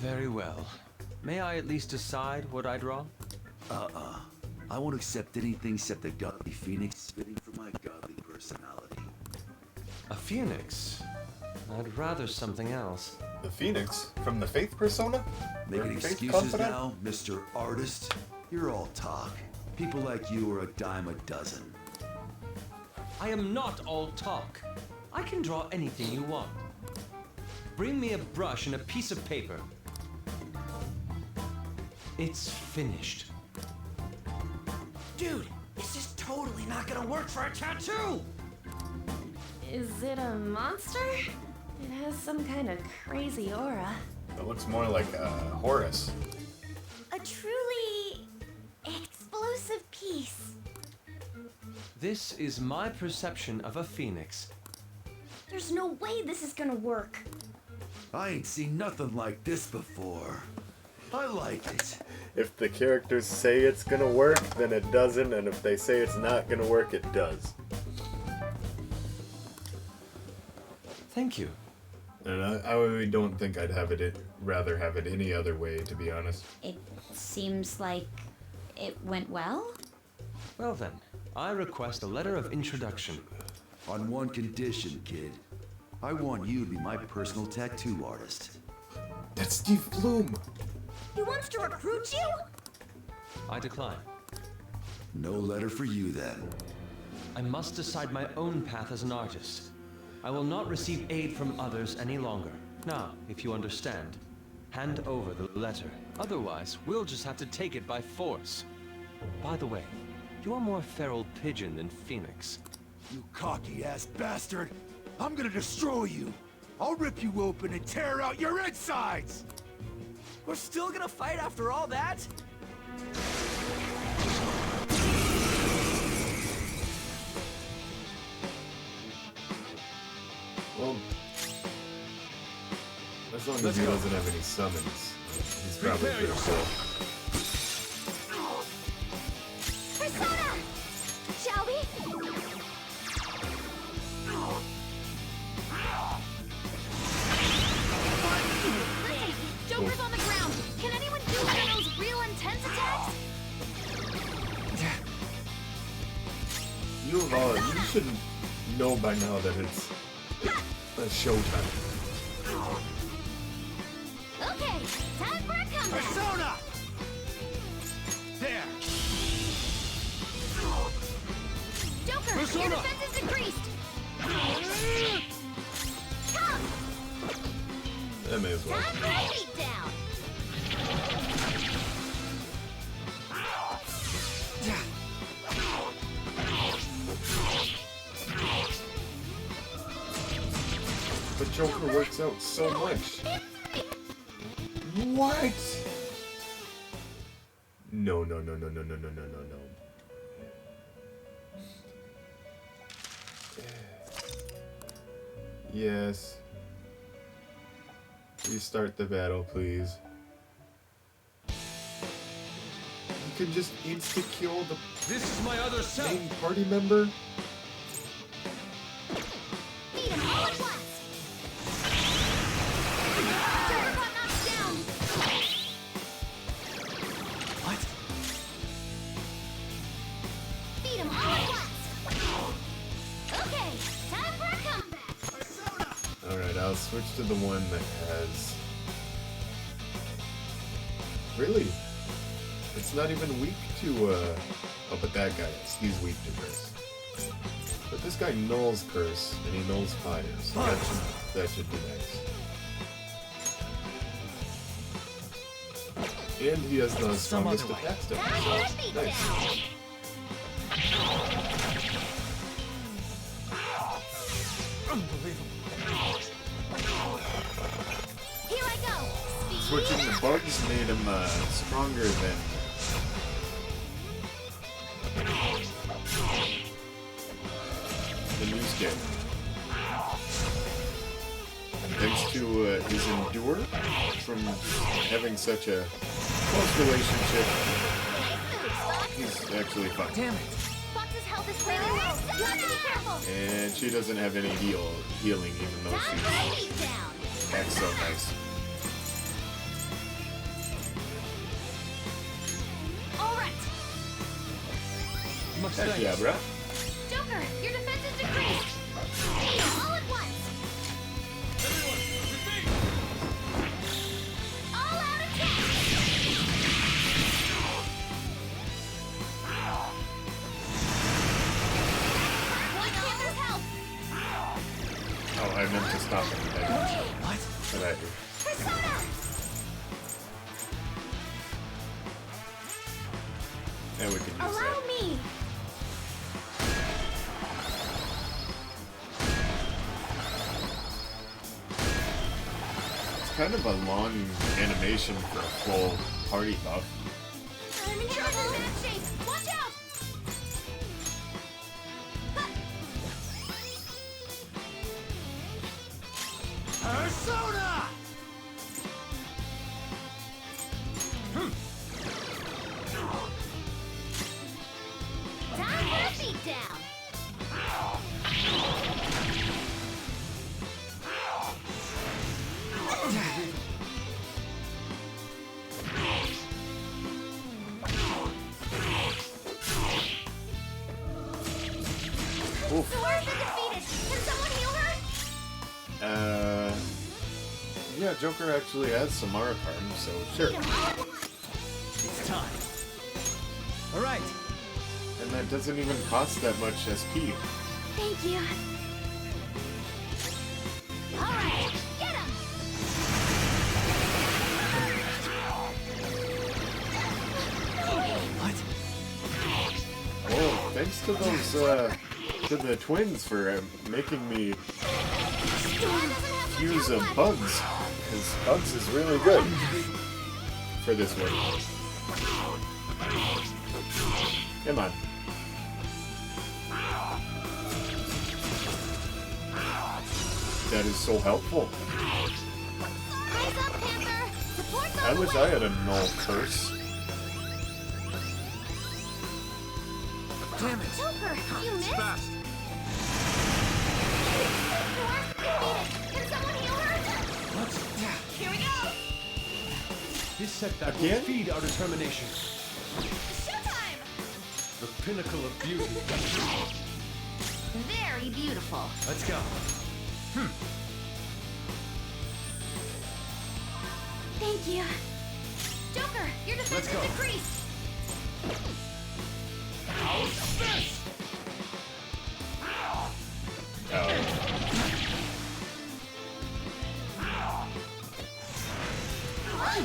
Very well. May I at least decide what I draw? I won't accept anything except a godly phoenix fitting for my godly personality. A phoenix? I'd rather something else. The Phoenix? From the Faith persona? Making Or Faith excuses confidant? now, Mr. Artist? You're all talk. People like you are a dime a dozen. I am not all talk. I can draw anything you want. Bring me a brush and a piece of paper. It's finished. Dude, this is totally not gonna work for a tattoo! Is it a monster? It has some kind of crazy aura. It looks more like Horus. A truly explosive piece. This is my perception of a phoenix. There's no way this is gonna work. I ain't seen nothing like this before. I like it. If the characters say it's gonna work, then it doesn't, and if they say it's not gonna work, it does. Thank you. And I really don't think I'd rather have it any other way, to be honest. It seems like it went well? Well then, I request a letter of introduction. On one condition, kid. I want you to be my personal tattoo artist. That's Steve Bloom! He wants to recruit you? I decline. No letter for you then. I must decide my own path as an artist. I will not receive aid from others any longer. Now, if you understand, hand over the letter. Otherwise, we'll just have to take it by force. By the way, you're more feral pigeon than phoenix. You cocky-ass bastard! I'm gonna destroy you! I'll rip you open and tear out your insides! We're still gonna fight after all that? Well, as long as he doesn't have any summons, he's probably pretty cool. Persona! Shall we? Listen, Joker's on the ground. Can anyone do one of those real intense attacks? You should know by now that it's showtime. Okay, time for a comeback. Persona! There! Joker, Persona! your defense is decreased. Come! That may as well. Time for a beatdown. But Joker works out so much. What? No. Yes. Restart the battle, please. You can just insta-kill the This is my other self. main party member? Beat him all at once. Joker got knocked down. What? Beat him all at once. Okay, time for a comeback. Alright, I'll switch to the one that has... Really? It's not even weak to, Oh, but that guy is. He's weak to curse. But this guy nulls curse, and he nulls fire, so that should be nice. And he has the strongest attack step, so nice. Here I go. Switching the bugs made him stronger than the news game. And thanks to his endure from having such a close relationship, he's actually fine. Damn it. Fox's health is really low. You have to be careful. And she doesn't have any healing, even though she acts so nice. Heck yeah, bruh. Joker, your defense is decreased. All at once. All out attack. One Panther's help. Oh, I meant to stop him. What? But I do. Persona. Yeah, we can use Allow that. me. It's kind of a long animation for a full party buff. I'm in trouble. Bad shape. Watch out. Persona! Time for a beatdown. Oof. Sora's been defeated. Can someone heal her? Yeah, Joker actually has Sakura-Con, so sure. It's time. All right. And that doesn't even cost that much SP. Thank you. All right, get him. What? Oh, thanks to those, to the twins for making me use Bugs, because Bugs is really good for this one. Come on. That is so helpful. Rise up, Panther. Support's I on the wish way. I had a null curse. Damn it. Joker, you missed? Fast. Sora's defeated. Can someone heal her? What? Here we go. This setback Again? will feed our determination. Showtime. The pinnacle of beauty. Very beautiful. Let's go. Thank you. Joker, your defense Let's go. is decreased. How's this?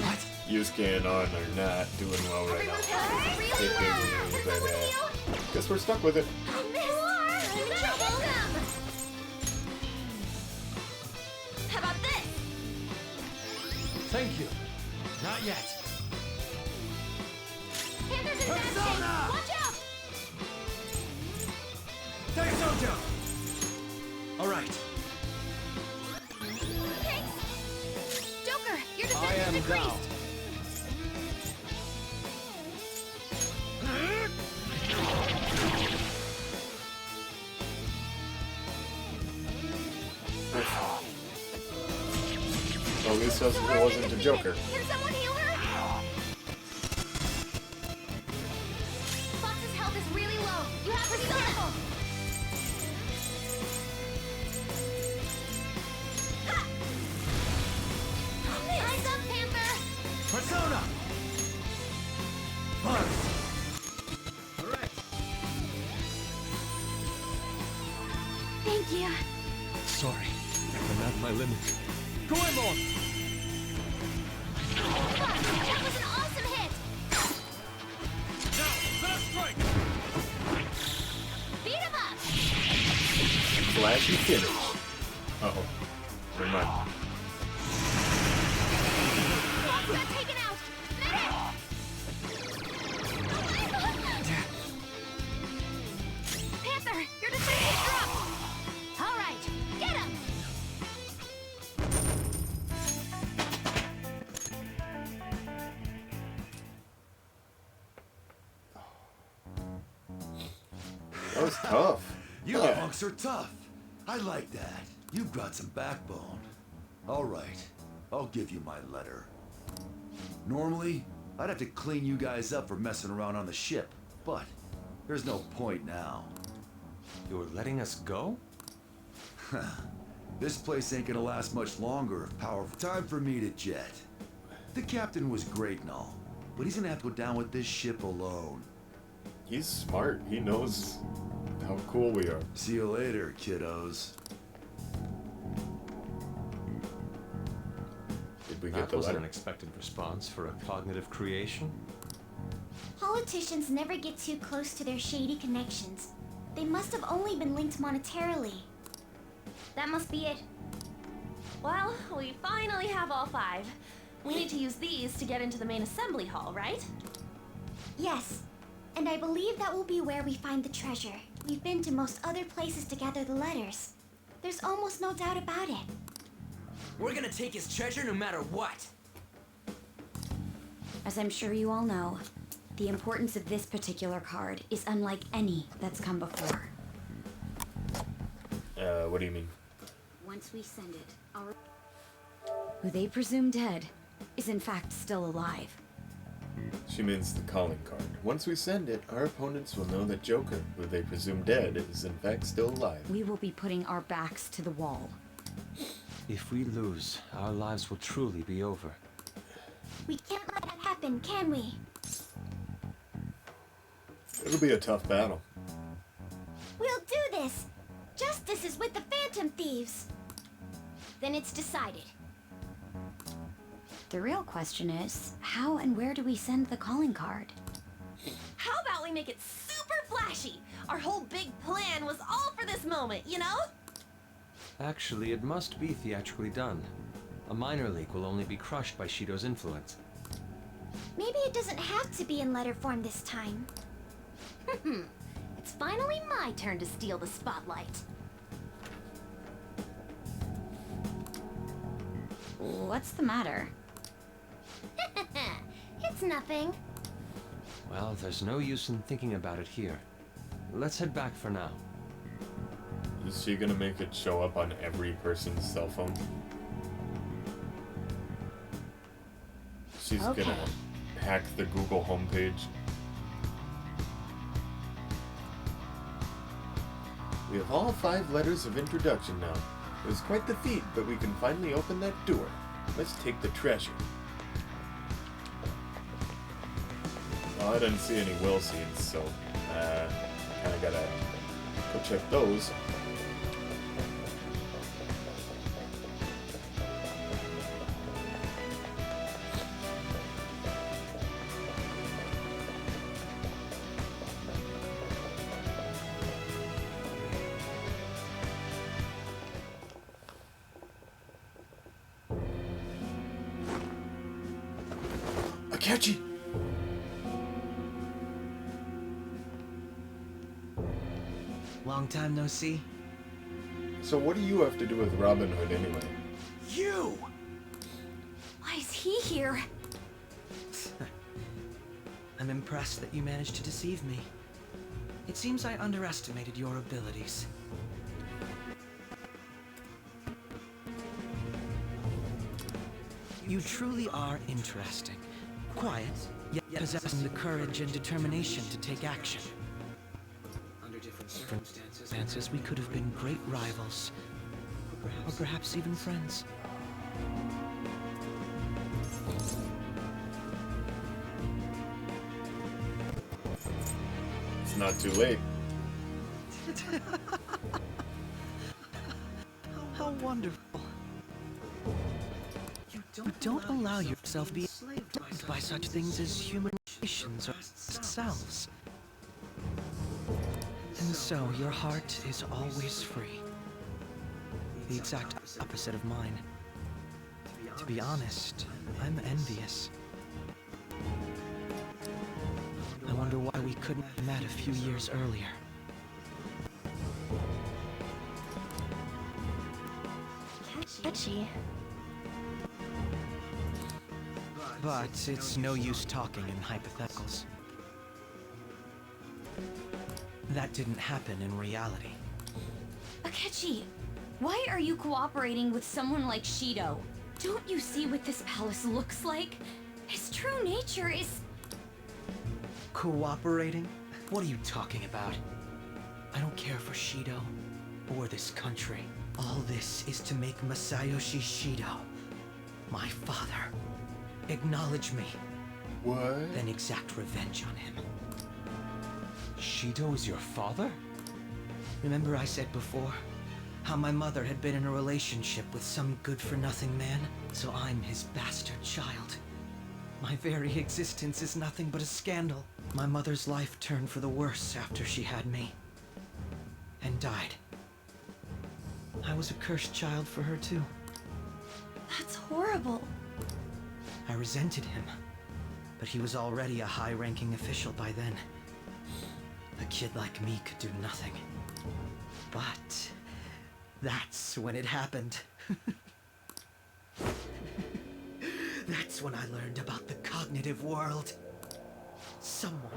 What? Yusuke and On are not doing well right now. Everyone's doing really well. Can someone heal? Guess we're stuck with it. I missed. I'm in trouble. How about this? Thank you. Not yet. Panther's in bad shape. Persona! Watch out. Daisojo! All right. Thanks. Joker, your I defense am is decreased. down. Well, at least it wasn't a Joker. Can someone heal her? Fox's health is really low. You have to be careful. Ha! Rise up, Panther. Persona! Bugs! All right. Thank you. Sorry. I'm at my limit. Goemon! Fox, that was an awesome hit. Now, let us strike! Beat him up. Flashy finish. Uh-oh. Never mind. Fox got taken out. Medic! Panther, your defense is dropped. All right, get him. That was tough. You Yeah. punks are tough. I like that. You've got some backbone. All right, I'll give you my letter. Normally, I'd have to clean you guys up for messing around on the ship, but There's no point now. You're letting us go? This place ain't gonna last much longer if powerful. Time for me to jet. The captain was great and all, but he's gonna have to go down with this ship alone. He's smart. He knows how cool we are. See you later, kiddos. Did we get That the was an letter? unexpected response for a cognitive creation. Politicians never get too close to their shady connections. They must have only been linked monetarily. That must be it. Well, we finally have all 5. We need to use these to get into the main assembly hall, right? Yes. And I believe that will be where we find the treasure. We've been to most other places to gather the letters. There's almost no doubt about it. We're gonna take his treasure no matter what. As I'm sure you all know, the importance of this particular card is unlike any that's come before. What do you mean? Once we send it, our... who they presume dead is in fact still alive. She means the calling card. Once we send it, our opponents will know that Joker, who they presume dead, is in fact still alive. We will be putting our backs to the wall. If we lose, our lives will truly be over. We can't let that happen, can we? It'll be a tough battle. We'll do this! Justice is with the Phantom Thieves! Then it's decided. The real question is, how and where do we send the calling card? How about we make it super flashy? Our whole big plan was all for this moment, you know? Actually, it must be theatrically done. A minor leak will only be crushed by Shido's influence. Maybe it doesn't have to be in letter form this time. It's finally my turn to steal the spotlight. What's the matter? It's nothing. Well, there's no use in thinking about it here. Let's head back for now. Is she gonna make it show up on every person's cell phone? She's Okay. gonna hack the Google homepage. We have all 5 letters of introduction now. It was quite the feat, but we can finally open that door. Let's take the treasure. Well, I didn't see any will seeds, so kinda gotta go check those. Akechi! Long time no see. So what do you have to do with Robin Hood anyway? You! Why is he here? I'm impressed that you managed to deceive me. It seems I underestimated your abilities. You truly are interesting. Quiet, yet possessing the courage and determination to take action. Under different circumstances, we could have been great rivals. Or perhaps even friends. It's not too late. How wonderful. You don't allow yourself to be enslaved by such things as human relations or selves. And so your heart is always free. The exact opposite of mine. To be honest, I'm envious. I wonder why we couldn't have met a few years earlier. Catchy. But it's no use talking in hypotheticals. That didn't happen in reality. Akechi, why are you cooperating with someone like Shido? Don't you see what this palace looks like? His true nature is... Cooperating? What are you talking about? I don't care for Shido or this country. All this is to make Masayoshi Shido, my father, acknowledge me. What? Then exact revenge on him. Shido is your father? Remember I said before how my mother had been in a relationship with some good-for-nothing man? So I'm his bastard child. My very existence is nothing but a scandal. My mother's life turned for the worse after she had me. And died. I was a cursed child for her too. That's horrible. I resented him, but he was already a high-ranking official by then. A kid like me could do nothing. But that's when it happened. That's when I learned about the cognitive world. Someone,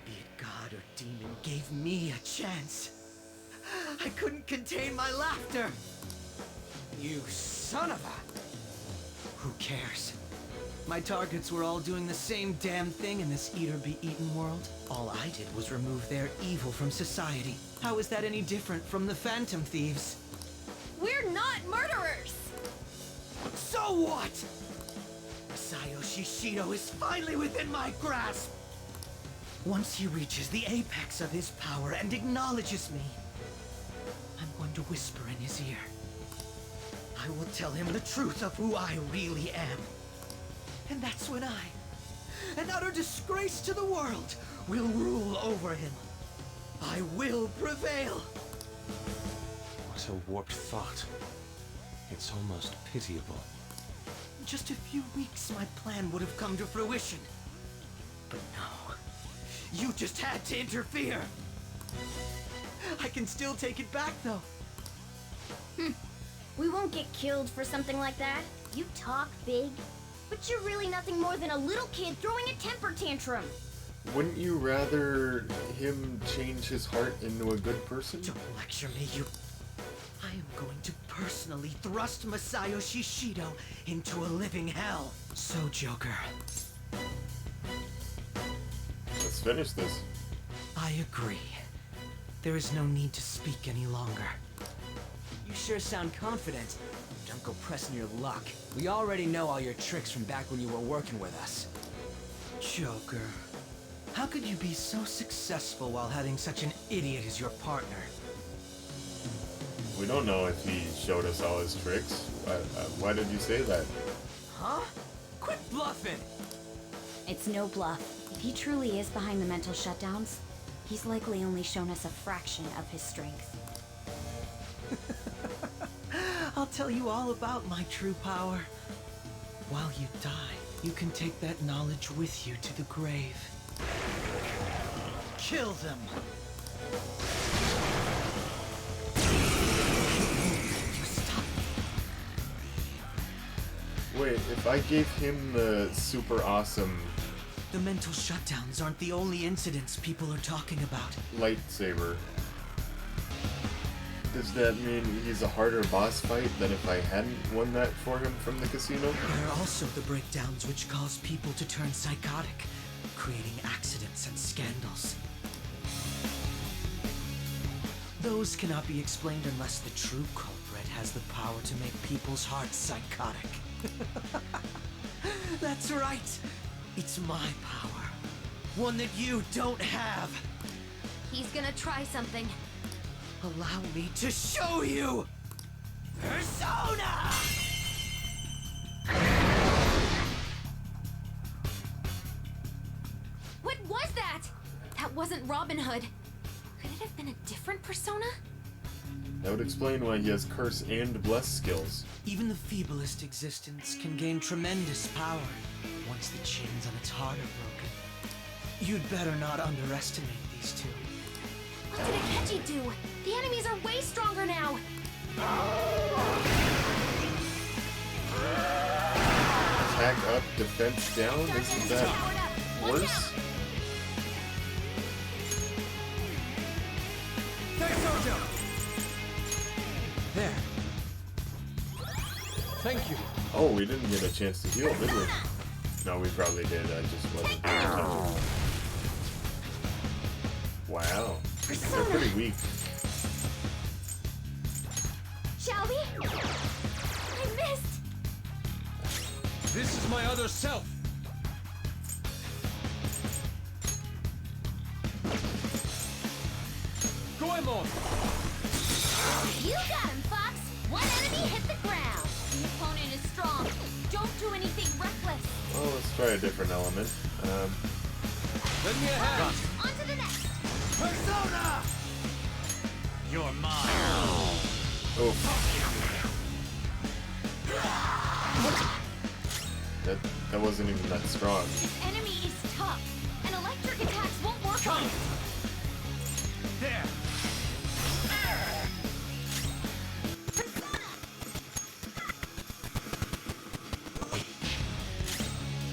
be it God or demon, gave me a chance. I couldn't contain my laughter. You son of a... Who cares? My targets were all doing the same damn thing in this eat-or-be-eaten world. All I did was remove their evil from society. How is that any different from the Phantom Thieves? We're not murderers! So what? Masayoshi Shido is finally within my grasp! Once he reaches the apex of his power and acknowledges me, I'm going to whisper in his ear. I will tell him the truth of who I really am. And that's when I, an utter disgrace to the world, will rule over him. I will prevail. What a warped thought. It's almost pitiable. In just a few weeks, my plan would have come to fruition. But no, you just had to interfere. I can still take it back, though. We won't get killed for something like that. You talk big, but you're really nothing more than a little kid throwing a temper tantrum. Wouldn't you rather him change his heart into a good person? Don't lecture me, you... I am going to personally thrust Masayoshi Shido into a living hell. So, Joker... Let's finish this. I agree. There is no need to speak any longer. You sure sound confident. Don't go pressing your luck. We already know all your tricks from back when you were working with us. Joker, how could you be so successful while having such an idiot as your partner? We don't know if he showed us all his tricks. Why did you say that? Huh? Quit bluffing! It's no bluff. If he truly is behind the mental shutdowns, he's likely only shown us a fraction of his strength. I'll tell you all about my true power. While you die, you can take that knowledge with you to the grave. Kill them! You stop. Wait, if I gave him the super awesome... The mental shutdowns aren't the only incidents people are talking about. lightsaber, does that mean he's a harder boss fight than if I hadn't won that for him from the casino? There are also the breakdowns which cause people to turn psychotic, creating accidents and scandals. Those cannot be explained unless the true culprit has the power to make people's hearts psychotic. That's right. It's my power. One that you don't have. He's gonna try something. Allow me to show you! Persona! What was that? That wasn't Robin Hood. Could it have been a different persona? That would explain why he has curse and bless skills. Even the feeblest existence can gain tremendous power once the chains on its heart are broken. You'd better not underestimate these two. What did Akechi do? The enemies are way stronger now! Attack up, defense down? Isn't that worse? There. Thank you. Oh, we didn't get a chance to heal, did we? No, we probably did. I just wasn't paying attention. Wow. They're pretty weak. Shall we? I missed! This is my other self. Goemon! You got him, Fox! One enemy hit the ground. The opponent is strong. Don't do anything reckless. Well, let's try a different element. Lend me a hand. On to the next. Persona! You're mine. Oh. That wasn't even that strong. This enemy is tough, and electric attacks won't work on it. There.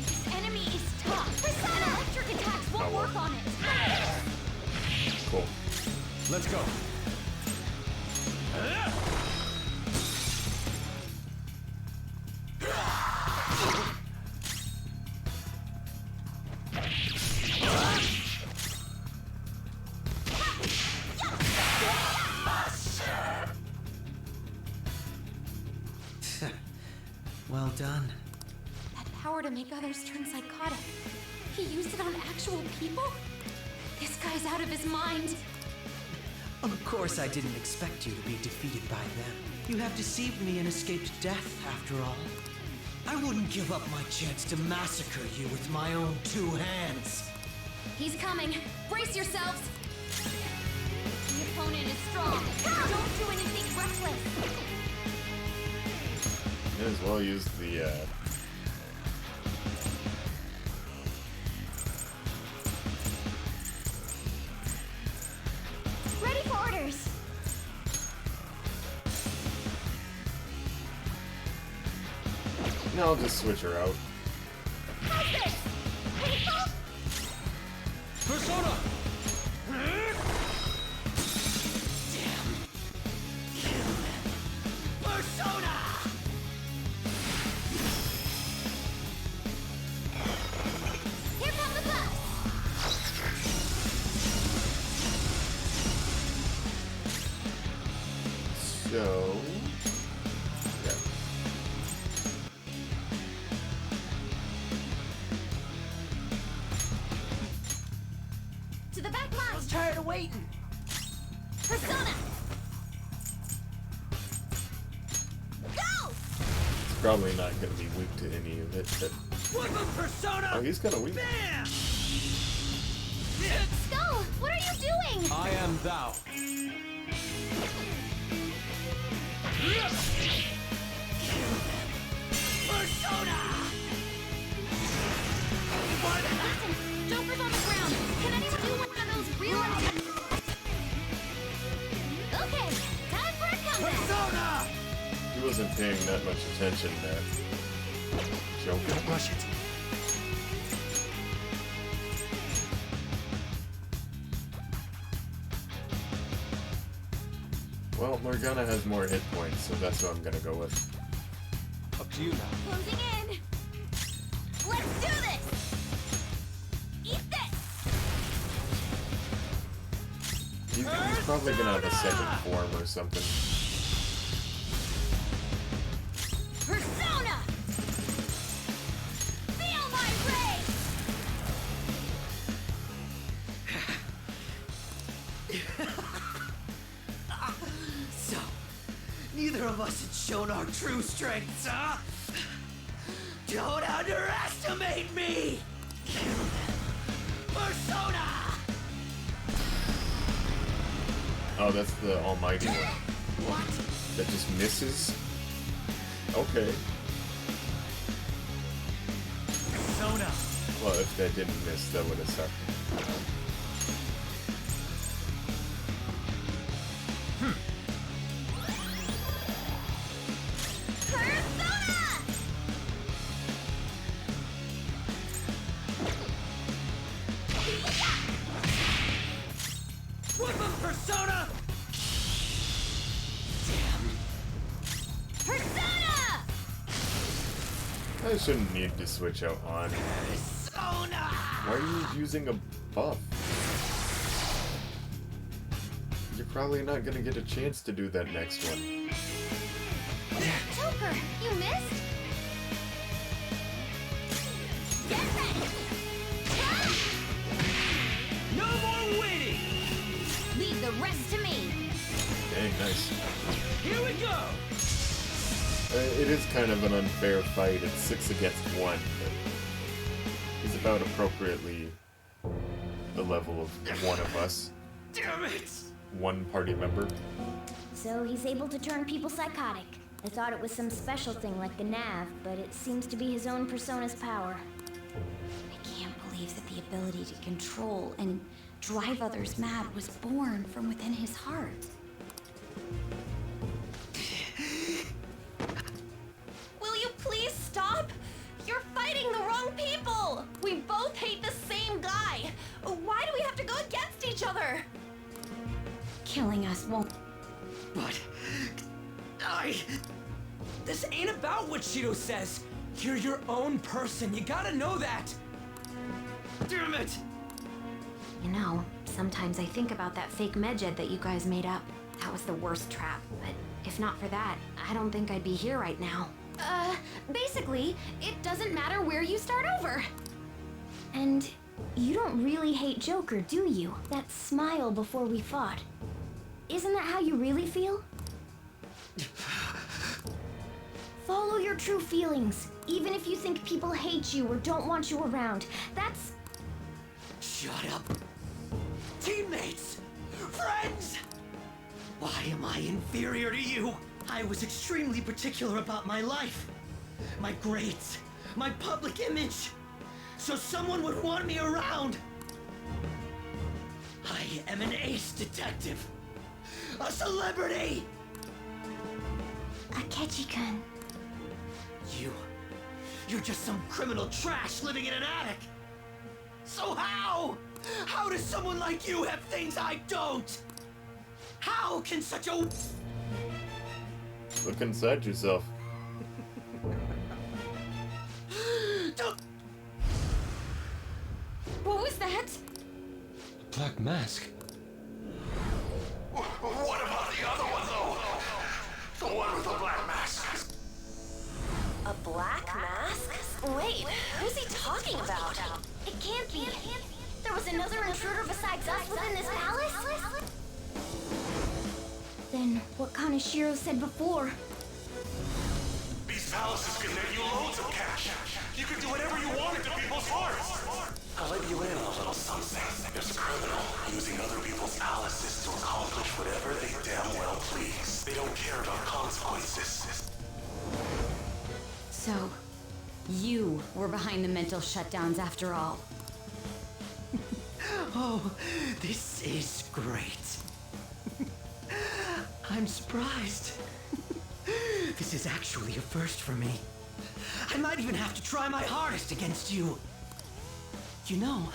This enemy is tough, and electric attacks won't work on it. Cool. Let's go. Well done. That power to make others turn psychotic. He used it on actual people? This guy's out of his mind. Of course I didn't expect you to be defeated by them. You have deceived me and escaped death, after all. I wouldn't give up my chance to massacre you with my own 2 hands. He's coming. Brace yourselves. The opponent is strong. Don't do anything reckless. May as well use the Ready for orders. No, I'll just switch her out. How's this? Persona! Persona! Here come the buffs. So... yeah. To the back line. I was tired of waiting. Persona. Go! It's probably not going to be weak to any of it, but... Persona! Oh, he's kind of weak. Bam! Skull, what are you doing? I am thou. Persona! Listen, Joker's on the ground. Can anyone do one of those real attacks? Okay, time for a comeback. Persona! He wasn't paying that much attention there. Joker. Don't rush it. Well, Morgana has more hit points, so that's what I'm gonna go with. Up to you now. Closing in. Let's do this. Eat this. He's probably gonna have a second form or something. Persona. Feel my rage. So, neither of us had shown our true strengths, huh? Don't underestimate me! Persona! Oh, that's the almighty one. What? That just misses? Okay. Persona. Well, if that didn't miss, that would have sucked. Weapon Persona! Persona! I shouldn't need to switch out on. Persona! Why are you using a buff? Probably not gonna get a chance to do that next one. Joker, you missed? Get ready! No more waiting! Leave the rest to me! Dang, nice. Here we go! It is kind of an unfair fight. It's 6 against 1, but he's about appropriately the level of one of us. Damn it! One party member. So he's able to turn people psychotic. I thought it was some special thing like the nav, but it seems to be his own persona's power. I can't believe that the ability to control and drive others mad was born from within his heart. Will you please stop? You're fighting the wrong people! We both hate the same guy! Why do we have to go against each other? Killing us won't... But... This ain't about what Shido says. You're your own person. You gotta know that. Damn it! You know, sometimes I think about that fake medjed that you guys made up. That was the worst trap, but if not for that, I don't think I'd be here right now. Basically, it doesn't matter where you start over. And you don't really hate Joker, do you? That smile before we fought. Isn't that how you really feel? Follow your true feelings, even if you think people hate you or don't want you around. That's... Shut up. Teammates! Friends! Why am I inferior to you? I was extremely particular about my life, my grades, my public image, so someone would want me around. I am an ace detective, a celebrity! Akechi-kun. You're just some criminal trash living in an attic. So how? How does someone like you have things I don't? How can such a... Look inside yourself. What was that? Black mask. What about the other one, though? The one with the black mask. A black mask? Wait, who's he talking about? It can't be. There was another intruder besides us within this palace? Then what Kaneshiro said before? These palaces can net you loads of cash. You can do whatever you want into people's hearts. I'll let you in on a little something. There's a criminal using other people's palaces to accomplish whatever they damn well please. They don't care about consequences. So, you were behind the mental shutdowns after all. Oh, this is great. I'm surprised. This is actually a first for me. I might even have to try my hardest against you. You know,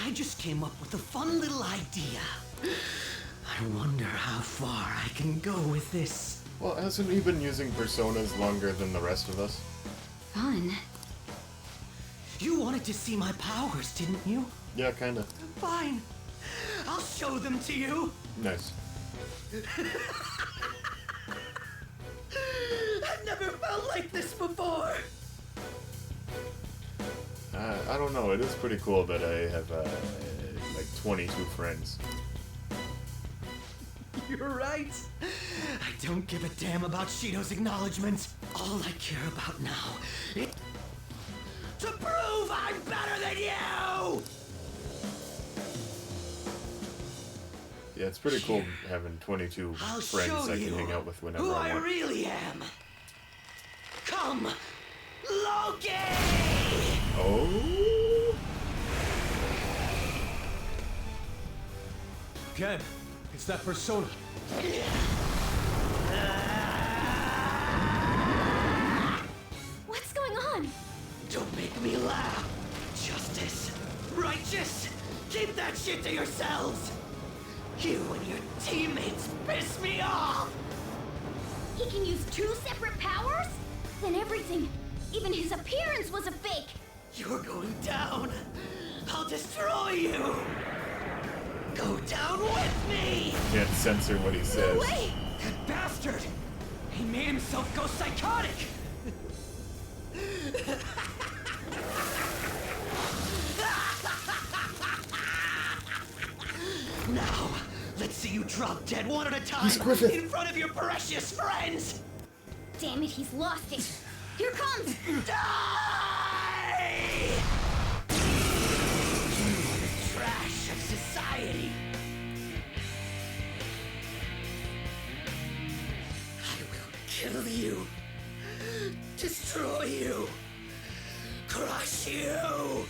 I just came up with a fun little idea. I wonder how far I can go with this. Well, hasn't he been using personas longer than the rest of us? Fun? You wanted to see my powers, didn't you? Yeah, kinda. Fine. I'll show them to you. Nice. I've never felt like this before. I don't know. It is pretty cool that I have like 22 friends. You're right. I don't give a damn about Shido's acknowledgement. All I care about now is to prove I'm better than you! Yeah, it's pretty cool having 22 friends I can hang out with whenever who I want. I really am. Come, Loki! Oh? Ken, it's that persona. What's going on? Don't make me laugh. Justice, righteous, keep that shit to yourselves. You and your teammates piss me off. He can use 2 separate powers? Then everything, even his appearance was a fake. You're going down. I'll destroy you. Go down with me! Can't censor what he says. No way! That bastard! He made himself go psychotic! Now, let's see you drop dead one at a time in front of your precious friends! Damn it, he's lost it. Here comes! Die! Trash of society! I will kill you, destroy you, crush you!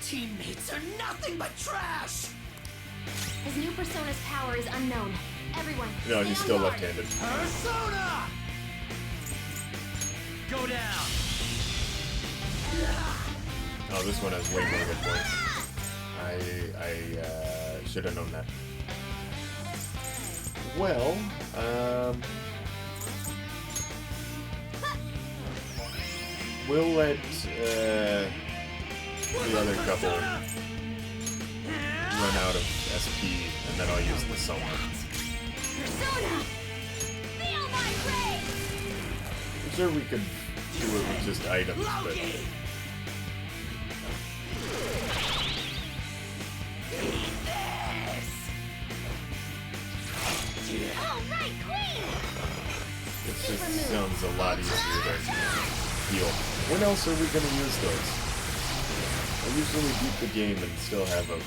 Teammates are nothing but trash! His new persona's power is unknown. Everyone, No, stay he's on still guard. left-handed. Persona! Go down. Oh, this one has way more hit points. I should have known that. Well, we'll let the other couple run out of SP, and then I'll use the Soma. Persona! Feel my rage! I'm sure we could do it with just items, but... All right, Queen! It just sounds a lot easier than heal. When else are we going to use those? I usually beat the game and still have an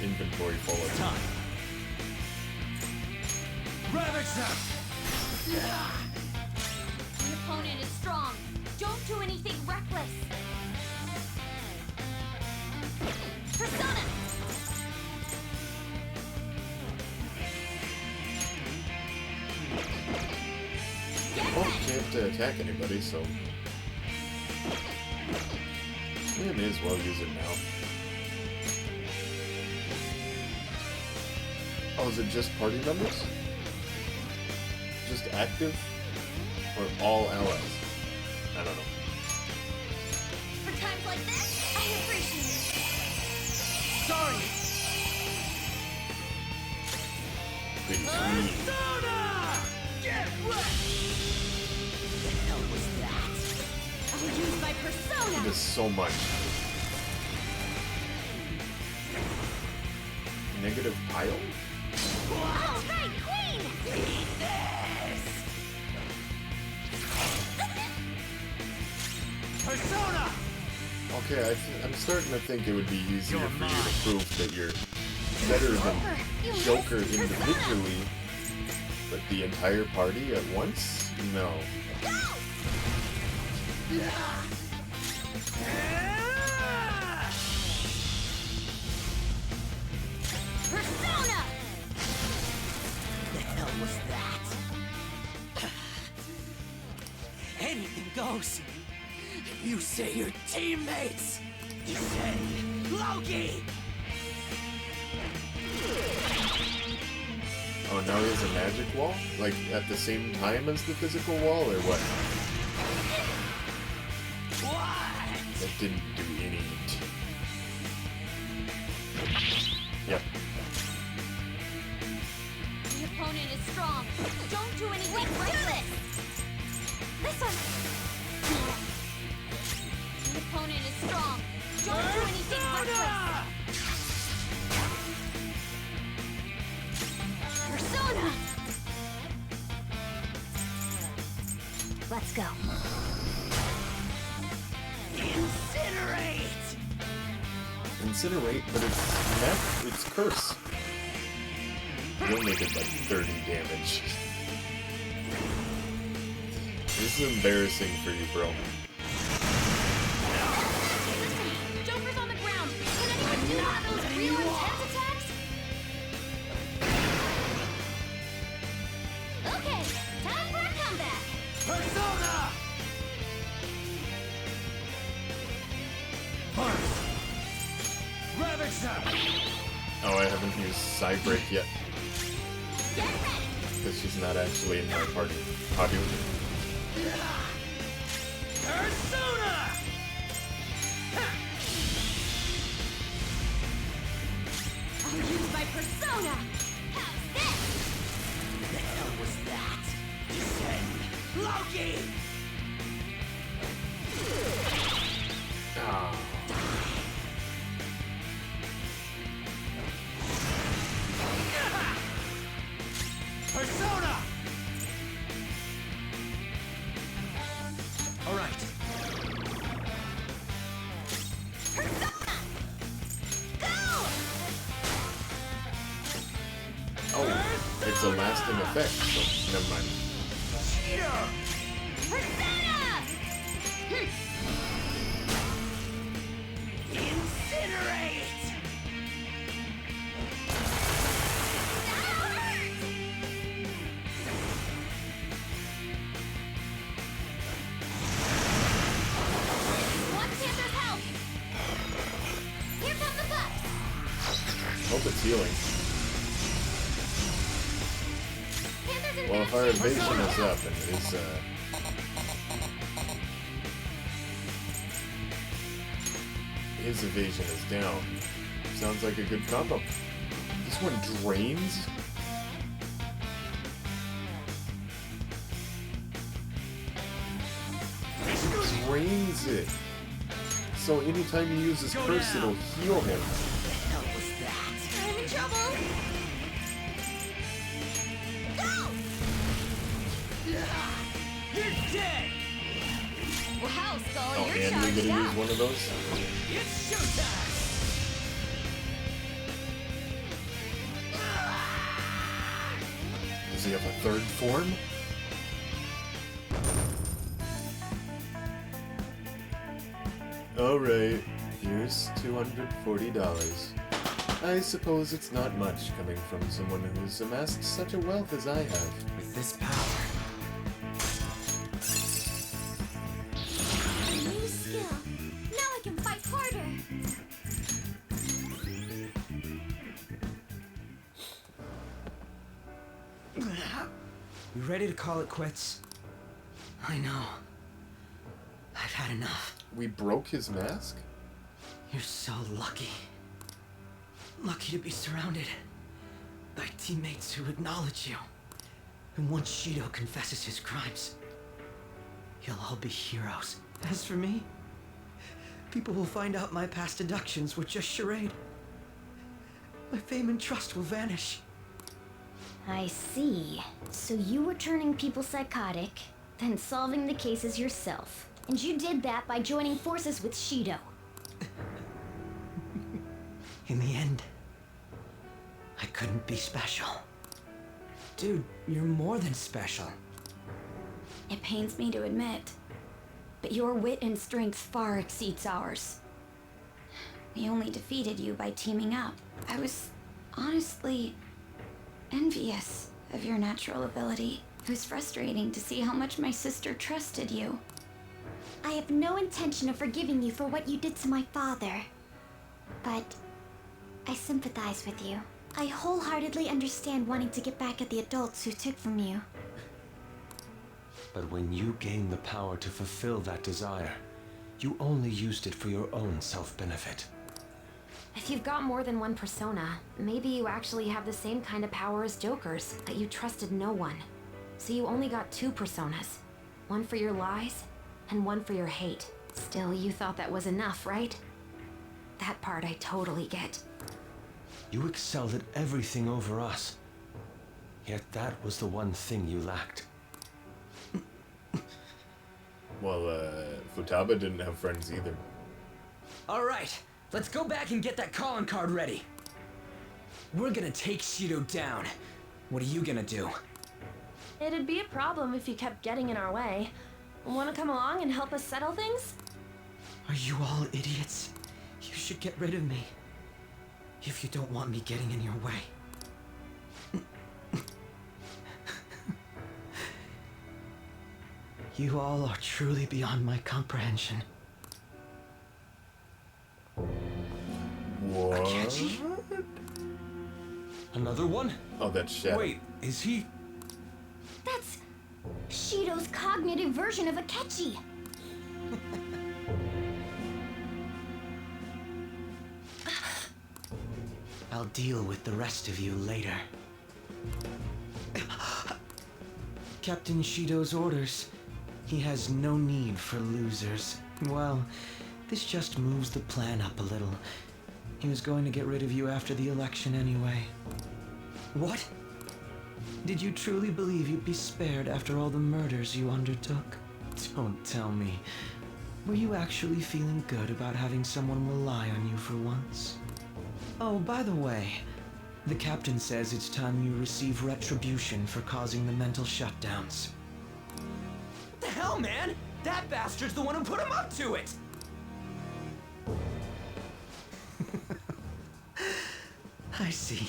inventory full of time. The opponent is strong. Don't do anything reckless. Persona! Well, can't attack anybody, so... We may as well use it now. Oh, is it just party members? Just active? Or all allies? I don't know. For times like this, I appreciate it. Sorry! Pretty sweet. Get wrecked! The hell was that? I'll use my persona! It is so much. Negative pile? All right, Queen! Eat this! Persona! Okay, I'm starting to think it would be easier for you to prove that you're better than Joker individually, but the entire party at once? No. Persona! The hell was that? Anything goes. You say your teammates. You say Loki. Oh, now he has a magic wall? Like, at the same time as the physical wall, or what? What? That didn't do any... Yep. The opponent is strong. Don't do anything reckless. This one. The opponent is strong. Don't do anything reckless. Persona. Let's go. Incinerate! Incinerate, but it's curse. You'll make it like 30 damage. This is embarrassing for you, bro. Joker's on the ground. Can anyone do one of those real intense attacks? Okay, time for a comeback. Persona! Ravage them! Oh, I haven't used Cybreak yet. Get ready. Because she's not actually in my party. All can use my persona! How's this? The hell was that? Descend, Loki! Ah. Persona! All right. Oh, it's a lasting effect, so never mind. Incinerate! Want Panther's help? Here comes the bus! Hope it's healing. Panther's in Well, bad if our shape. evasion is up and his evasion is down, sounds like a good combo. This one drains? It drains it. So anytime he uses curse, it'll heal him. I'm in trouble! Go! You're dead! Wow, Skull, Oh, you're and we charged gonna up. use one of those? It's showtime! Does he have a third form? Alright, here's $240. I suppose it's not much coming from someone who's amassed such a wealth as I have. With this power, New skill. Now I can fight harder. you ready to call it quits? I know. I've had enough. We broke his mask? You're so lucky. Lucky to be surrounded by teammates who acknowledge you. And once Shido confesses his crimes, you'll all be heroes. As for me, people will find out my past deductions were just charade. My fame and trust will vanish. I see. So you were turning people psychotic, then solving the cases yourself. And you did that by joining forces with Shido. In the end, I couldn't be special. Dude, you're more than special. It pains me to admit, but your wit and strength far exceeds ours. We only defeated you by teaming up. I was honestly envious of your natural ability. It was frustrating to see how much my sister trusted you. I have no intention of forgiving you for what you did to my father. But I sympathize with you. I wholeheartedly understand wanting to get back at the adults who took from you. But when you gained the power to fulfill that desire, you only used it for your own self-benefit. If you've got more than one persona, maybe you actually have the same kind of power as Joker's, that you trusted no one. So you only got two personas. One for your lies, and one for your hate. Still, you thought that was enough, right? That part I totally get. You excelled at everything over us. Yet that was the one thing you lacked. Well, Futaba didn't have friends either. All right, let's go back and get that calling card ready. We're gonna take Shido down. What are you gonna do? It'd be a problem if you kept getting in our way. Want to come along and help us settle things? Are you all idiots? You should get rid of me. If you don't want me getting in your way. You all are truly beyond my comprehension. What? Akechi? Another one? Oh, that's Shadow. Wait, is he... That's Shido's cognitive version of Akechi. I'll I'll deal with the rest of you later. Captain Shido's orders. He has no need for losers. Well, this just moves the plan up a little. He was going to get rid of you after the election anyway. What? Did you truly believe you'd be spared after all the murders you undertook? Don't tell me. Were you actually feeling good about having someone rely on you for once? Oh, by the way, the captain says it's time you receive retribution for causing the mental shutdowns. What the hell, man? That bastard's the one who put him up to it! I see.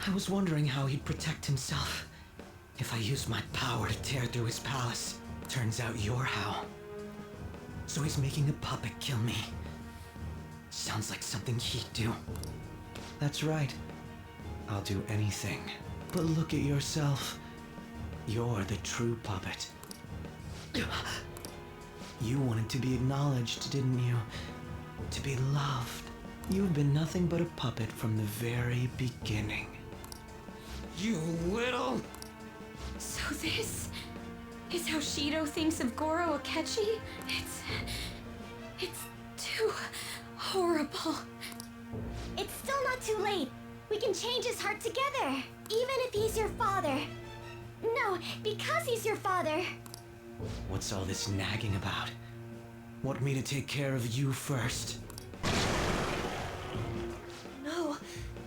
I was wondering how he'd protect himself. If I used my power to tear through his palace, turns out you're how. So he's making a puppet kill me. Sounds like something he'd do. That's right. I'll do anything. But look at yourself. You're the true puppet. You wanted to be acknowledged, didn't you? To be loved. You've been nothing but a puppet from the very beginning. You little... So this is how Shido thinks of Goro Akechi? It's too horrible. It's still not too late. We can change his heart together, even if he's your father. No, because he's your father. What's all this nagging about? Want me to take care of you first? No,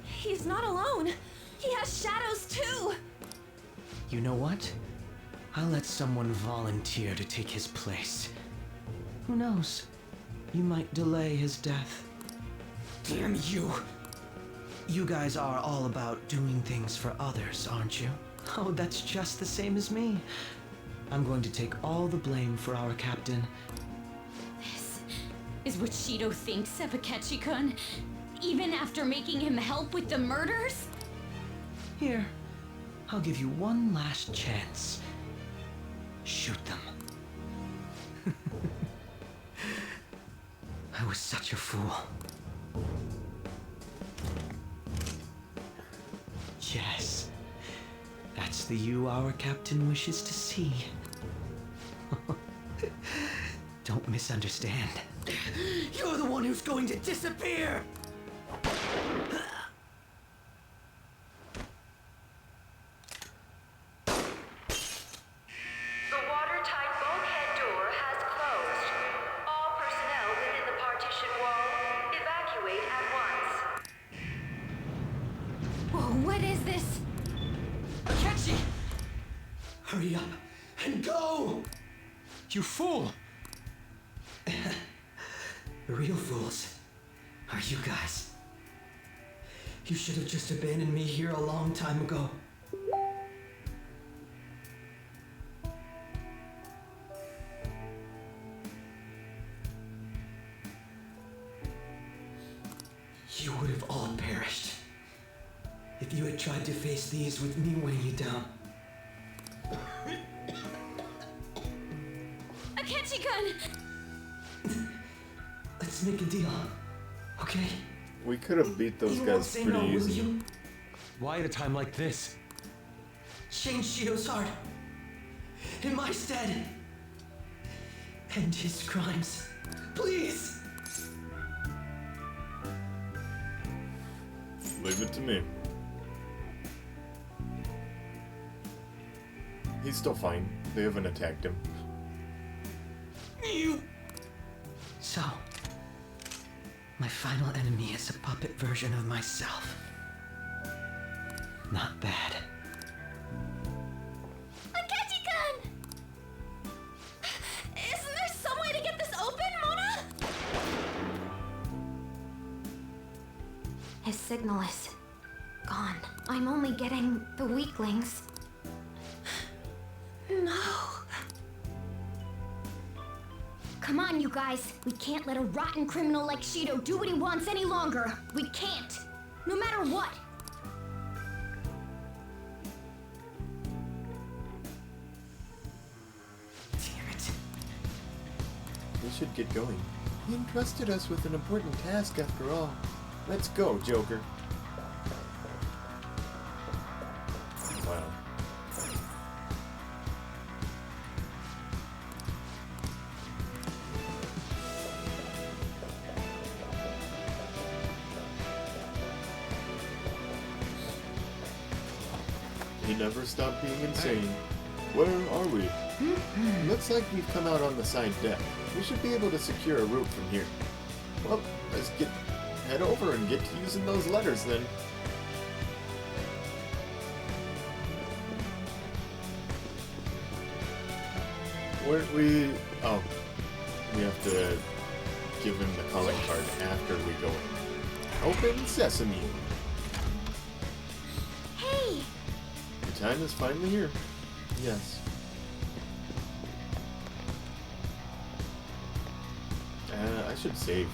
he's not alone. He has shadows too. You know what? I'll let someone volunteer to take his place. Who knows? You might delay his death. Damn you! You guys are all about doing things for others, aren't you? Oh, that's just the same as me. I'm going to take all the blame for our captain. This is what Shido thinks of Akechi-kun, even after making him help with the murders? Here, I'll give you one last chance. Shoot them. I was such a fool. Yes, that's the you our captain wishes to see. Don't misunderstand. You're the one who's going to disappear! The watertight bulkhead door has closed. All personnel within the partition wall, evacuate at once. Whoa, what is this? Akechi! Hurry up and go! You fool! The real fools are you guys. You should have just abandoned me here a long time ago. You would have all perished if you had tried to face these with me weighing you down. Akechi-kun! Let's make a deal, okay? We could have beat those You won't guys say pretty no, will easy. you? Why at a time like this? Change Shido's heart in my stead. End his crimes, please. Leave it to me. He's still fine. They haven't attacked him. You. So, my final enemy is a puppet version of myself. Not bad. Akechi-kun! Isn't there some way to get this open, Mona? His signal is gone. I'm only getting the weaklings. No. Come on, you guys. We can't let a rotten criminal like Shido do what he wants any longer. We can't. No matter what. Damn it. We should get going. He entrusted us with an important task after all. Let's go, Joker. never stop being insane. Where are we? Looks like we've come out on the side deck. We should be able to secure a route from here. Well, let's head over and get to using those letters then. Weren't we... Oh. We have to give him the calling card after we go in. Open sesame! Hey! The time is finally here. Yes. I should save.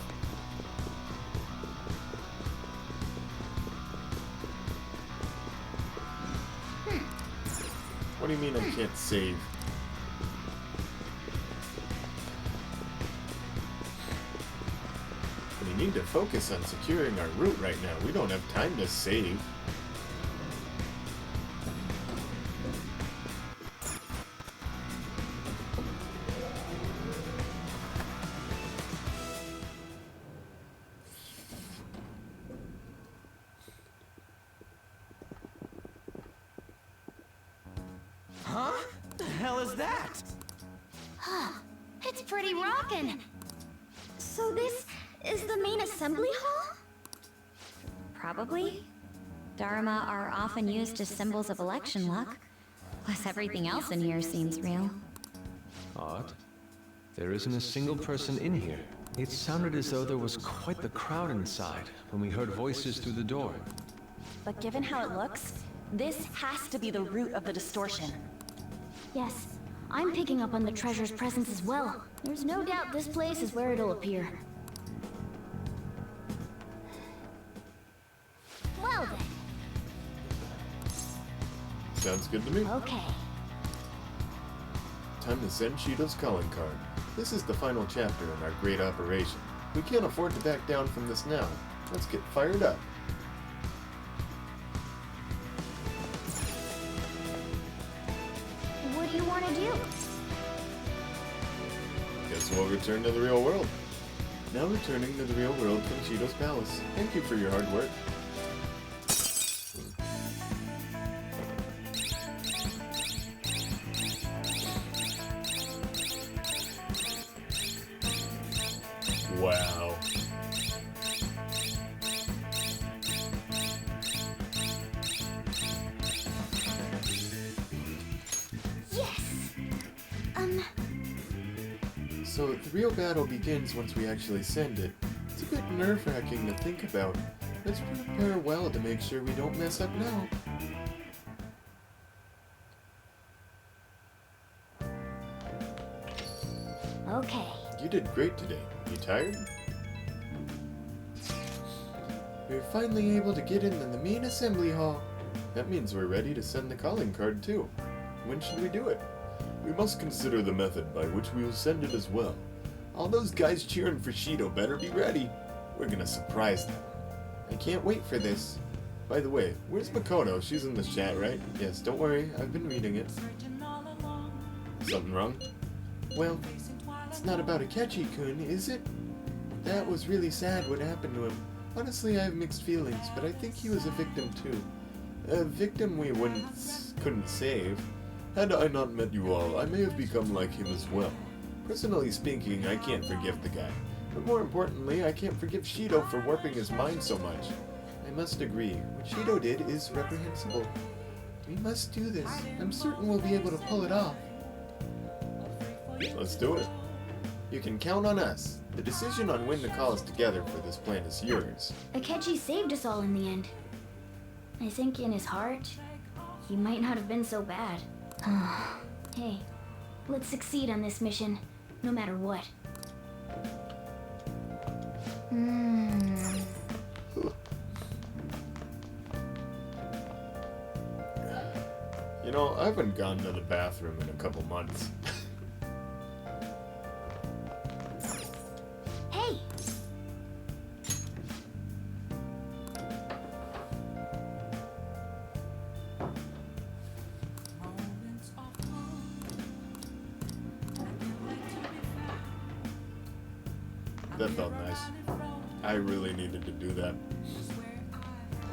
What do you mean I can't save? We need to focus on securing our route right now. We don't have time to save. Huh? The hell is that? It's pretty rockin'. So this is the main assembly hall? Probably. Dharma are often used as symbols of election luck. Plus everything else in here seems real. Odd. There isn't a single person in here. It sounded as though there was quite the crowd inside when we heard voices through the door. But given how it looks, this has to be the root of the distortion. Yes, I'm picking up on the treasure's presence as well. There's no doubt this place is where it'll appear. Well then. Sounds good to me. Okay. Time to send Shido's calling card. This is the final chapter in our great operation. We can't afford to back down from this now. Let's get fired up. What do you want to do? Guess we'll return to the real world. Now returning to the real world from Shido's palace. Thank you for your hard work. Wow. Yes! So the real battle begins once we actually send it. It's a bit nerve-wracking to think about. Let's prepare well to make sure we don't mess up now. Okay. You did great today. You tired? We're finally able to get into the main assembly hall. That means we're ready to send the calling card too. When should we do it? We must consider the method by which we will send it as well. All those guys cheering for Shido better be ready. We're gonna surprise them. I can't wait for this. By the way, where's Makoto? She's in the chat, right? Yes, don't worry, I've been reading it. Something wrong? Well, it's not about Akechi-kun, is it? That was really sad what happened to him. Honestly, I have mixed feelings, but I think he was a victim too. A victim we couldn't save. Had I not met you all, I may have become like him as well. Personally speaking, I can't forgive the guy. But more importantly, I can't forgive Shido for warping his mind so much. I must agree, what Shido did is reprehensible. We must do this. I'm certain we'll be able to pull it off. Let's do it. You can count on us. The decision on when to call us together for this plan is yours. Akechi saved us all in the end. I think in his heart, he might not have been so bad. Hey, let's succeed on this mission, no matter what. You know, I haven't gone to the bathroom in a couple months. Hey! That felt nice. I really needed to do that.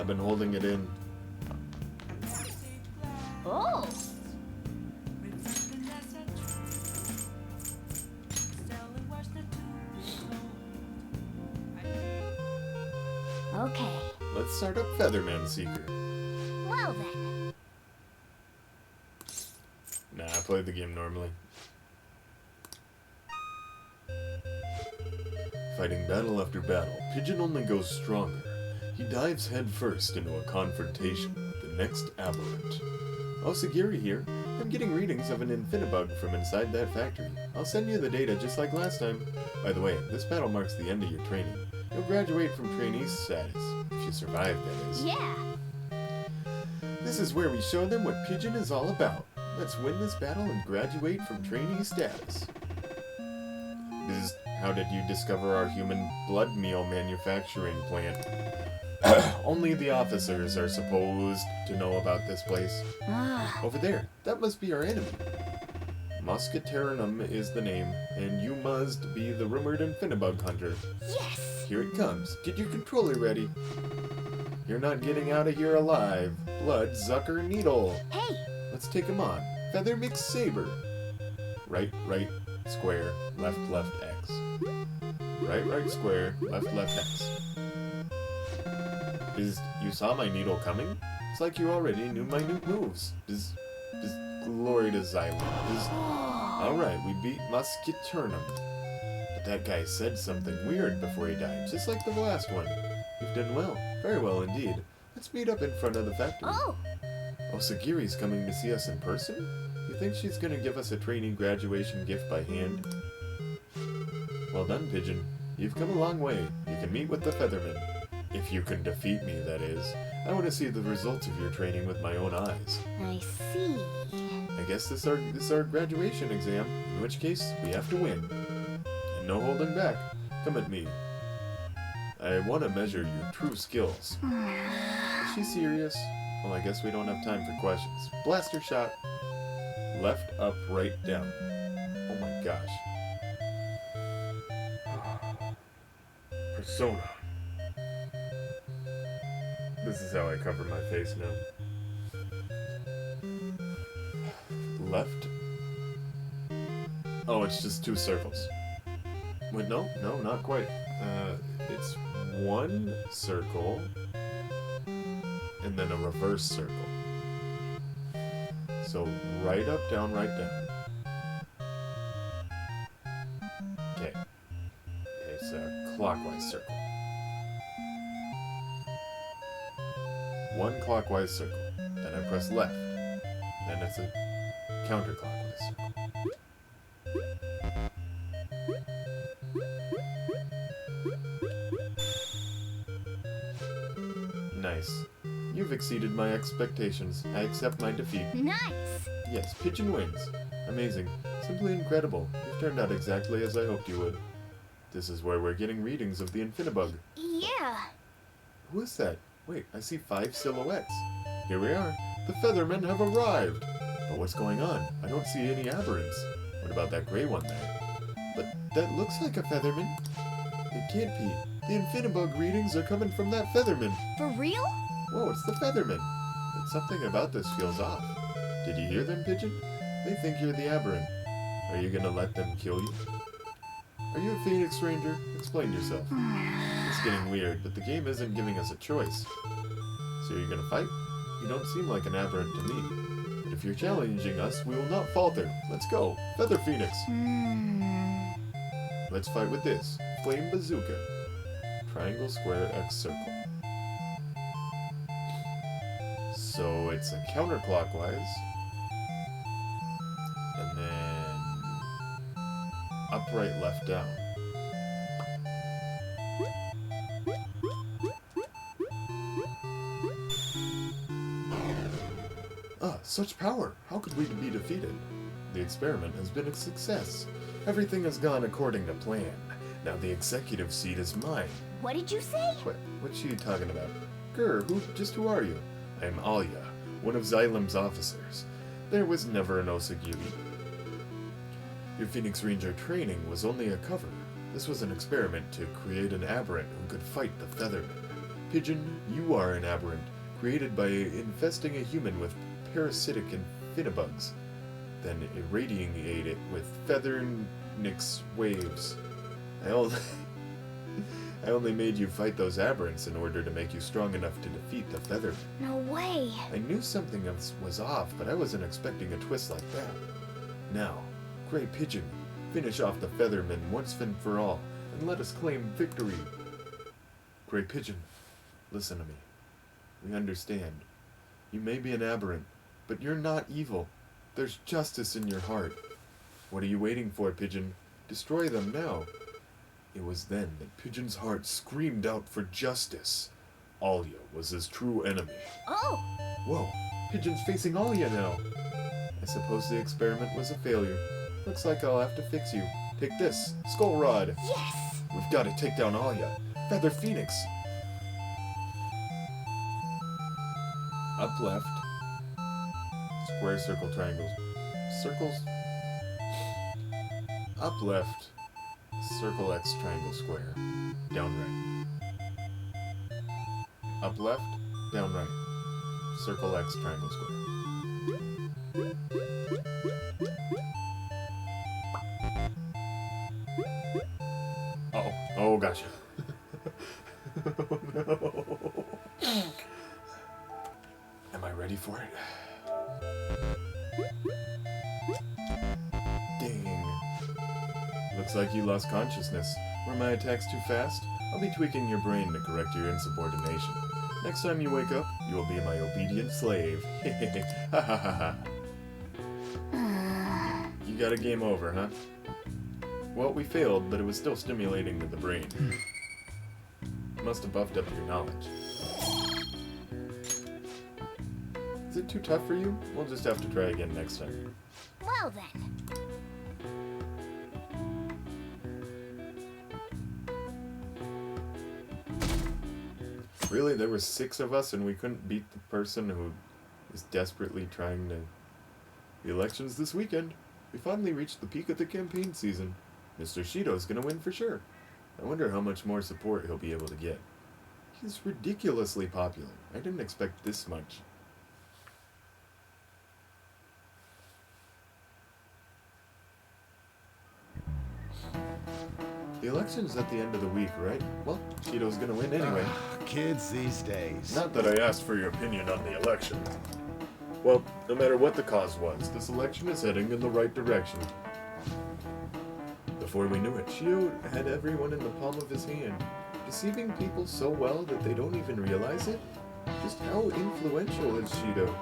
I've been holding it in. Oh! Okay. Let's start up Featherman Seeker. Well then. Nah, I played the game normally. Fighting battle after battle, Pigeon only goes stronger. He dives headfirst into a confrontation with the next aberrant. Osagiri here. I'm getting readings of an Infinibug from inside that factory. I'll send you the data just like last time. By the way, this battle marks the end of your training. You'll graduate from trainee status. If you survive, that is. Yeah. This is where we show them what Pigeon is all about. Let's win this battle and graduate from trainee status. How did you discover our human blood meal manufacturing plant? Only the officers are supposed to know about this place. Over there, that must be our enemy. Musketeranum is the name, and you must be the rumored Infinibug hunter. Yes! Here it comes. Get your controller ready. You're not getting out of here alive. Blood Zucker Needle. Hey! Let's take him on. Feather Mix Saber. Right, square, left, X. Right, square, left, X. You saw my needle coming? It's like you already knew my new moves. Glory to Xylem. Alright, we beat Musketurnum. But that guy said something weird before he died, just like the last one. You've done well. Very well indeed. Let's meet up in front of the factory. Oh! Osagiri's coming to see us in person? You think she's gonna give us a trainee graduation gift by hand? Well done, Pigeon. You've come a long way. You can meet with the Featherman. If you can defeat me, that is. I want to see the results of your training with my own eyes. I see. I guess this is our graduation exam, in which case we have to win. And no holding back. Come at me. I want to measure your true skills. Is she serious? Well, I guess we don't have time for questions. Blaster shot. Left, up, right, down. Oh my gosh. Persona. This is how I cover my face now. Left. Oh, it's just 2 circles. Wait, no, not quite. It's 1 circle, and then a reverse circle. So, right up, down, right down. Okay. It's a clockwise circle. 1 clockwise circle. Then I press left. Then it's a counterclockwise circle. Nice. You've exceeded my expectations. I accept my defeat. Nice! Yes, Pigeon wins. Amazing. Simply incredible. You've turned out exactly as I hoped you would. This is where we're getting readings of the Infinibug. Yeah. Who is that? Wait, I see 5 silhouettes. Here we are. The Feathermen have arrived. But what's going on? I don't see any aberrants. What about that gray one there? But that looks like a Featherman. It can't be. The Infinibug readings are coming from that Featherman. For real? Whoa, it's the Featherman. But something about this feels off. Did you hear them, Pigeon? They think you're the aberrant. Are you gonna let them kill you? Are you a Phoenix Ranger? Explain yourself. It's getting weird, but the game isn't giving us a choice. So you're gonna fight? You don't seem like an aberrant to me. But if you're challenging us, we will not falter. Let's go. Feather Phoenix. Let's fight with this. Flame Bazooka. Triangle, square, X, circle. So it's a counterclockwise. And then upright, left, down. Ah, such power! How could we be defeated? The experiment has been a success. Everything has gone according to plan. Now the executive seat is mine. What did you say? What's she talking about? Grr, who are you? I am Alia, one of Xylem's officers. There was never an Osagiri. Your Phoenix Ranger training was only a cover. This was an experiment to create an aberrant who could fight the Featherman. Pigeon, you are an aberrant, created by infesting a human with parasitic amphinobugs, then irradiate it with feather-nix waves. I only made you fight those aberrants in order to make you strong enough to defeat the Featherman. No way. I knew something else was off, but I wasn't expecting a twist like that. Now, Gray Pigeon, finish off the Featherman once and for all, and let us claim victory. Gray Pigeon, listen to me. We understand. You may be an aberrant, but you're not evil. There's justice in your heart. What are you waiting for, Pigeon? Destroy them now. It was then that Pigeon's heart screamed out for justice. Alia was his true enemy. Oh! Whoa, Pigeon's facing Alia now. I suppose the experiment was a failure. Looks like I'll have to fix you. Take this, Skull Rod. Yes! We've got to take down Alia. Feather Phoenix. Up left. Square, circle, triangles. Circles. Up left. Circle X, triangle, square. Down right. Up left, down right. Circle X, triangle, square. Uh-oh. Oh, gotcha. Oh, no. Am I ready for it? Dang. Looks like you lost consciousness. Were my attacks too fast? I'll be tweaking your brain to correct your insubordination. Next time you wake up, you will be my obedient slave. Ha ha ha ha. You got a game over, huh? Well, we failed, but it was still stimulating to the brain. Must have buffed up your knowledge. Is it too tough for you? We'll just have to try again next time. Well then. Really? There were 6 of us and we couldn't beat the person who is desperately trying to... The elections this weekend. We finally reached the peak of the campaign season. Mr. Shido's gonna win for sure. I wonder how much more support he'll be able to get. He's ridiculously popular. I didn't expect this much. The election's at the end of the week, right? Well, Shido's gonna win anyway. Kids these days. Not that I asked for your opinion on the election. Well, no matter what the cause was, this election is heading in the right direction. Before we knew it, Shido had everyone in the palm of his hand, deceiving people so well that they don't even realize it. Just how influential is Shido?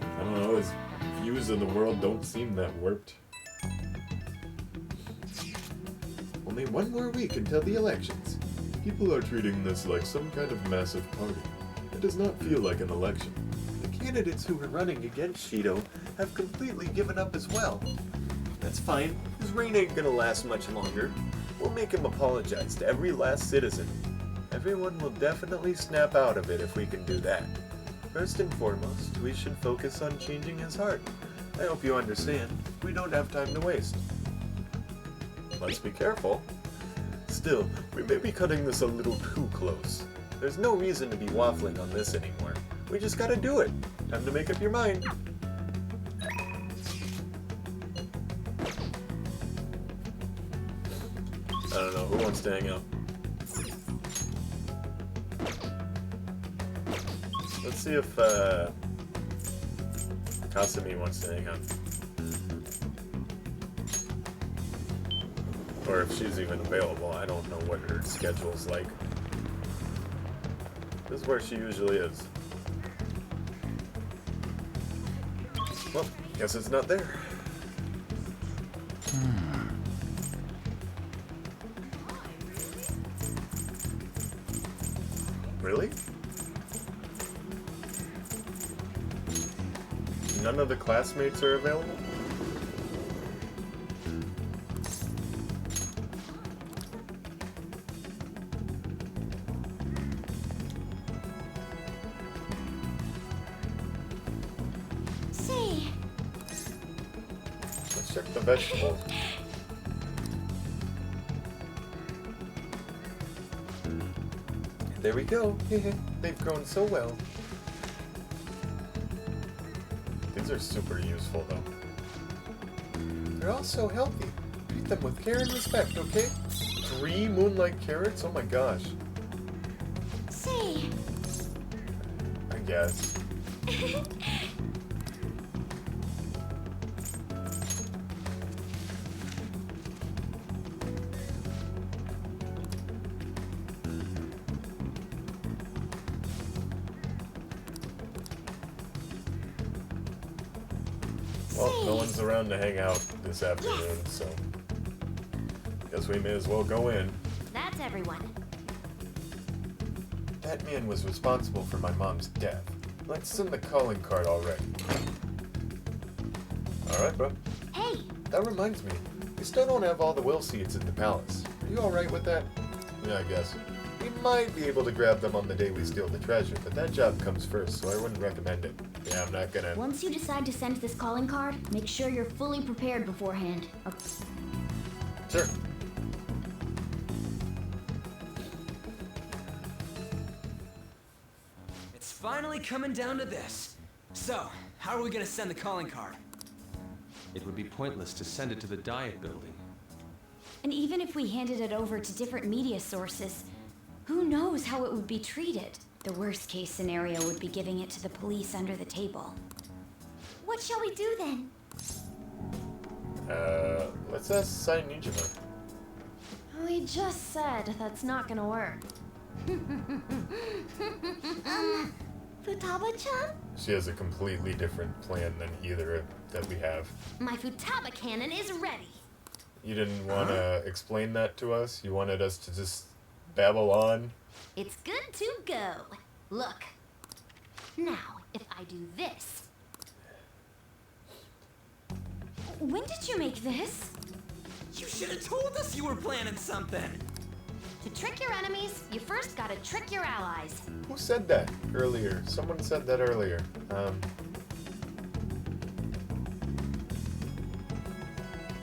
I don't know, his views of the world don't seem that warped. Only one more week until the elections. People are treating this like some kind of massive party. It does not feel like an election. The candidates who are running against Shido have completely given up as well. That's fine. His reign ain't gonna last much longer. We'll make him apologize to every last citizen. Everyone will definitely snap out of it if we can do that. First and foremost, we should focus on changing his heart. I hope you understand. We don't have time to waste. Let's be careful. Still, we may be cutting this a little too close. There's no reason to be waffling on this anymore. We just gotta do it. Time to make up your mind. I don't know, who wants to hang out? Let's see if Kasumi wants to hang out. Or if she's even available. I don't know what her schedule's like. This is where she usually is. Well, guess it's not there. Really? None of the classmates are available? See. Let's check the vegetables. There we go. They've grown so well. These are super useful, though. They're all so healthy. Treat them with care and respect, okay? 3 moonlight carrots? Oh my gosh. Say. I guess. Well, no one's around to hang out this afternoon, so guess we may as well go in. That's everyone. That man was responsible for my mom's death. Let's send the calling card already. Alright, bro. Hey! That reminds me, we still don't have all the will seeds in the palace. Are you alright with that? Yeah, I guess. We might be able to grab them on the day we steal the treasure, but that job comes first, so I wouldn't recommend it. Yeah, I'm not gonna... Once you decide to send this calling card, make sure you're fully prepared beforehand. Sure. It's finally coming down to this. So, how are we gonna send the calling card? It would be pointless to send it to the Diet Building. And even if we handed it over to different media sources, who knows how it would be treated? The worst case scenario would be giving it to the police under the table. What shall we do then? Let's ask Sainijima. We just said that's not gonna work. Futaba-chan? She has a completely different plan than either that we have. My Futaba cannon is ready. You didn't want to explain that to us? You wanted us to just babble on? It's good to go. Look. Now, if I do this. When did you make this? You should have told us you were planning something. To trick your enemies, you first gotta trick your allies. Who said that earlier? Someone said that earlier.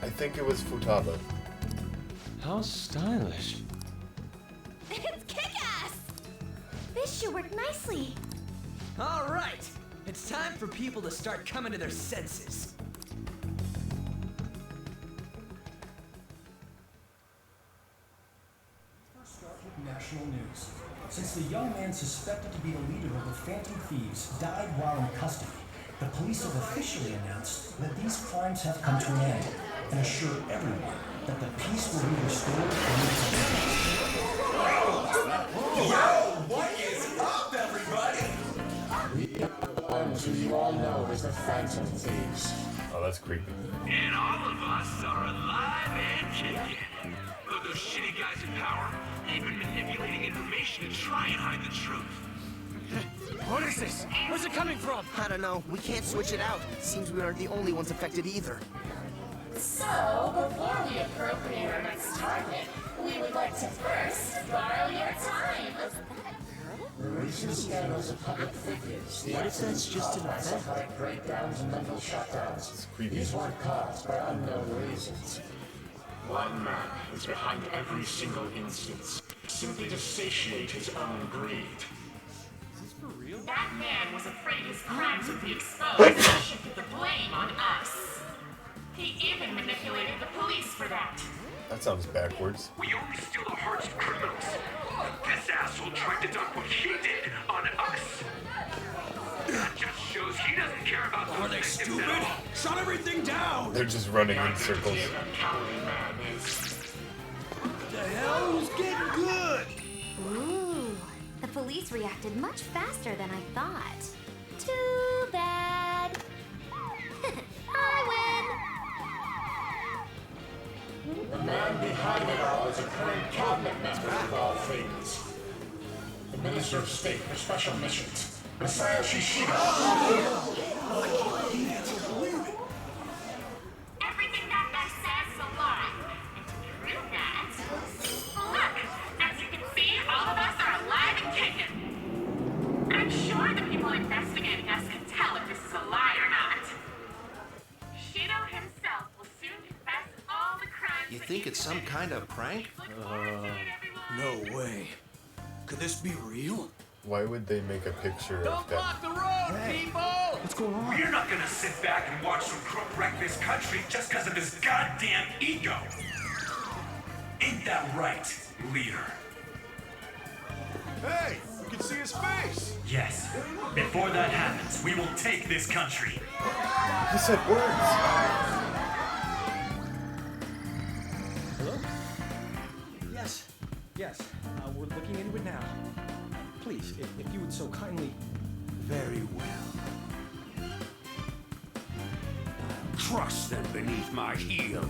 I think it was Futaba. How stylish. It's kick-ass! This should work nicely. All right, it's time for people to start coming to their senses. First start with national news. Since the young man suspected to be the leader of the Phantom Thieves died while in custody, the police have officially announced that these crimes have come to an end and assure everyone that the peace will be restored Yo, what is up, everybody? We are the ones who you all know as the Phantom Thieves. Oh, that's creepy. And all of us are alive and kicking. But those shitty guys in power, they've been manipulating information to try and hide the truth. What is this? Where's it coming from? I don't know. We can't switch it out. Seems we aren't the only ones affected either. So, before we appropriate our next target, we would like to first borrow your time. The recent scandals of public figures, what if that's just an event? Psychotic breakdowns and mental shutdowns. These weren't caused by unknown reasons. One man is behind every single instance, simply to satiate his own greed. That man was afraid his crimes would be exposed and shifted the blame on us. He even manipulated the police for that. That sounds backwards. We only steal the hearts of criminals. This asshole tried to dump what he did on us. That just shows he doesn't care about those Are they victims stupid? at all. Shut everything down! They're just running in circles. The hell? Who's getting good? Ooh, the police reacted much faster than I thought. Too bad. I The man behind it all is a current cabinet member of all things. The Minister of State for Special Missions, Messiah Shishida. Everything that guy says is a lie. And to prove that, look, as you can see, all of us are alive and kicking. I'm sure the people investigating us can tell if this is a lie or not. Shido himself will soon confess all the crimes. You think it's some kind of prank? No way. Could this be real? Why would they make a picture of Don't them? block the road, people! What's going on? We're not gonna sit back and watch some crook wreck this country just because of his goddamn ego. Ain't that right, leader? Hey, you can see his face. Yes. Before that happens, we will take this country. He said words. Hello? Yes. Yes. We're looking into it now. Please, if you would so kindly... Very well. Crush them beneath my heel.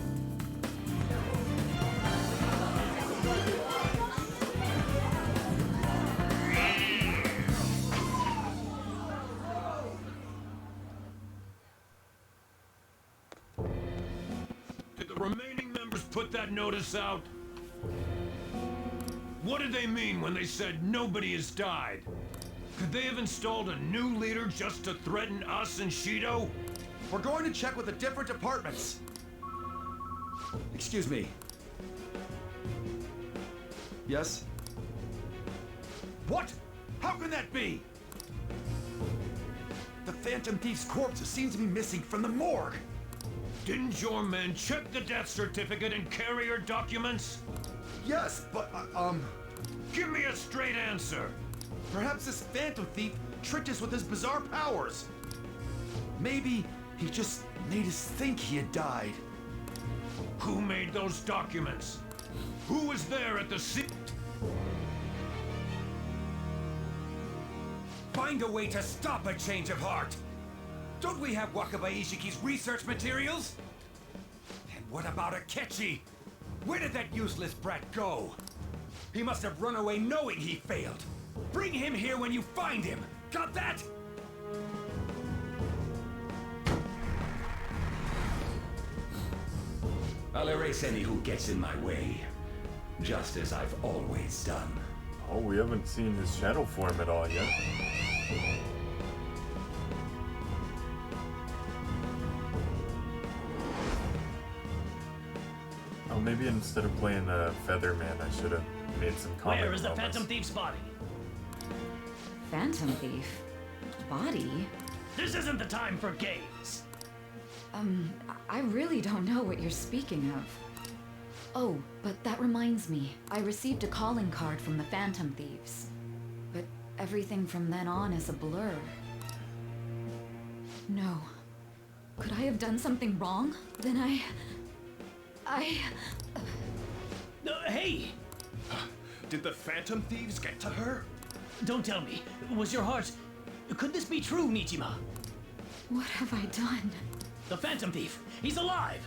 Did the remaining members put that notice out? What did they mean when they said nobody has died? Could they have installed a new leader just to threaten us and Shido? We're going to check with the different departments. Excuse me. Yes? What? How can that be? The Phantom Thief's corpse seems to be missing from the morgue. Didn't your men check the death certificate and carrier documents? Yes, but, Give me a straight answer. Perhaps this Phantom Thief tricked us with his bizarre powers. Maybe he just made us think he had died. Who made those documents? Who was there at the scene? Find a way to stop a change of heart. Don't we have Wakaba Ishiki's research materials? And what about Akechi? Where did that useless brat go? He must have run away knowing he failed. Bring him here when you find him. Got that? I'll erase any who gets in my way. Just as I've always done. Oh, we haven't seen his shadow form at all yet. Oh, maybe instead of playing Featherman, I should have made some comments. Where is the Phantom Thief's body? Phantom Thief? Body? This isn't the time for games. I really don't know what you're speaking of. Oh, but that reminds me. I received a calling card from the Phantom Thieves. But everything from then on is a blur. No. Could I have done something wrong? Then Hey! Did the Phantom Thieves get to her? Don't tell me. Was your heart... Could this be true, Nijima? What have I done? The Phantom Thief! He's alive!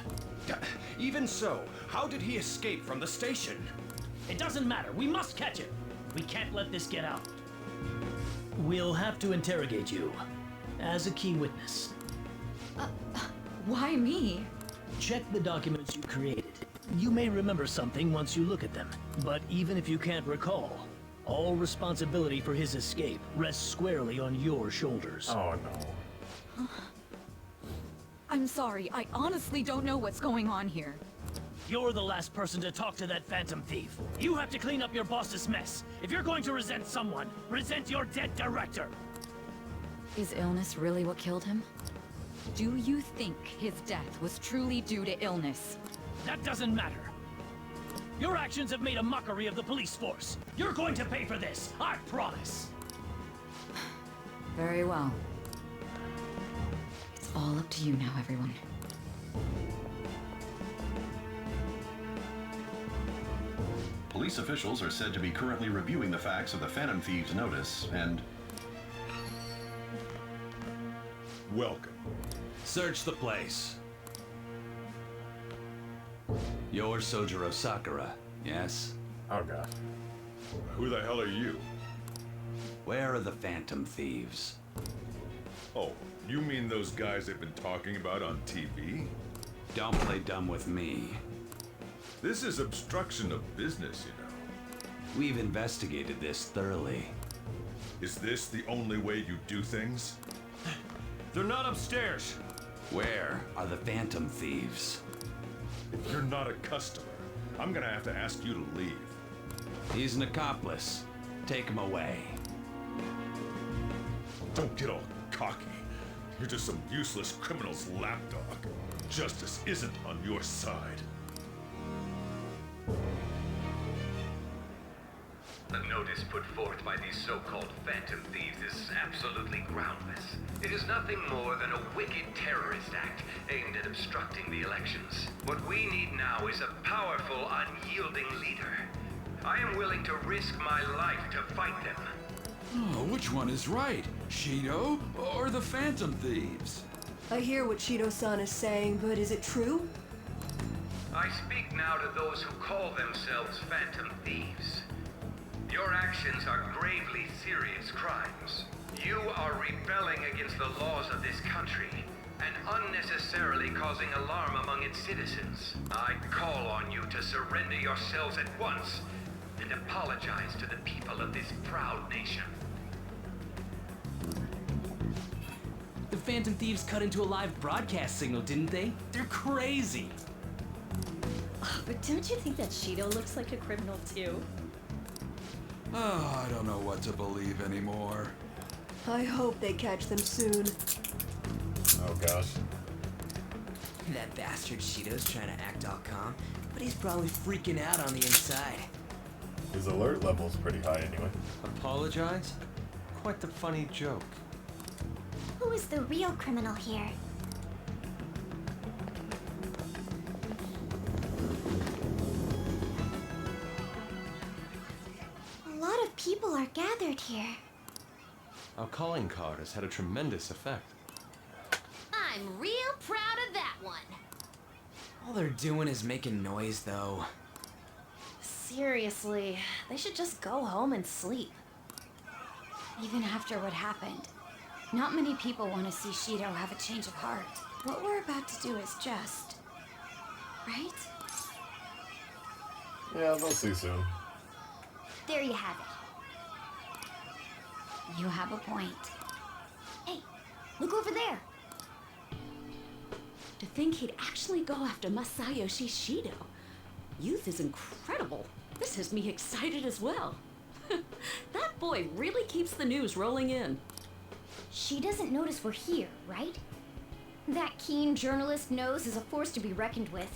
Even so, how did he escape from the station? It doesn't matter. We must catch him. We can't let this get out. We'll have to interrogate you as a key witness. Why me? Check the documents you created. You may remember something once you look at them, but even if you can't recall, all responsibility for his escape rests squarely on your shoulders. Oh no. I'm sorry, I honestly don't know what's going on here. You're the last person to talk to that Phantom Thief. You have to clean up your boss's mess. If you're going to resent someone, resent your dead director. Is illness really what killed him? Do you think his death was truly due to illness? That doesn't matter. Your actions have made a mockery of the police force. You're going to pay for this, I promise. Very well. It's all up to you now, everyone. Police officials are said to be currently reviewing the facts of the Phantom Thieves' notice, and... Welcome. Search the place. You're Sojiro Sakura, yes? Oh god. Who the hell are you? Where are the Phantom Thieves? Oh, you mean those guys they've been talking about on TV? Don't play dumb with me. This is obstruction of business, you know. We've investigated this thoroughly. Is this the only way you do things? They're not upstairs. Where are the Phantom Thieves? If you're not a customer, I'm gonna have to ask you to leave. He's an accomplice. Take him away. Don't get all cocky. You're just some useless criminal's lapdog. Justice isn't on your side. The notice put forth by these so-called Phantom Thieves is absolutely groundless. It is nothing more than a wicked terrorist act aimed at obstructing the elections. What we need now is a powerful, unyielding leader. I am willing to risk my life to fight them. Oh, which one is right? Shido or the Phantom Thieves? I hear what Shido-san is saying, but is it true? I speak now to those who call themselves Phantom Thieves. Your actions are gravely serious crimes. You are rebelling against the laws of this country and unnecessarily causing alarm among its citizens. I call on you to surrender yourselves at once and apologize to the people of this proud nation. The Phantom Thieves cut into a live broadcast signal, didn't they? They're crazy! But don't you think that Shido looks like a criminal too? Oh, I don't know what to believe anymore. I hope they catch them soon. Oh gosh. That bastard Shido's trying to act all calm, but he's probably freaking out on the inside. His alert level's pretty high anyway. Apologize? Quite the funny joke. Who is the real criminal here? A lot of people are gathered here. Our calling card has had a tremendous effect. I'm real proud of that one. All they're doing is making noise, though. Seriously, they should just go home and sleep. Even after what happened, not many people want to see Shido have a change of heart. What we're about to do is just... right? Yeah, they'll see soon. There you have it. You have a point. Hey, look over there. To think he'd actually go after Masayoshi Shido. Youth is incredible. This has me excited as well. That boy really keeps the news rolling in. She doesn't notice we're here, right? That keen journalist nose is a force to be reckoned with.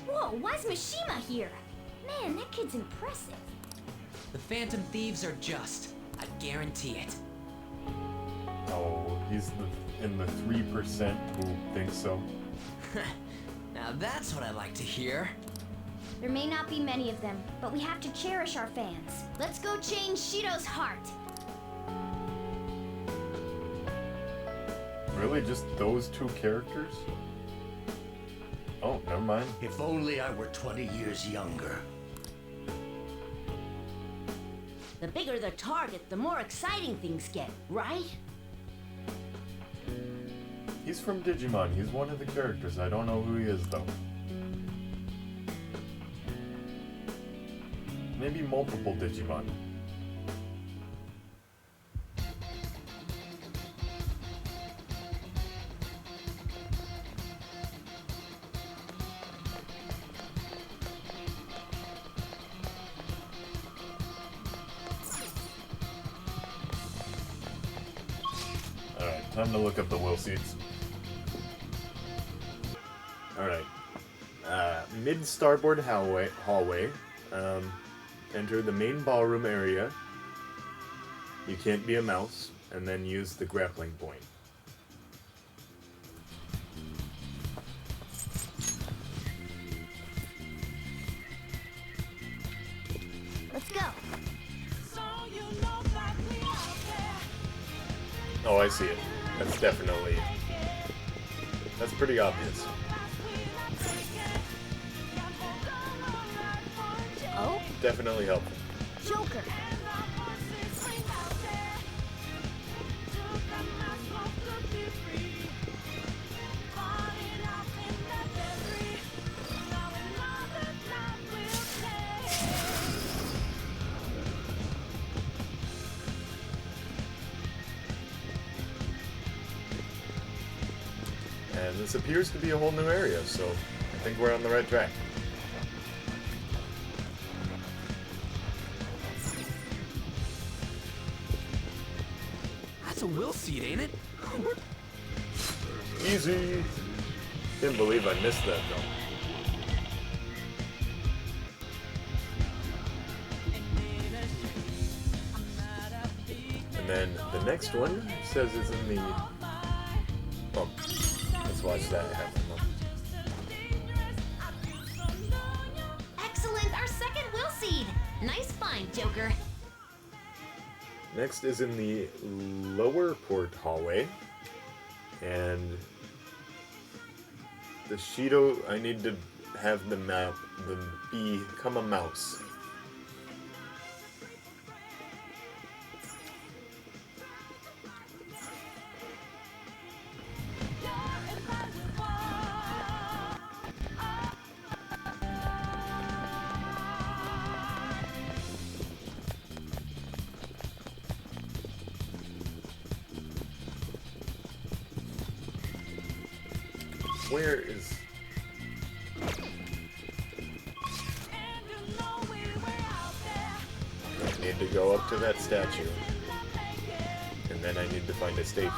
Whoa, why's Mishima here? Man, that kid's impressive. The Phantom Thieves are just. I guarantee it. Oh, he's in the 3% who thinks so. Now that's what I like to hear. There may not be many of them, but we have to cherish our fans. Let's go change Shido's heart. Really, just those two characters? Oh, never mind. If only I were 20 years younger. The bigger the target, the more exciting things get, right? He's from Digimon. He's one of the characters. I don't know who he is, though. Maybe multiple Digimon. Alright, time to look up the will seats. Alright. Mid-starboard hallway. Enter the main ballroom area. You can't be a mouse. And then use the grappling point. Let's go. Oh, I see it. That's definitely... That's pretty obvious. Oh? Definitely helpful. Joker. And this appears to be a whole new area, so I think we're on the right track. will seed, ain't it? Easy. Didn't believe I missed that though. And then the next one says it's in the... Oh, let's watch that happen. Excellent, our second will seed. Nice find, Joker. Next is in the lower port hallway. And the Shido, I need to have the map, become a mouse. Where is... I need to go up to that statue. And then I need to find a safe room.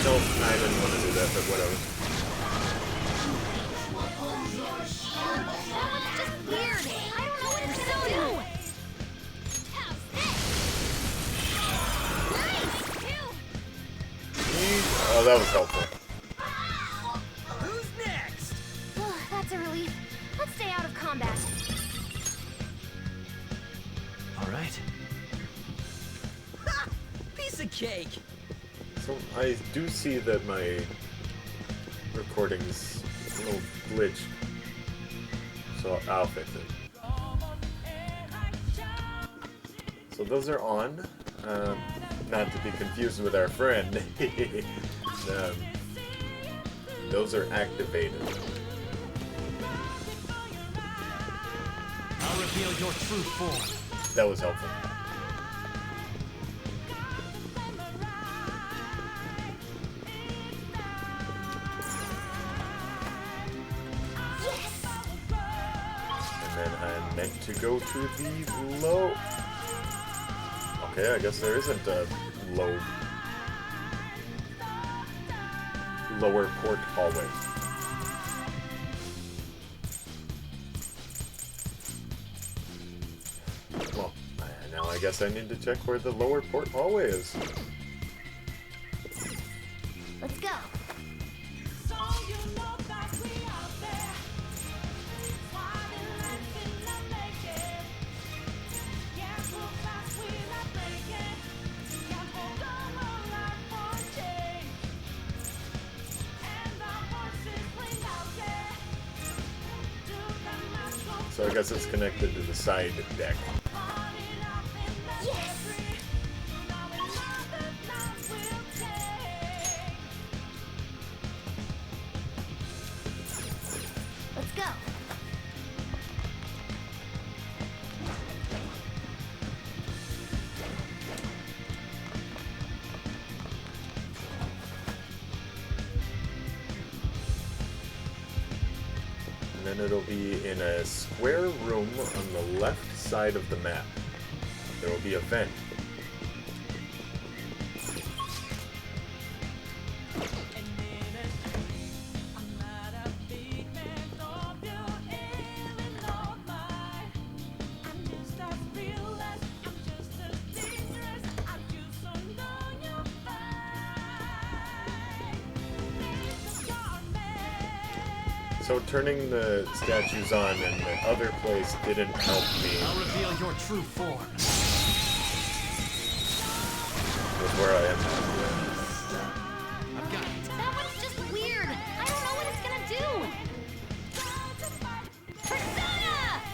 Nope, I didn't want to do that, but whatever. Weird. I don't know what it's gonna do. Oh, that was helpful. Who's next? That's a relief. Let's stay out of combat. All right. Piece of cake. So I do see that my recording's a little glitched. So I'll fix it. So those are on. Not to be confused with our friend. Those are activated. I'll reveal your true form. That was helpful. And then I'm meant to go to the low... Okay, I guess there isn't a lower port hallway. Well, now I guess I need to check where the lower port hallway is. Let's go. So I guess it's connected to the side deck. Let's go. And then it'll be in a square room on the left side of the map. There will be a vent. So turning the statues on in the other place didn't help me. I'll reveal your true form. With where I am. I've got it. That one's just weird. I don't know what it's gonna do. Persona!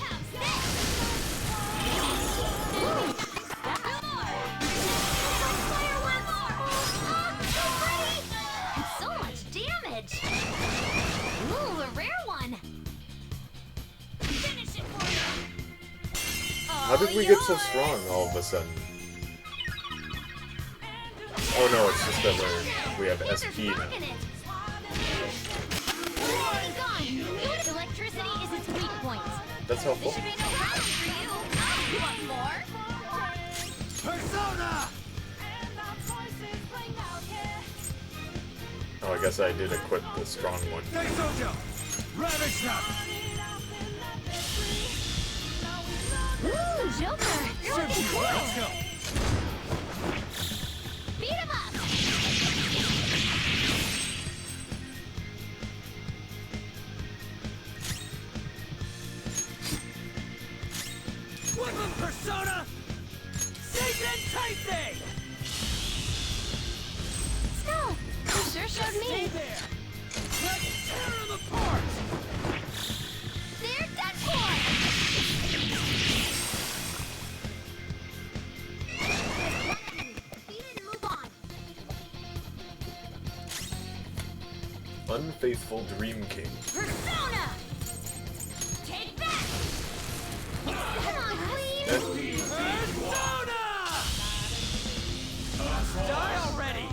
Have this! Fire one more! So pretty! And so much damage! Ooh, a rare one! Finish it for you! How did we get so strong all of a sudden? Oh no, it's just that we have SP now. That's helpful. Should be no problem for you. Oh, you want more? Persona! Oh, I guess I did equip the strong one. Ravage them! Ooh, Joker! You're looking cool! Let's go! Beat him up! Woodland Persona! Satan Taisei! Snow! You sure showed me! Stay there! Let's tear them apart! They're done for! Beat it and move on! Unfaithful Dream King. Persona! Take that! Come on, Queen! Persona! Die already!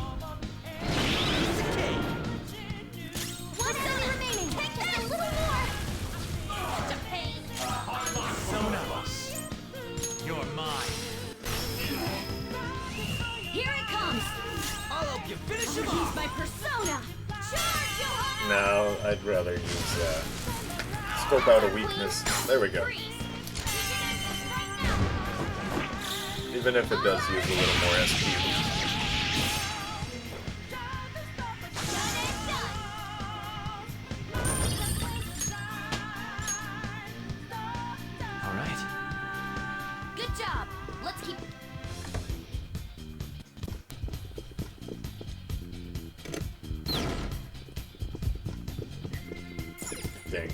One enemy remaining! Take that! A little more! Such a pain! Persona! You're mine! Here it comes! I'll help you finish him He's off! my persona! Charge, Johan! No, I'd rather use scope out a weakness. There we go. Even if it does use a little more SP. Alright. Good job! Let's keep... Dang.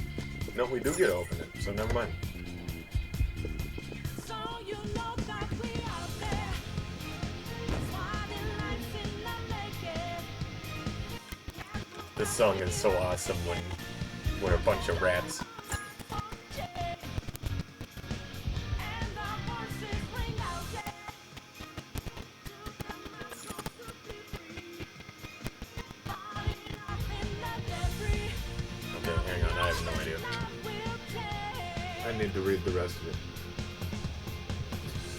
No, we do get to open it, so never mind. This song is so awesome when we're a bunch of rats. Okay, hang on, I have no idea. I need to read the rest of it.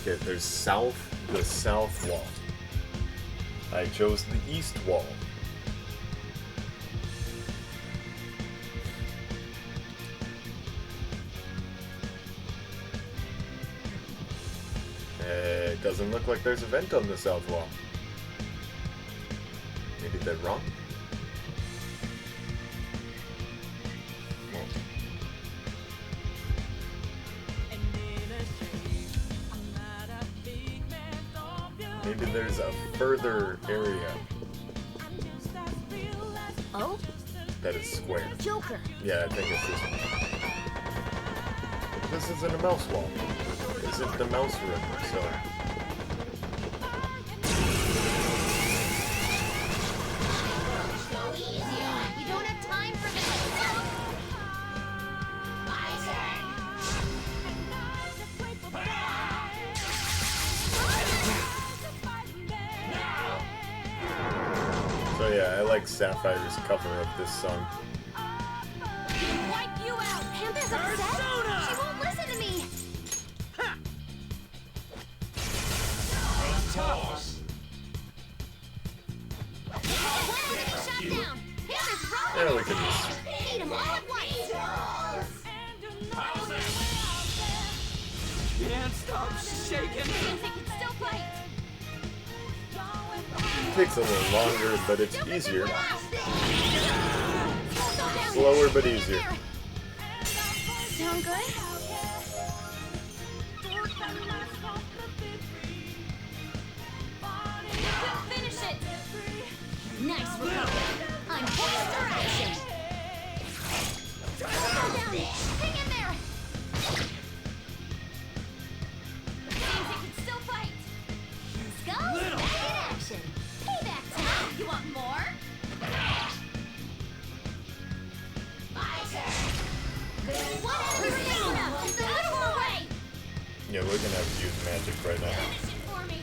Okay, there's the south wall. I chose the east wall. It doesn't look like there's a vent on the south wall. Maybe they're wrong? Well. Maybe there's a further area Oh? that is square. Joker! Yeah, I think it's this one. This isn't a mouse wall. This isn't the mouse room, so... Go easy! You don't have time for this! My So yeah, I like Sapphire's cover of this song. Wipe you out! Panda's upset? She won't listen to me! Toss! One enemy shot down! Panda's rolling! Yeah, we can just... Eat them all at once! Can't stop shaking! Means they can still fight! It takes a little longer, but it's easier. Slow Slower, but easier. Sound good? Finish it! Nice recovery. I'm poised for action. Slow down. Hang in there. Means they can still fight. Skulls back in action. Payback time. You want more? My turn. One enemy remaining. Just a little more way. Yeah, we're gonna have to use magic right now. Finish it for me.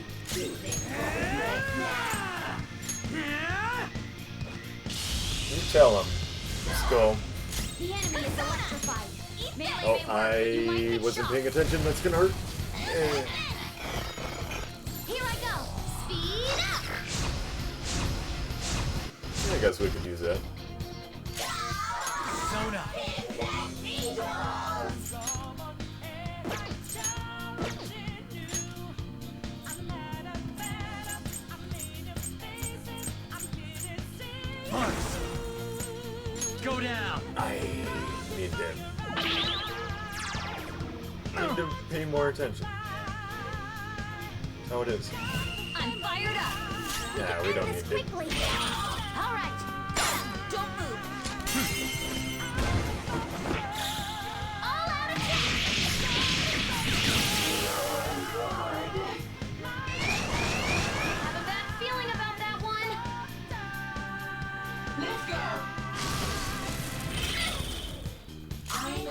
You tell him. Let's go. The enemy is electrified. Oh, I wasn't paying attention. That's gonna hurt. Here I go. Speed up. I guess we could use that. Sona. Marks. Go down. I need that. I need to pay more attention. How it is. I'm fired up. Yeah, we don't need it. Quickly. All right. Don't move. All out attack. Have a bad feeling about that one. Let's go.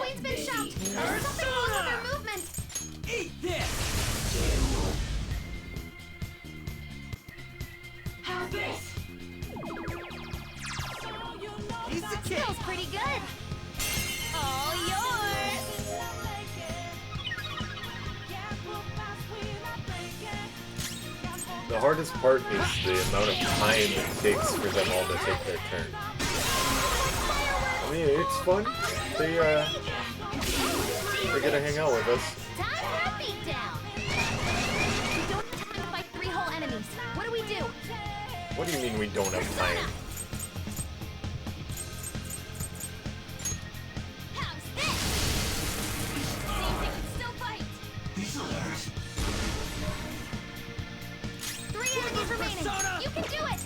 Queen's been shocked. There's something wrong with her movement. Eat this. How's this? Piece of cake. Smells pretty good. All yours. The hardest part is the amount of time it takes for them all to take their turn. I mean, it's fun. They get to hang out with us. Time for a beatdown. We don't have time to fight 3 whole enemies. What do we do? What do you mean we don't have time? How's this? Seems they can still fight. This'll hurt. 3 enemies remaining. You can do it.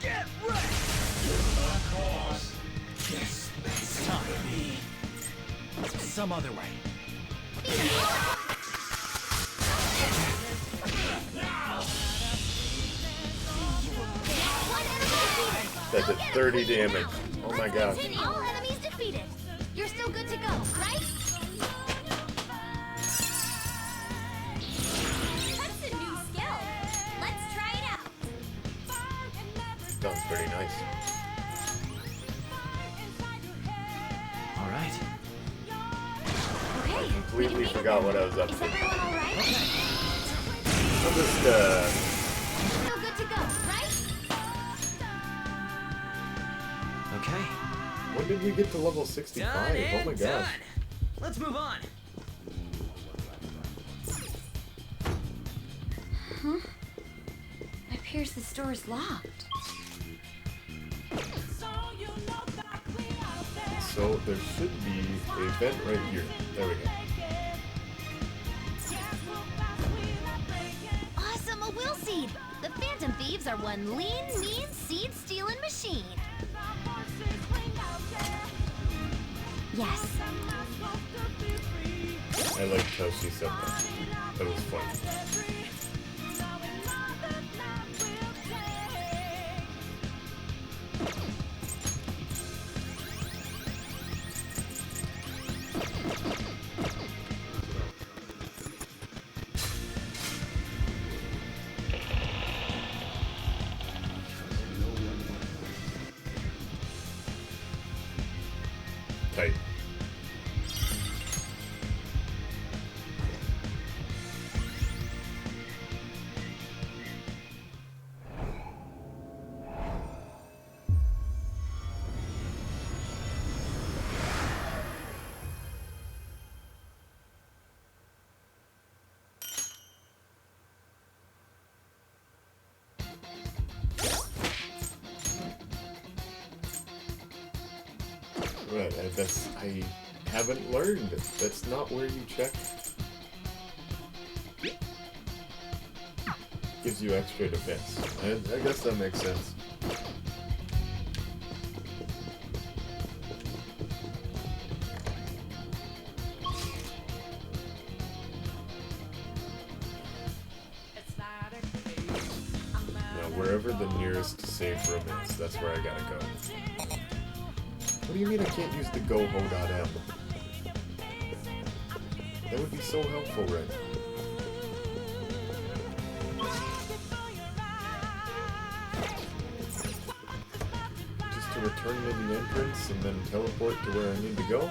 Get ready. Yes, it's time to be some other way. That did 30 damage. Oh my gosh. All enemies defeated. You're still good to go, right? That's a new skill. Let's try it out. Sounds pretty nice. All right. Okay. I completely forgot what I was up Is to. everyone all right? I'll just, Still good to go, right? Okay. when did we get to level 65? Done Oh my and gosh. done. Let's move on. Huh? It appears the store is locked. So there should be a vent right here. There we go. Awesome, a will seed. The Phantom Thieves are one lean, mean, seed-stealing machine. Yes. I liked how she said that. That was fun. Tight. Right, I haven't learned. That's not where you check. Gives you extra defense. I guess that makes sense. Now, wherever the nearest safe room is, that's where I gotta go. What do you mean I can't use the goho.m? That would be so helpful, right? to return to the entrance and then teleport to where I need to go?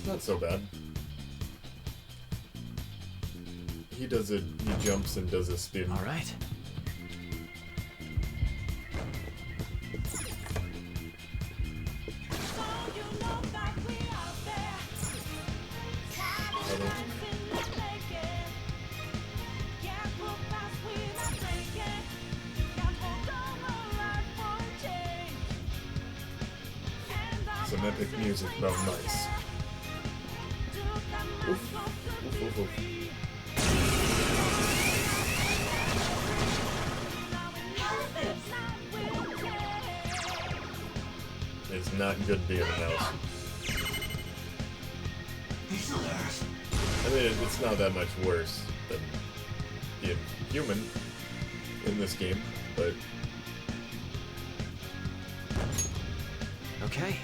Not so bad. He jumps and does a spin. All right. Some epic music about mice. Oof, oof, oof, oof. It's not good being a mouse. I mean, it's not that much worse than being human in this game, but... Okay.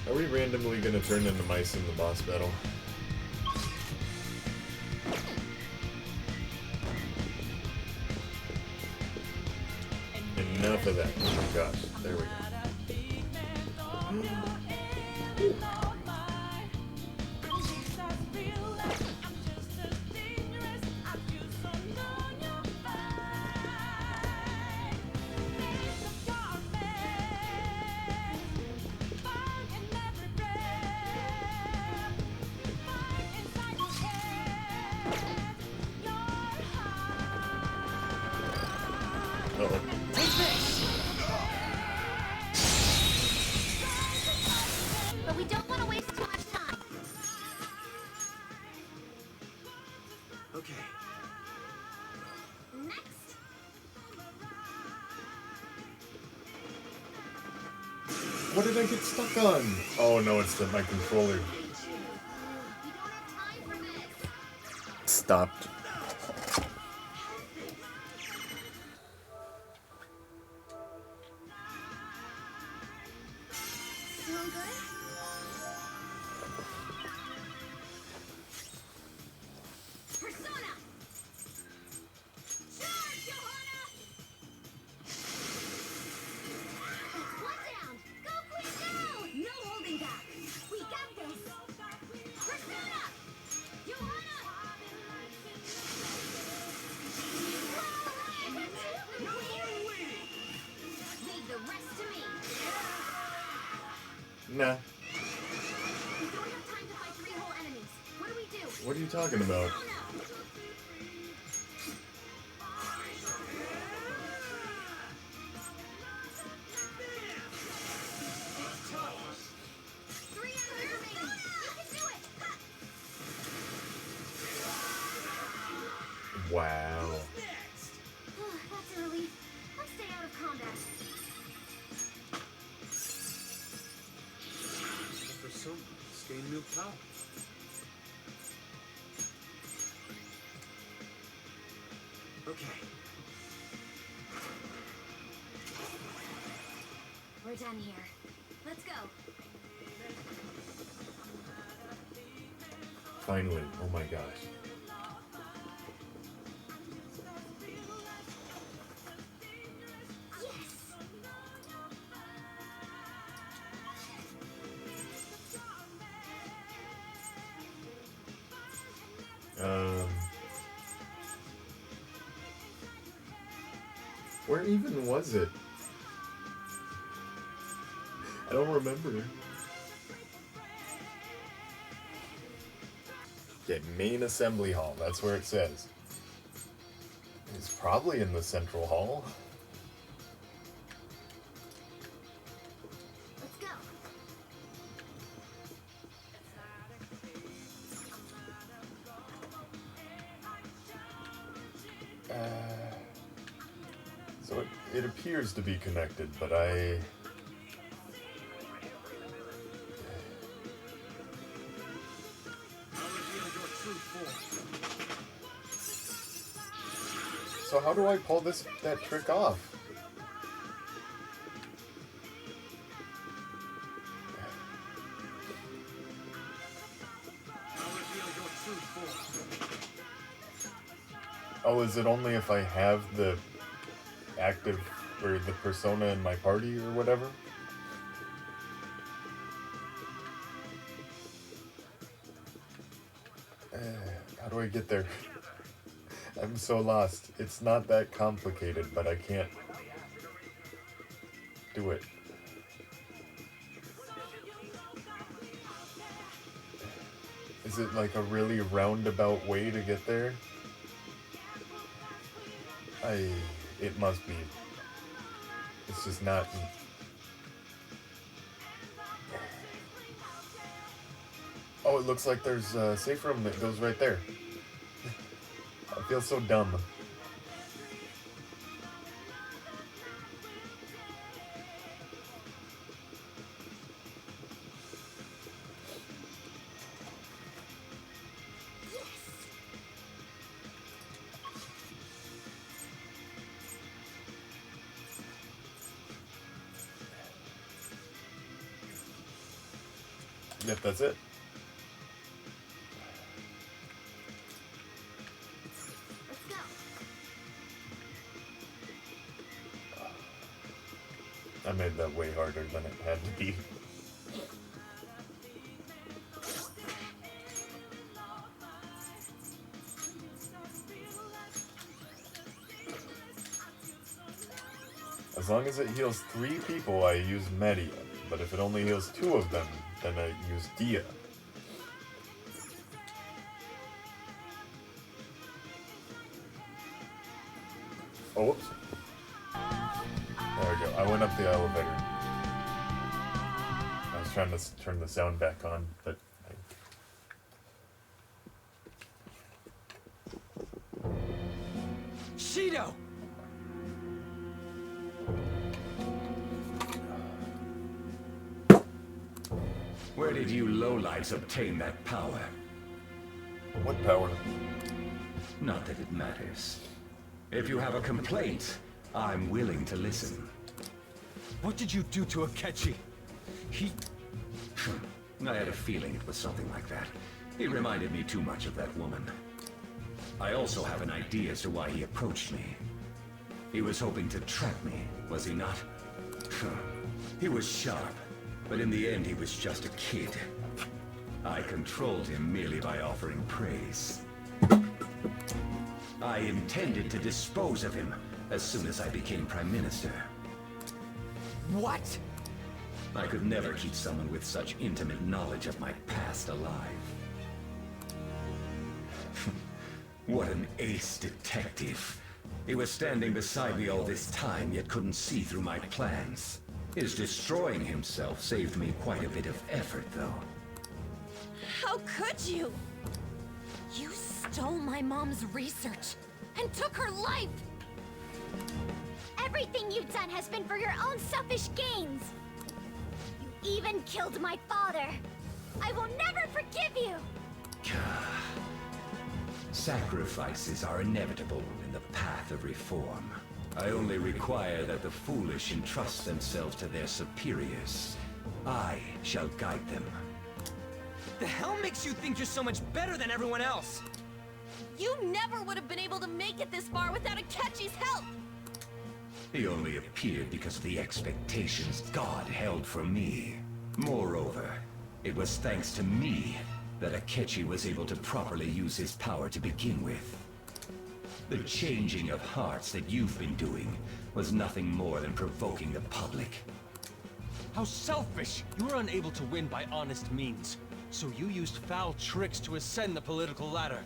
Are we randomly gonna turn into mice in the boss battle? Enough of that. Oh my gosh. There we go. Uh-oh. But we don't want to waste too much time. Okay. Next. What did I get stuck on? Oh no, it's my controller. Stopped. Feeling good? Persona! Charge, Johanna! That's one down! Go clean down! No holding back! We got this! Persona! Johanna! Leave the rest to me! Nah. We don't have time to fight 3 whole enemies. What do we do? What are you talking about? Wow. That's a relief. Let's stay out of combat. Personas gain new power. Okay. We're done here. Let's go. Finally. Oh my gosh. Where even was it? I don't remember. Okay, main assembly hall, that's where it says. It's probably in the central hall. Let's go. So it appears to be connected, but I... I'll reveal your true form. So how do I pull that trick off? Oh, is it only if I have the active or the persona in my party or whatever? How do I get there? I'm so lost. It's not that complicated, but I can't do it. Is it like a really roundabout way to get there? It must be. It's just not. Oh, it looks like there's a safe room that goes right there. I feel so dumb. Yep, that's it. I made that way harder than it had to be. As long as it heals 3 people, I use Media. But if it only heals 2 of them, then I use Dia. Oh, whoops. There we go. I went up the elevator. I was trying to turn the sound back on, but... Shido! Where did you lowlights obtain that power? What power? Not that it matters. If you have a complaint, I'm willing to listen. What did you do to Akechi? I had a feeling it was something like that. He reminded me too much of that woman. I also have an idea as to why he approached me. He was hoping to trap me, was he not? He was sharp, but in the end he was just a kid. I controlled him merely by offering praise. I intended to dispose of him as soon as I became Prime Minister. What? I could never keep someone with such intimate knowledge of my past alive. What an ace detective. He was standing beside me all this time, yet couldn't see through my plans. His destroying himself saved me quite a bit of effort, though. How could you? You stole my mom's research and took her life! Everything you've done has been for your own selfish gains. You even killed my father. I will never forgive you. Sacrifices are inevitable in the path of reform. I only require that the foolish entrust themselves to their superiors. I shall guide them. The hell makes you think you're so much better than everyone else? You never would have been able to make it this far without Akechi's help! He only appeared because of the expectations God held for me. Moreover, it was thanks to me that Akechi was able to properly use his power to begin with. The changing of hearts that you've been doing was nothing more than provoking the public. How selfish! You were unable to win by honest means, so you used foul tricks to ascend the political ladder.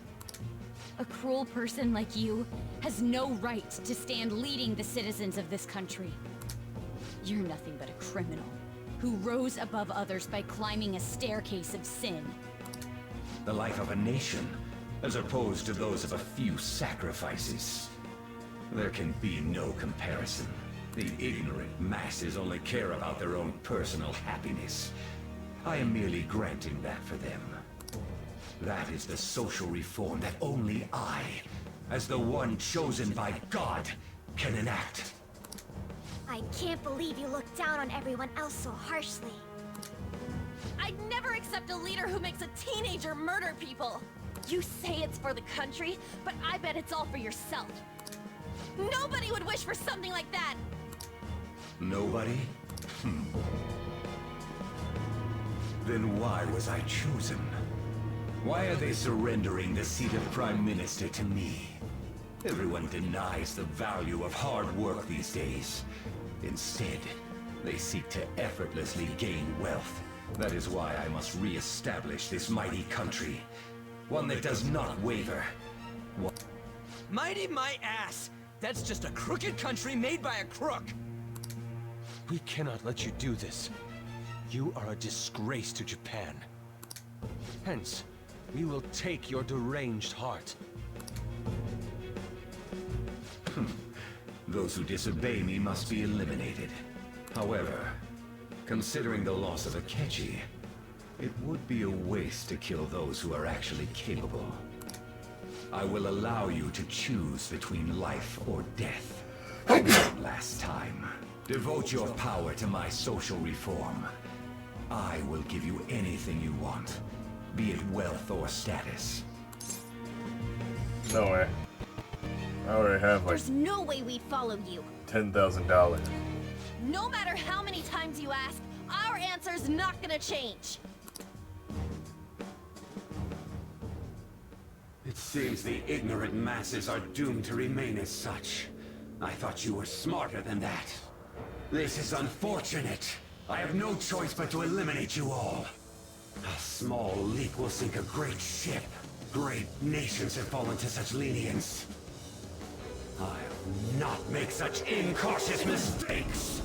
A cruel person like you has no right to stand leading the citizens of this country. You're nothing but a criminal who rose above others by climbing a staircase of sin. The life of a nation, as opposed to those of a few sacrifices. There can be no comparison. The ignorant masses only care about their own personal happiness. I am merely granting that for them. That is the social reform that only I as the one chosen by God, can enact. I can't believe you look down on everyone else so harshly. I'd never accept a leader who makes a teenager murder people. You say it's for the country, but I bet it's all for yourself. Nobody would wish for something like that. Nobody? Then why was I chosen? Why are they surrendering the seat of Prime Minister to me? Everyone denies the value of hard work these days. Instead, they seek to effortlessly gain wealth. That is why I must re-establish this mighty country. One that does not waver. Mighty my ass! That's just a crooked country made by a crook! We cannot let you do this. You are a disgrace to Japan. Hence, we will take your deranged heart. Those who disobey me must be eliminated. However, considering the loss of Akechi, it would be a waste to kill those who are actually capable. I will allow you to choose between life or death. One last time. Devote your power to my social reform. I will give you anything you want, be it wealth or status. No way. I already have like There's no way we'd follow you. $10,000. No matter how many times you ask, our answer's not gonna change. It seems the ignorant masses are doomed to remain as such. I thought you were smarter than that. This is unfortunate. I have no choice but to eliminate you all. A small leak will sink a great ship. Great nations have fallen to such lenience. I'll not make such incautious mistakes!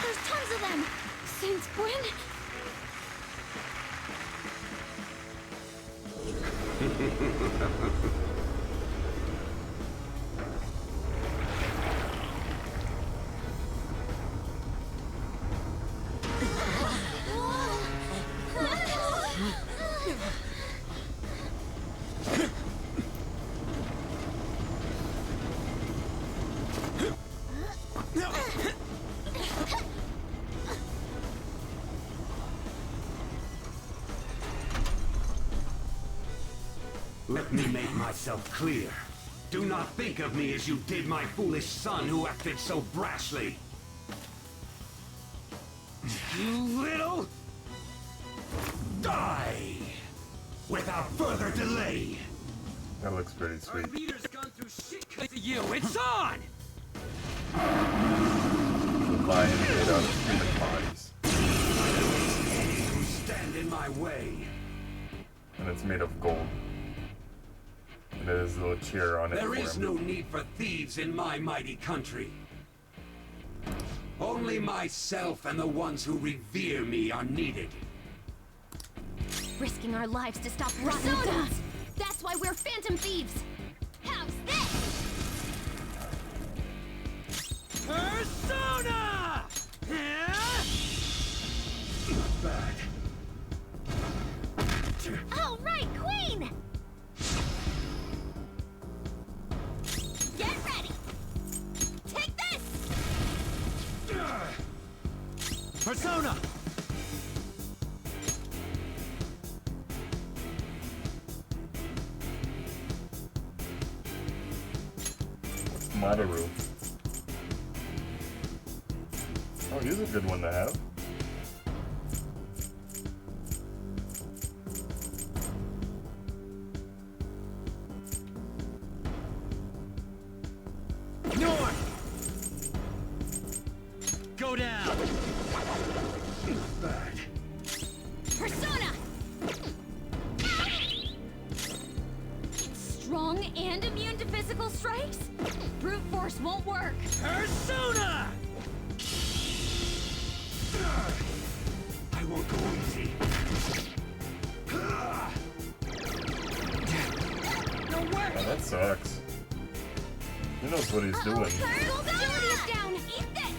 There's tons of them! Since when? Let me make myself clear. Do not think of me as you did my foolish son who acted so brashly. You little... Die! Without further delay! That looks pretty sweet. Our leader's gone through shit because of you. It's on! The lion made out of human bodies. You stand in my way. And it's made of gold. And there's a little cheer on it. There for is him. no need for thieves in my mighty country. Only myself and the ones who revere me are needed. Risking our lives to stop rotten dudes. That's why we're Phantom Thieves. How's this? Persona! Not bad. Oh, right, Queen! Get ready! Take this! Persona! Maru. Oh, he's a good one to have. North! Go down! Not bad. Persona! Strong and immune to physical strikes? Brute force won't work. Persona! I won't go easy. No way! Oh, that sucks. He knows what he's doing. Agility is down. Eat this.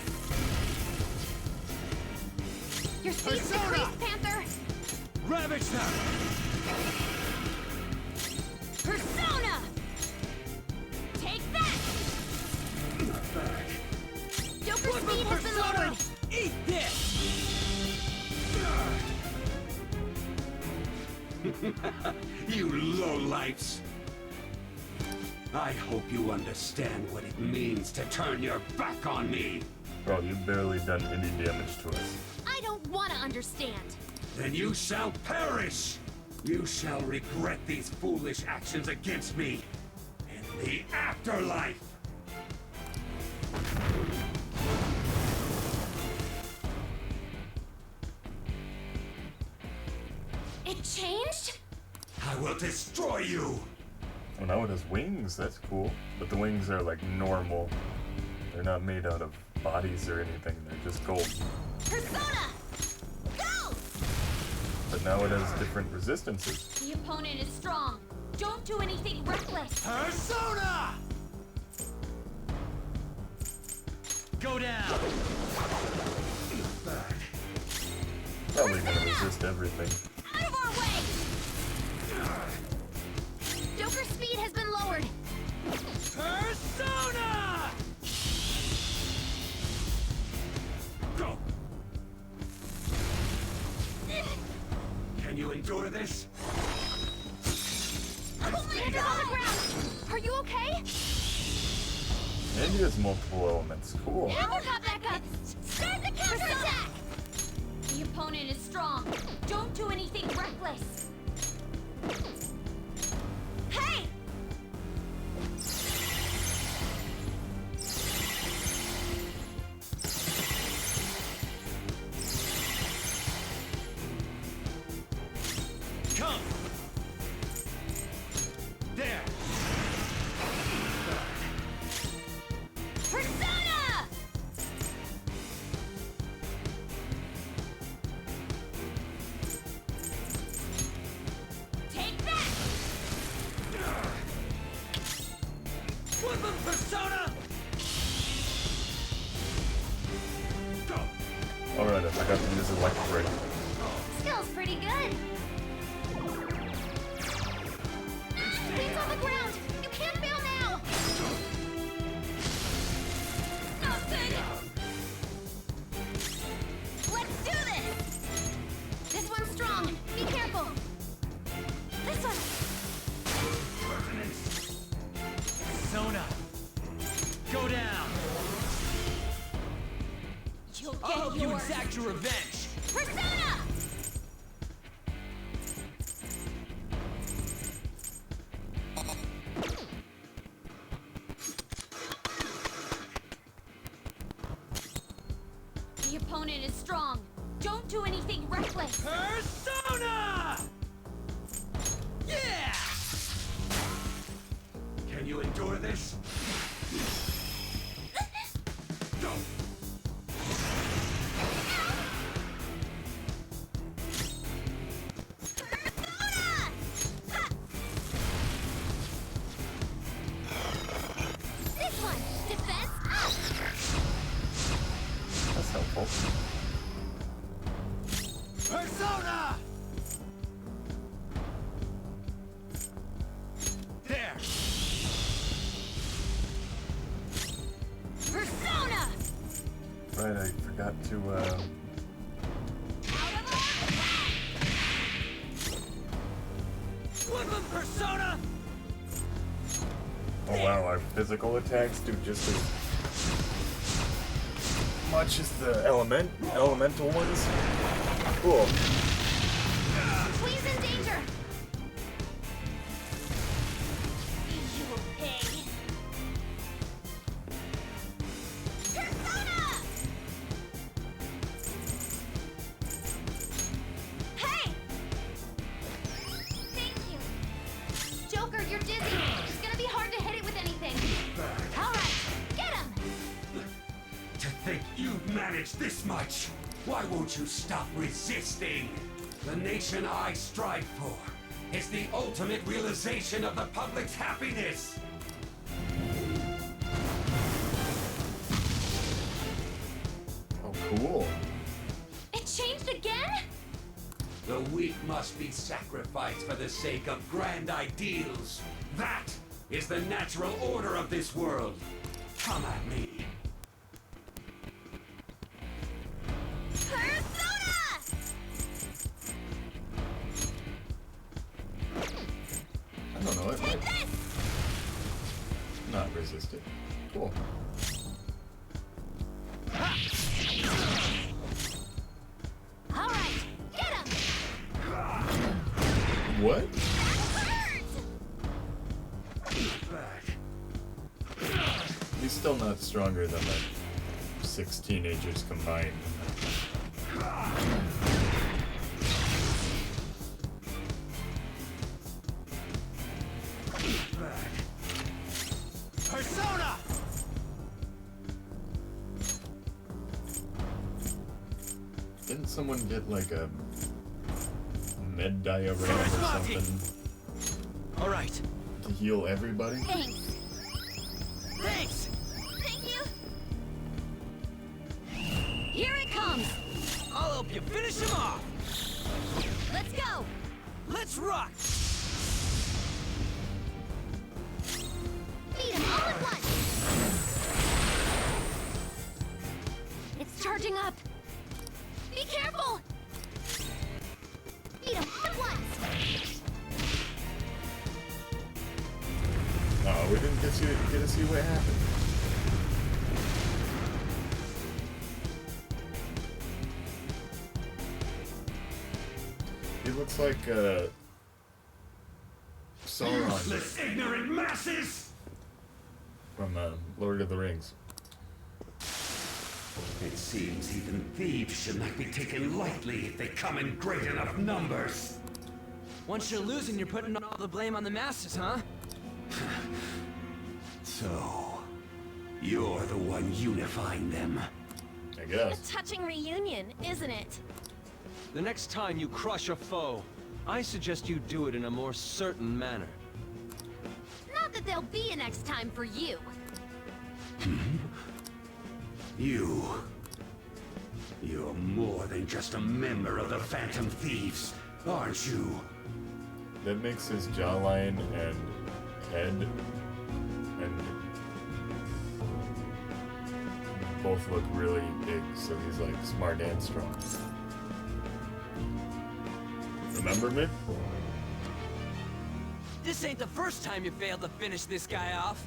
Your speed's decreased, Panther. Ravage them! Persona! Take that! Joker speed has been lowered! Eat this! You lowlifes! I hope you understand what it means to turn your back on me! Bro, you've barely done any damage to us. I don't want to understand. Then you shall perish! You shall regret these foolish actions against me in the afterlife! It changed? I will destroy you! Oh, now it has wings. That's cool. But the wings are like normal. They're not made out of bodies or anything. They're just gold. Persona! Go! But now it has different resistances. The opponent is strong. Don't do anything reckless. Persona! Go down! Probably gonna resist everything. Out of our way! Joker speed has been lowered. Persona! Go! Can you endure this? Oh, my hand is on the ground. Are you okay? And he has multiple elements. Cool. Never got back up. Start the counterattack. The opponent is strong. Don't do anything reckless. Hey! Come! There! Persona! Take that! Woodman Persona! Alright, I forgot to use electric. Skill's pretty good. Leaves on the ground! You can't fail now! Nothing! Let's do this! This one's strong. Be careful. This one. Persona! Go down! You'll get I'll help you yours. exact your revenge! Persona! The opponent is strong. Don't do anything reckless. Persona! Yeah! Can you endure this? Go! This one. Defense up. That's helpful. Persona! There! Persona! Right, I forgot to, Woodman Persona! Oh wow, our physical attacks do just as much as the elemental ones. Cool. Please in danger. You pig. Persona! Hey! Thank you. Joker, you're dizzy. It's gonna be hard to hit it with anything. All right, get him. To think you've managed this much! Why won't you stop resisting? The nation I strive for is the ultimate realization of the public's happiness! Oh, cool. It changed again? The weak must be sacrificed for the sake of grand ideals. That is the natural order of this world. Come at me. I don't know it. Take this! Not resisted. Cool. All right, get him! What? He's still not stronger than like 6 teenagers combined. Persona! Didn't someone get like a med diarrhea or something All right. to heal everybody? Thanks. Thanks! Thank you. Here it comes. I'll help you finish him off! Let's go. Let's rock! Beat him all at once. It's charging up. Be careful. Beat him all at once. Oh, we didn't get to see what happened. He looks like Sauron Useless, ignorant masses! from Lord of the Rings. It seems even thieves should not be taken lightly if they come in great enough numbers. Once you're losing, you're putting all the blame on the masses, huh? So, you're the one unifying them. I A guess. touching reunion, isn't it? The next time you crush a foe, I suggest you do it in a more certain manner. Not that there'll be a next time for you. You're more than just a member of the Phantom Thieves, aren't you? That makes his jawline and head and both look really big, so he's like smart and strong. Remember me? This ain't the first time you failed to finish this guy off.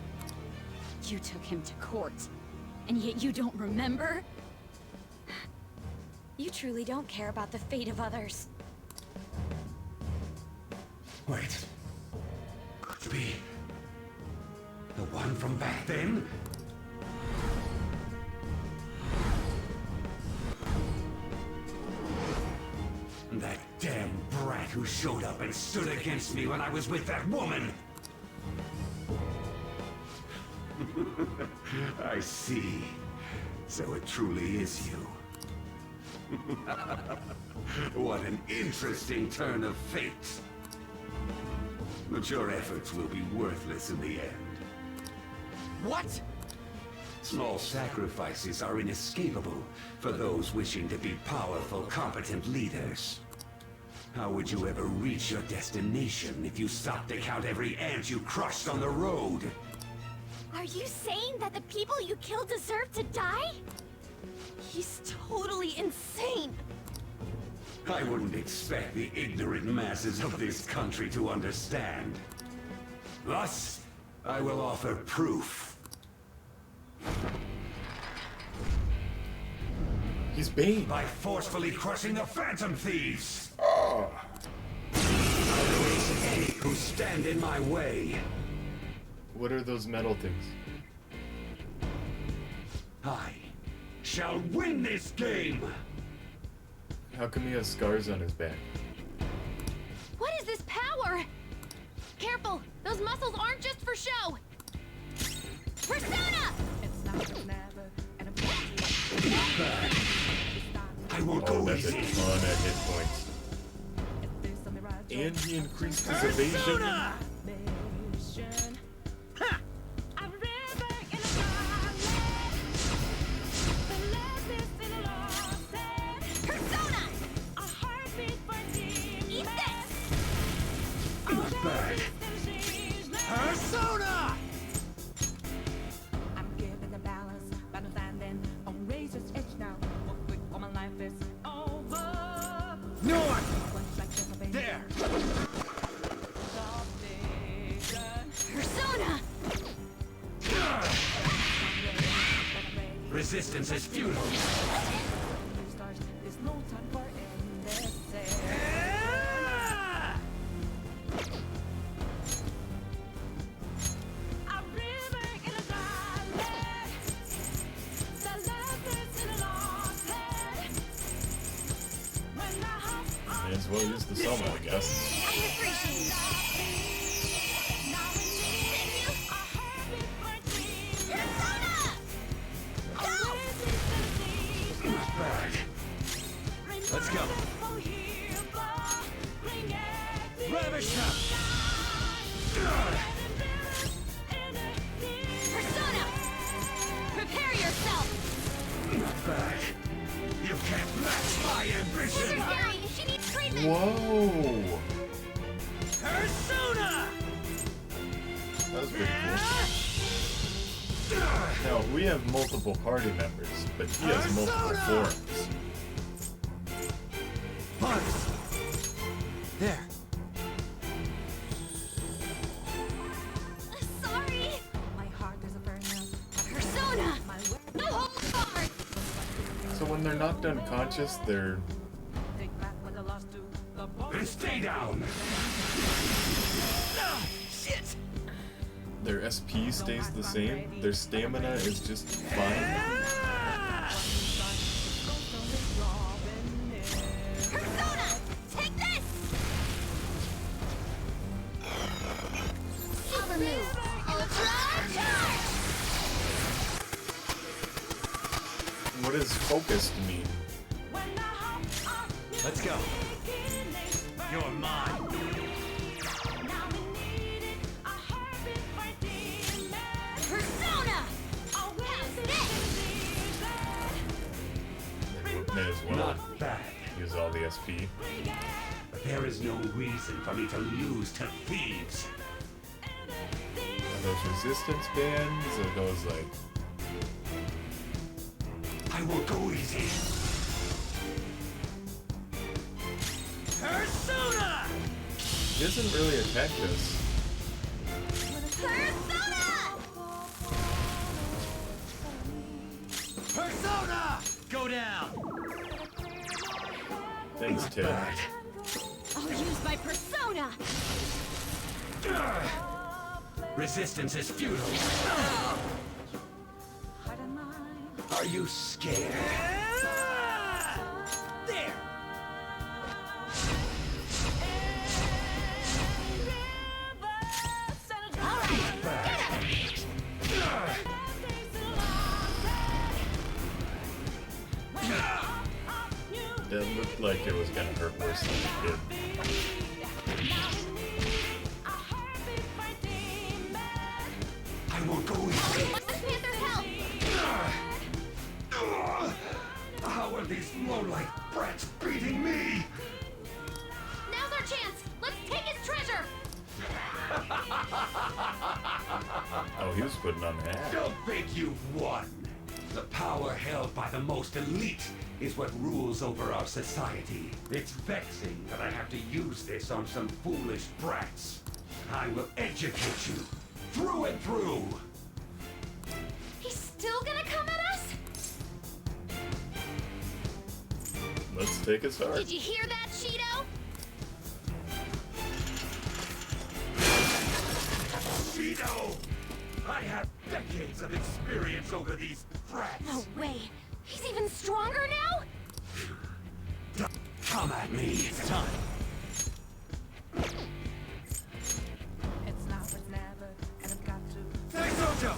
You took him to court, and yet you don't remember? You truly don't care about the fate of others. Wait. Could be the one from back then? That damn brat who showed up and stood against me when I was with that woman! I see. So it truly is you. What an interesting turn of fate. But your efforts will be worthless in the end. What? Small sacrifices are inescapable for those wishing to be powerful, competent leaders. How would you ever reach your destination if you stopped to count every ant you crushed on the road? Are you saying that the people you killed deserve to die? He's totally insane. I wouldn't expect the ignorant masses of this country to understand. Thus, I will offer proof. He's Bane. By forcefully crushing the Phantom Thieves! Oh. Any who stand in my way. What are those metal things? I shall win this game! How come he has scars on his back? What is this power? Careful, those muscles aren't just for show. Persona! I won't Oh, go that's a easy. ton of hit points. And he increased his evasion. Persona! Persona! Resistance is futile. May as well use the summon, I guess. Let's go. Ravish up. Persona! Prepare yourself! Not bad. You can't match my ambition. She needs treatment! Whoa! Persona! That was pretty cool. Now, we have multiple party members, but he has multiple forms. Buzz. There. Sorry! My heart is a burnout. Persona! No hold guard! So when they're knocked unconscious, they're... Then stay down. Shit! Their SP stays the same, their stamina is just fine. Persona! Take this! Super move! Ultra charge! What does focused mean? Let's go. You're mine. Persona! May as well Not bad. use all the SP. But there is no reason for me to lose to thieves. Are those resistance bands, or those like... I will go easy. Persona! He doesn't really attack us. Persona! Persona! Go down! Thanks, Ted. I'll use my persona! Resistance is futile. Are you scared? There! That looked like it was gonna hurt worse than it did. I will go easy. How are these low-life brats beating me? Now's our chance! Let's take his treasure! Oh, he was putting on the hat. Don't think you've won. The power held by the most elite is what rules over our society. It's vexing that I have to use this on some foolish brats. I will educate you through and through. He's still gonna come at us? Let's take a start. Did you hear that, Shido? Shido! I have decades of experience over these brats. No way! He's even stronger now? Come at me. It's time. Thanks, Ojo!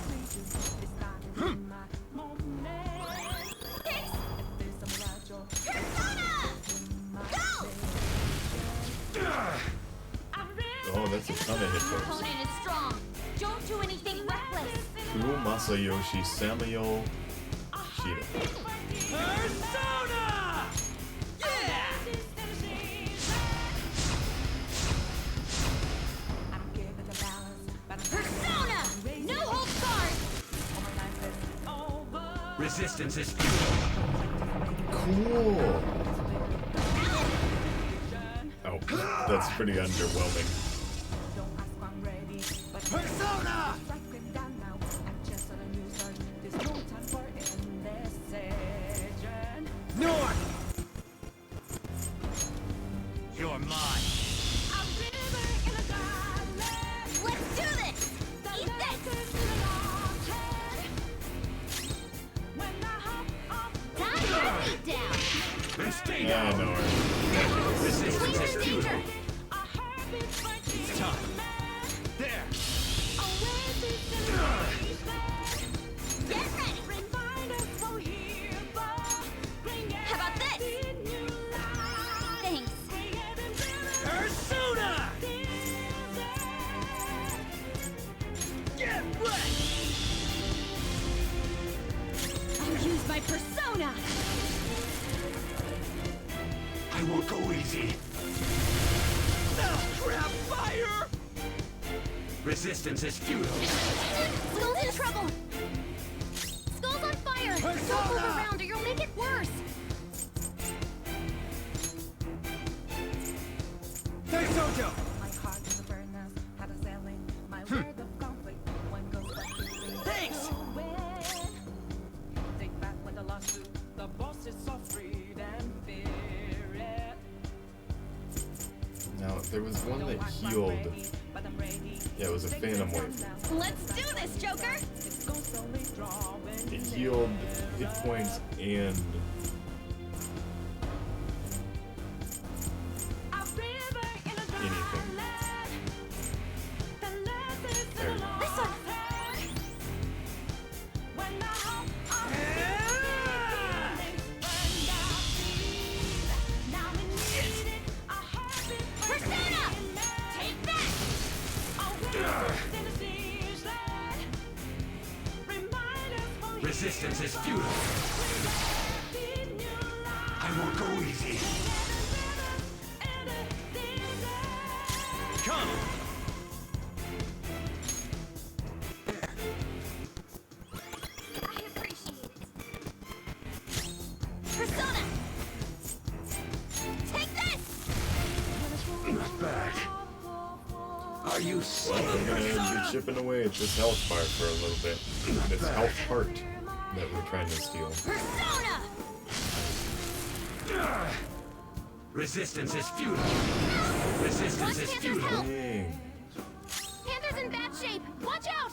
Oh, that's a ton of hit Your points. opponent is strong. Don't do anything reckless. True Masayoshi Samuel Shido. Persona! Yeah! Persona! No hold guard! Resistance is futile. Cool. Oh, that's pretty underwhelming. Persona! Yeah, I know. Resistance is futile. It's time. There. Get ready! How about this? Thanks. Persona! Get wrecked! I'll use my persona! I won't go easy. Oh, crap! Fire! Resistance is futile. Skull's in trouble! Skull's on fire! Don't move around or you'll make it worse! Hey, Sojo! Thanks! Now, there was one that healed. Yeah, it was a Phantom Wave. Let's do this, Joker! It healed hit points and anything. There we go. This one! Persona! Take that! Resistance is futile. I won't go easy. Come! Persona! Take this! Not bad. Are you Well, saying we're gonna be chipping away at this health bar for a little bit. This health heart that we're trying to steal. Persona! Resistance is futile. Resistance is futile. Dang. Panther's in bad shape! Watch out!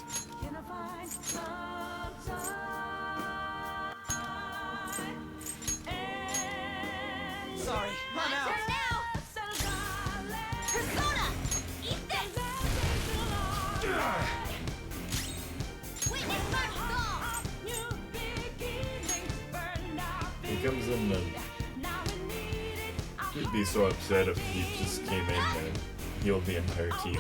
Sorry, I'm out. Turn now! Persona! Eat this! Witness my fall! He comes in and he'd be so upset if he just came in and healed the entire team.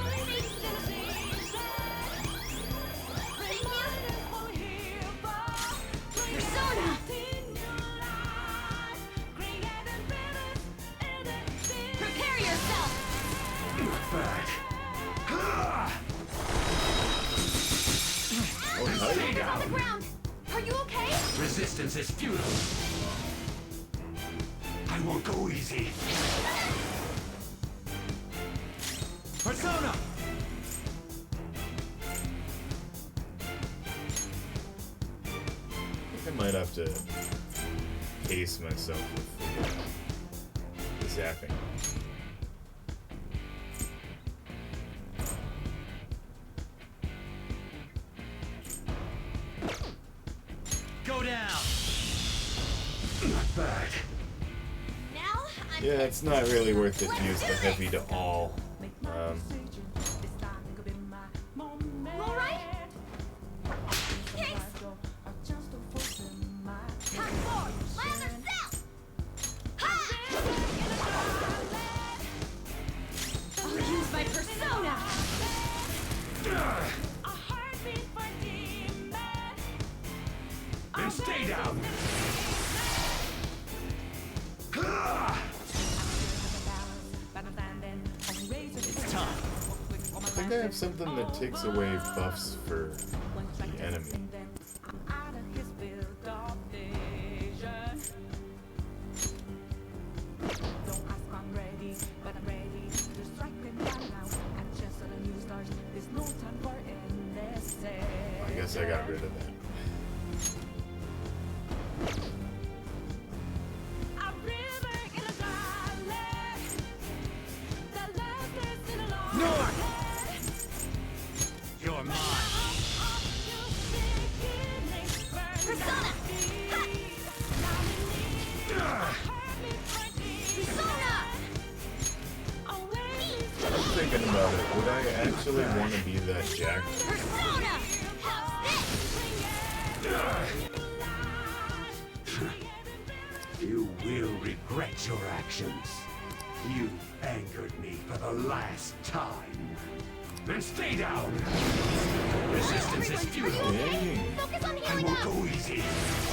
Persona! Prepare yourself! Oh, Panther's on the ground! Are you okay? Resistance is futile. I won't go easy. Persona! I think I might have to pace myself with the zapping. Go down! Not bad. Now, I'm... Yeah, it's not really worth it to use the heavy to all. All right? Thanks! Come forward! My other self! Ha! I'll use my persona! Then stay down. It's time. I think I have something that takes away buffs for the enemy. I guess I got rid of that. You're mine. Persona! Ha! thinking about it, would I actually want to be that jacked? Persona! You will regret your actions. You angered me for the last time. Then stay down! Resistance is futile. Dang. I won't go easy.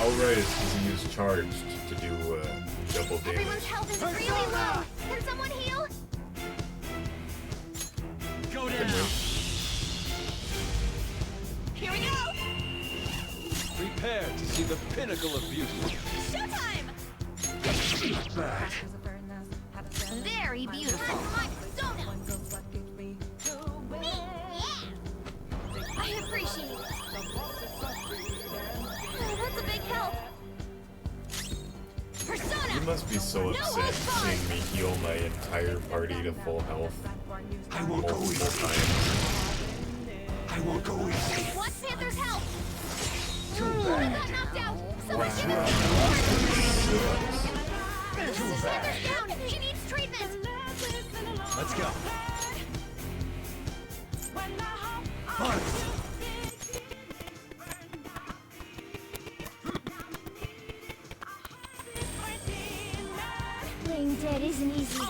Oh right, it's because he was charged to do double damage. Everyone's health is really low. Can someone heal? Go down. Here we go! Prepare to see the pinnacle of beauty. Showtime! Not bad. Very beautiful. I appreciate it. Oh, that's a big help. Persona! You must be so upset seeing me heal my entire party to full health I won't go multiple easy. times. I won't go easy. Black Panther's help. Too I bad. got knocked out. Someone give me Too Panther's bad. down. She needs treatment. Let's go. Playing dead isn't easy.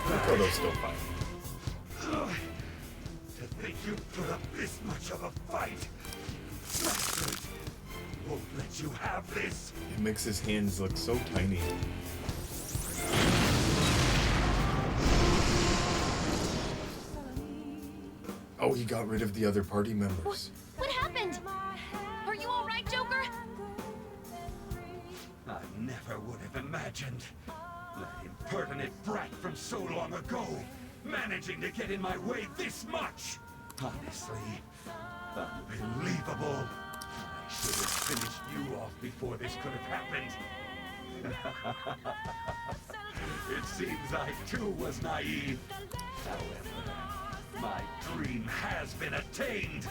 Makoto's still fine. To think you put up this much of a fight. Bastard. Won't let you have this. It makes his hands look so tiny. Oh, he got rid of the other party members. What happened? Are you all right, Joker? I never would have imagined. That impertinent brat from so long ago, managing to get in my way this much. Honestly, unbelievable. I should have finished you off before this could have happened. It seems I too was naive. However, my dream has been attained.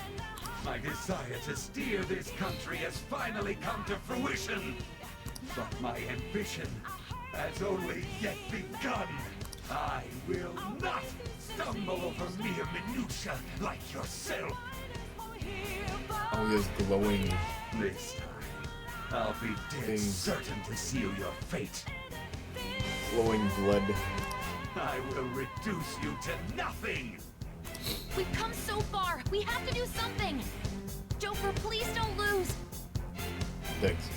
My desire to steer this country has finally come to fruition. But my ambition has only yet begun. I will not stumble over mere minutia like yourself. Oh, he has glowing This time, I'll be dead things. certain to seal your fate. Glowing blood. I will reduce you to nothing. We've come so far. We have to do something. Joker, please don't lose. Thanks.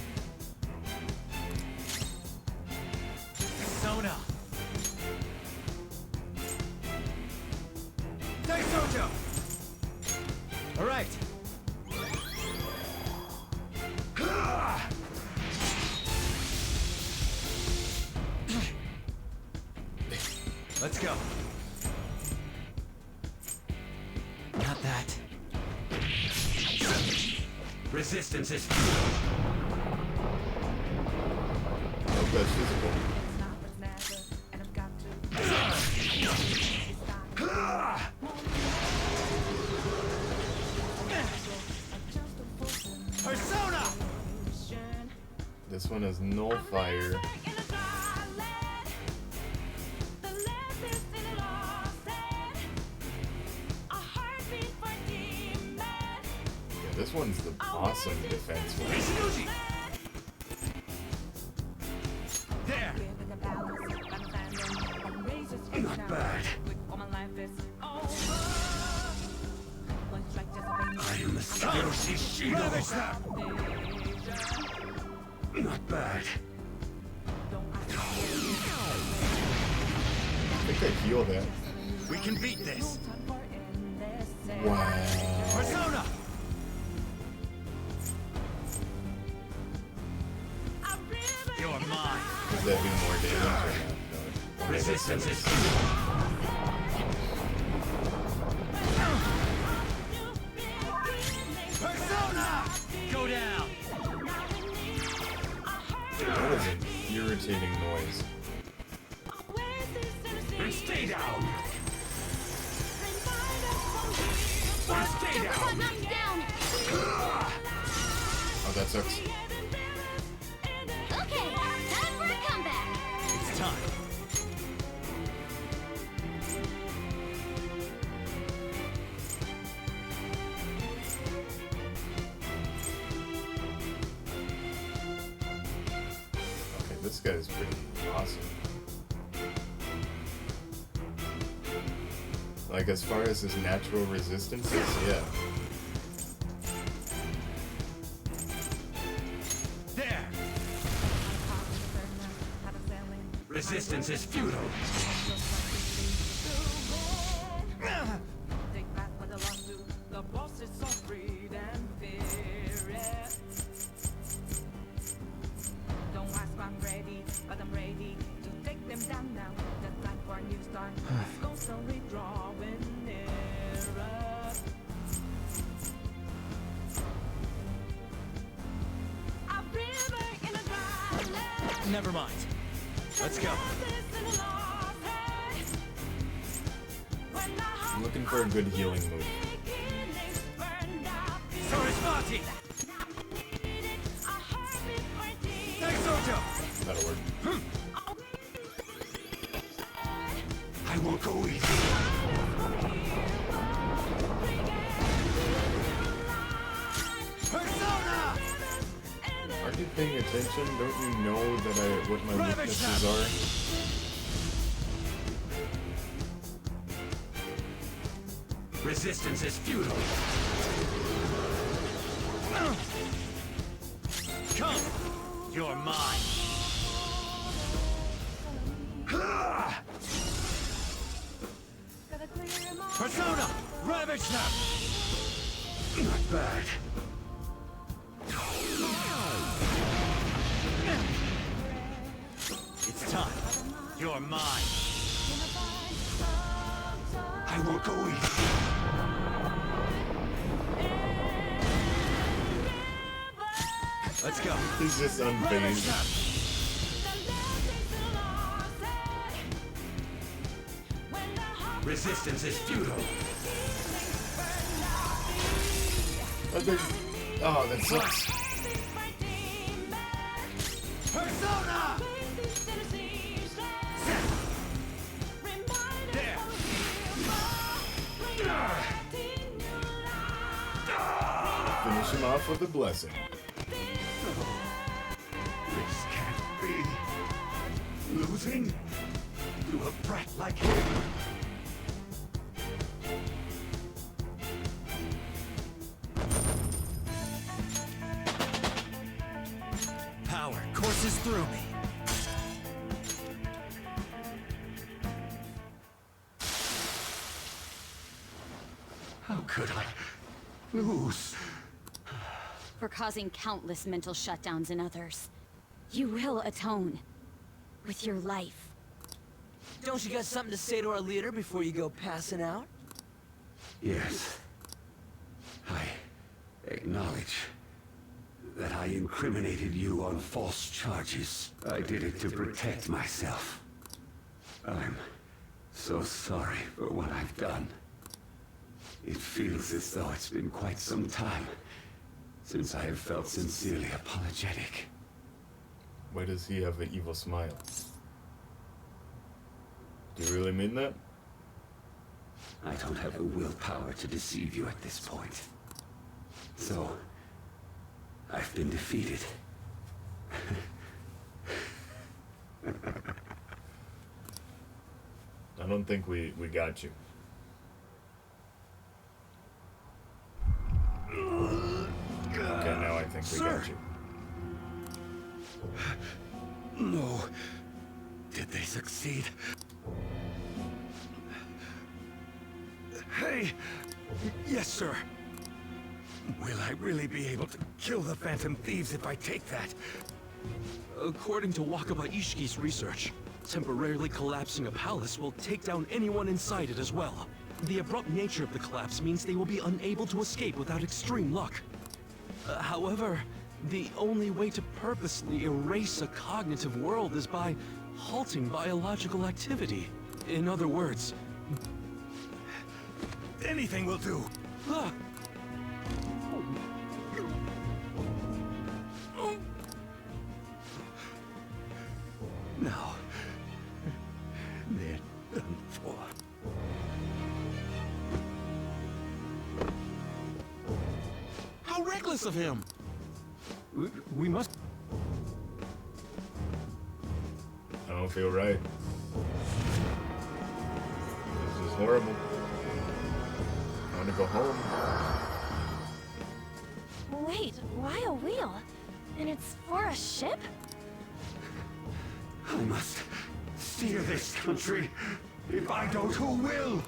Persona. Daisojo. All right. Let's go. Not that. Resistance is Hope that's physical. Persona. This one has null fire. Yeah, this one's the awesome defense one. There. not bad. I am the Sakura-Con Shido. Not bad. I think I heal that. We can beat this. Wow. Persona. You're mine. Does that do more damage or not? No. Resistance is Persona! Go down. That was an irritating noise. and stay down. Sakura-Con knocked down! Oh, that sucks. Okay, time for a comeback! It's time. Okay, this guy's pretty awesome. Like, as far as his natural resistances, yeah. There! Resistance is futile. Don't ask, I'm ready, but I'm ready to take them down now. The time for a new start is constantly drawing nearer. A river in a dry land. Never mind. Let's go. I'm looking for a good healing move. Sarasvati! Thanks, Ojo! That'll work. I won't go easy. Persona! Aren't you paying attention? Don't you know that what my weaknesses are? Resistance is futile. Come! You're mine. Persona! Ravage them! Not bad. It's time. You're mine. I won't go easy. Let's go. He's just unfazed. Resistance is futile. Oh, that sucks. Persona! There! Finish him off with a blessing. This can't be. Losing to a brat like him. Power courses through me. How could I lose? For causing countless mental shutdowns in others. You will atone. With your life. Don't you got something to say to our leader before you go passing out? Yes. I acknowledge that I incriminated you on false charges. I did it to protect myself. I'm so sorry for what I've done. It feels as though it's been quite some time since I have felt sincerely apologetic. Why does he have an evil smile? Do you really mean that? I don't have the willpower to deceive you at this point. So, I've been defeated. I don't think we got you. Okay, now I think we got you. No. Did they succeed? Hey! Yes, sir. Will I really be able to kill the Phantom Thieves if I take that? According to Wakaba Ishiki's research, temporarily collapsing a palace will take down anyone inside it as well. The abrupt nature of the collapse means they will be unable to escape without extreme luck. However, the only way to purposely erase a cognitive world is by halting biological activity. In other words, anything will do. Now, they're done for. How reckless of him! We must... I don't feel right. This is horrible. I want to go home. Wait, why a wheel? And it's for a ship? I must steer this country. If I don't, who will?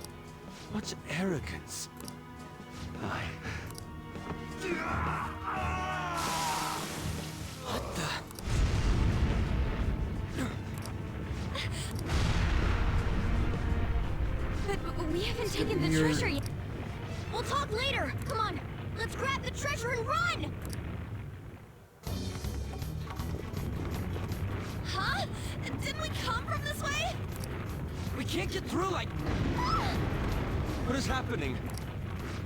What arrogance. What the? But we haven't taken the treasure yet. We'll talk later. Come on, let's grab the treasure and run! Huh? Didn't we come from this way? We can't get through like... What is happening?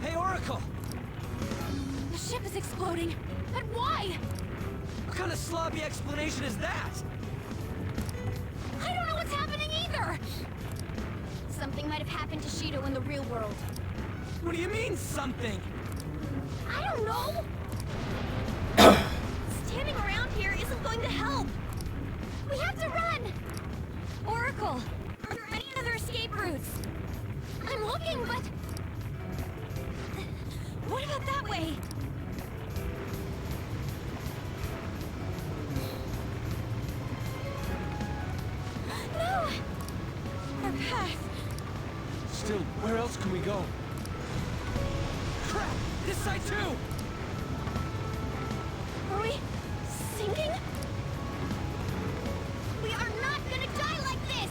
Hey, Oracle! The ship is exploding. But why? What kind of slobby explanation is that? I don't know what's happening either! Something might have happened to Shido in the real world. What do you mean, something? I don't know! Standing around here isn't going to help! We have to run! Oracle, are there any other escape routes? I'm looking, but... What about that way? No! Our path! Still, where else can we go? Crap! This side too! Are we sinking? We are not gonna die like this!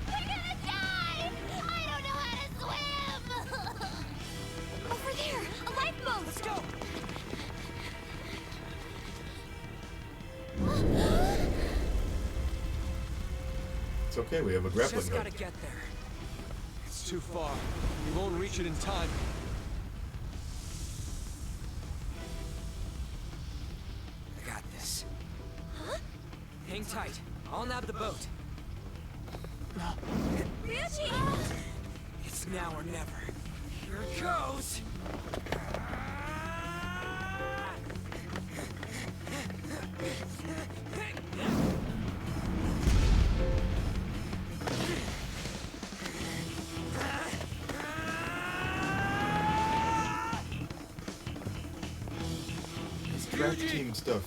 We're gonna die! I don't know how to swim! Over there! A lifeboat! Let's go! It's okay, we have a grappling Just hook. gotta get there. It's too far. We won't reach it in time. I got this. Huh? Hang tight. I'll nab the boat. Ryuji! It's now or never. Here it goes! It's draft team stuff.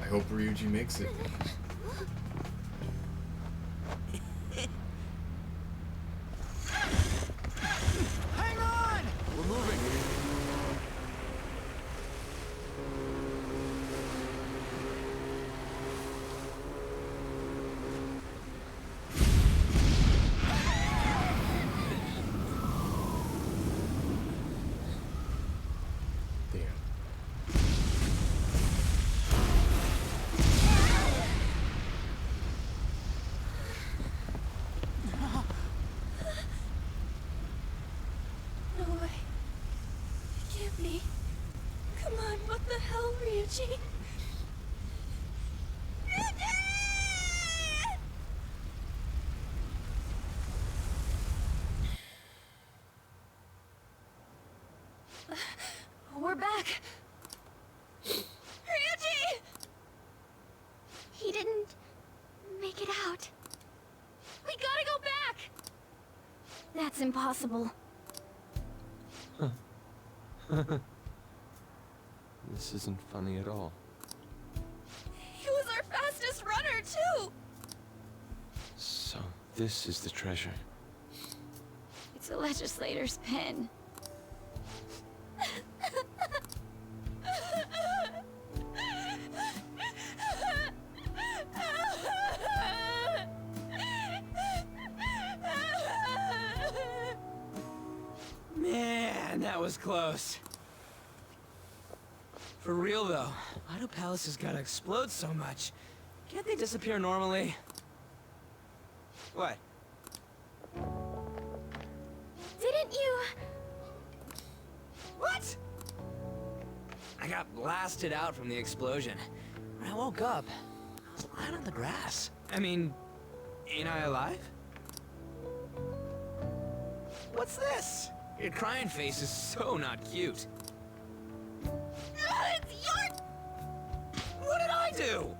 I hope Ryuji makes it. Hang on! We're moving. No way. It can't be. Come on, what the hell, Ryuji? We're back. Ryuji! He didn't make it out. We gotta go back! That's impossible. This isn't funny at all. He was our fastest runner, too! So, this is the treasure. the legislator's pen. Man, that was close. For real though, why do palaces gotta explode so much? Can't they disappear normally? What? Didn't you... What? I got blasted out from the explosion. When I woke up, I was lying on the grass. I mean, ain't I alive? What's this? Your crying face is so not cute. It's your... What did I do?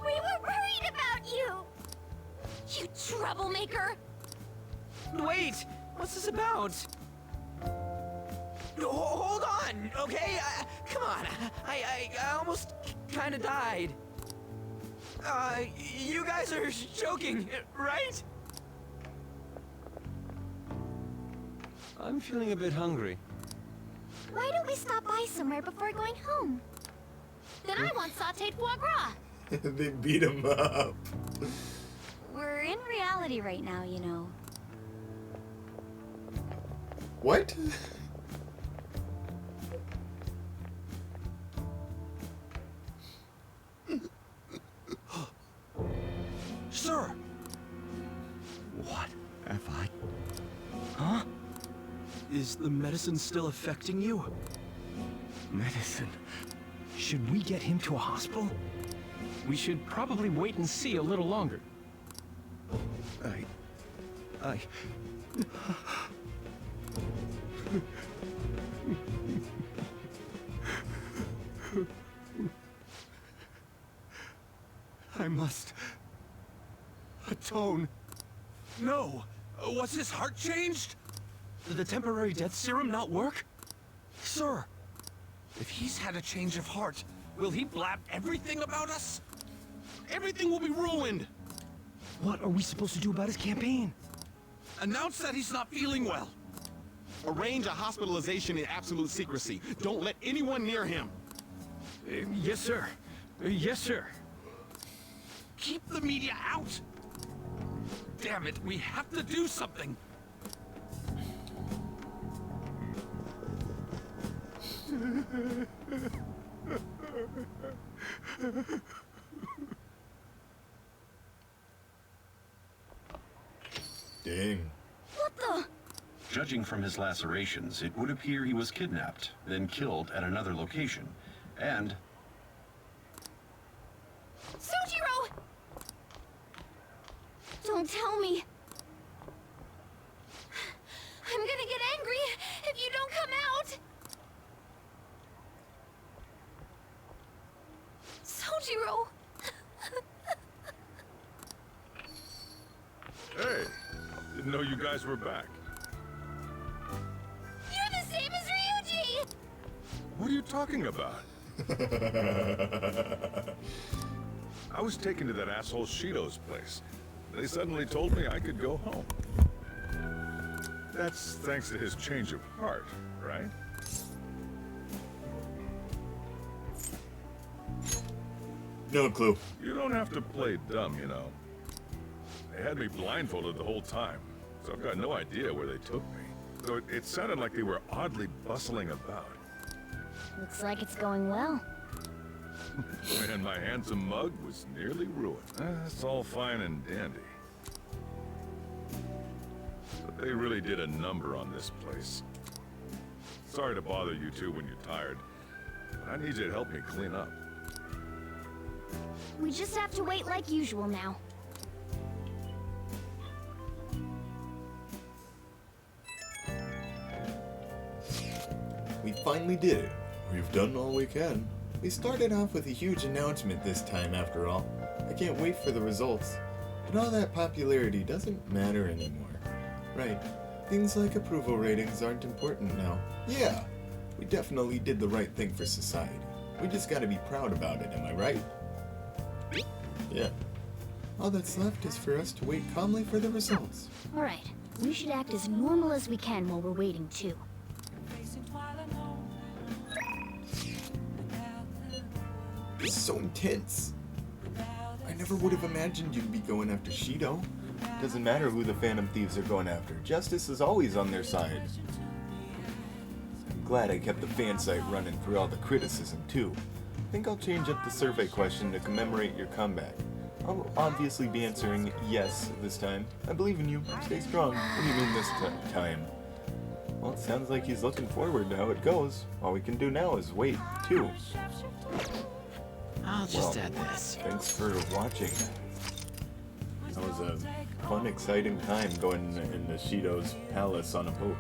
We were worried about you! You troublemaker! Wait, what's this about? Hold on, okay? Come on, I almost kind of died. You guys are joking, right? I'm feeling a bit hungry. Why don't we stop by somewhere before going home? Then I want sauteed foie gras! They beat him up. We're in reality right now, you know. What? Sir! What have I... Huh? Is the medicine still affecting you? Medicine? Should we get him to a hospital? We should probably wait and see a little longer. I must... atone. No! What's his heart changed? Did the temporary death serum not work? Sir, if he's had a change of heart, will he blab everything about us? Everything will be ruined! What are we supposed to do about his campaign? Announce that he's not feeling well. Arrange a hospitalization in absolute secrecy. Don't let anyone near him. Yes, sir. Yes, sir. Keep the media out! Damn it, we have to do something! Dang. What the? Judging from his lacerations, it would appear he was kidnapped, then killed at another location. And... Sojiro! Don't tell me. I'm gonna get angry if you don't come out. Sojiro! Hey, didn't know you guys were back. You're the same as Ryuji! What are you talking about? I was taken to that asshole Shido's place. They suddenly told me I could go home. That's thanks to his change of heart, right? No clue. You don't have to play dumb, you know. They had me blindfolded the whole time, so I've got no idea where they took me. Though it sounded like they were oddly bustling about. Looks like it's going well. And my handsome mug was nearly ruined. That's all fine and dandy. But they really did a number on this place. Sorry to bother you two when you're tired, but I need you to help me clean up. We just have to wait like usual now. We finally did it. We've done all we can. We started off with a huge announcement this time after all. I can't wait for the results. But all that popularity doesn't matter anymore. Right, things like approval ratings aren't important now. Yeah, we definitely did the right thing for society. We just gotta be proud about it, am I right? Yeah. All that's left is for us to wait calmly for the results. Alright, We should act as normal as we can while we're waiting, too. This is so intense. I never would have imagined you'd be going after Shido. Doesn't matter who the Phantom Thieves are going after. Justice is always on their side. I'm glad I kept the fan site running through all the criticism, too. I think I'll change up the survey question to commemorate your comeback. I'll obviously be answering yes this time. I believe in you. Stay strong. What do you mean this time? Well, it sounds like he's looking forward to how it goes. All we can do now is wait, too. I'll just add this. Thanks for watching. That was a fun, exciting time going into Shido's palace on a boat.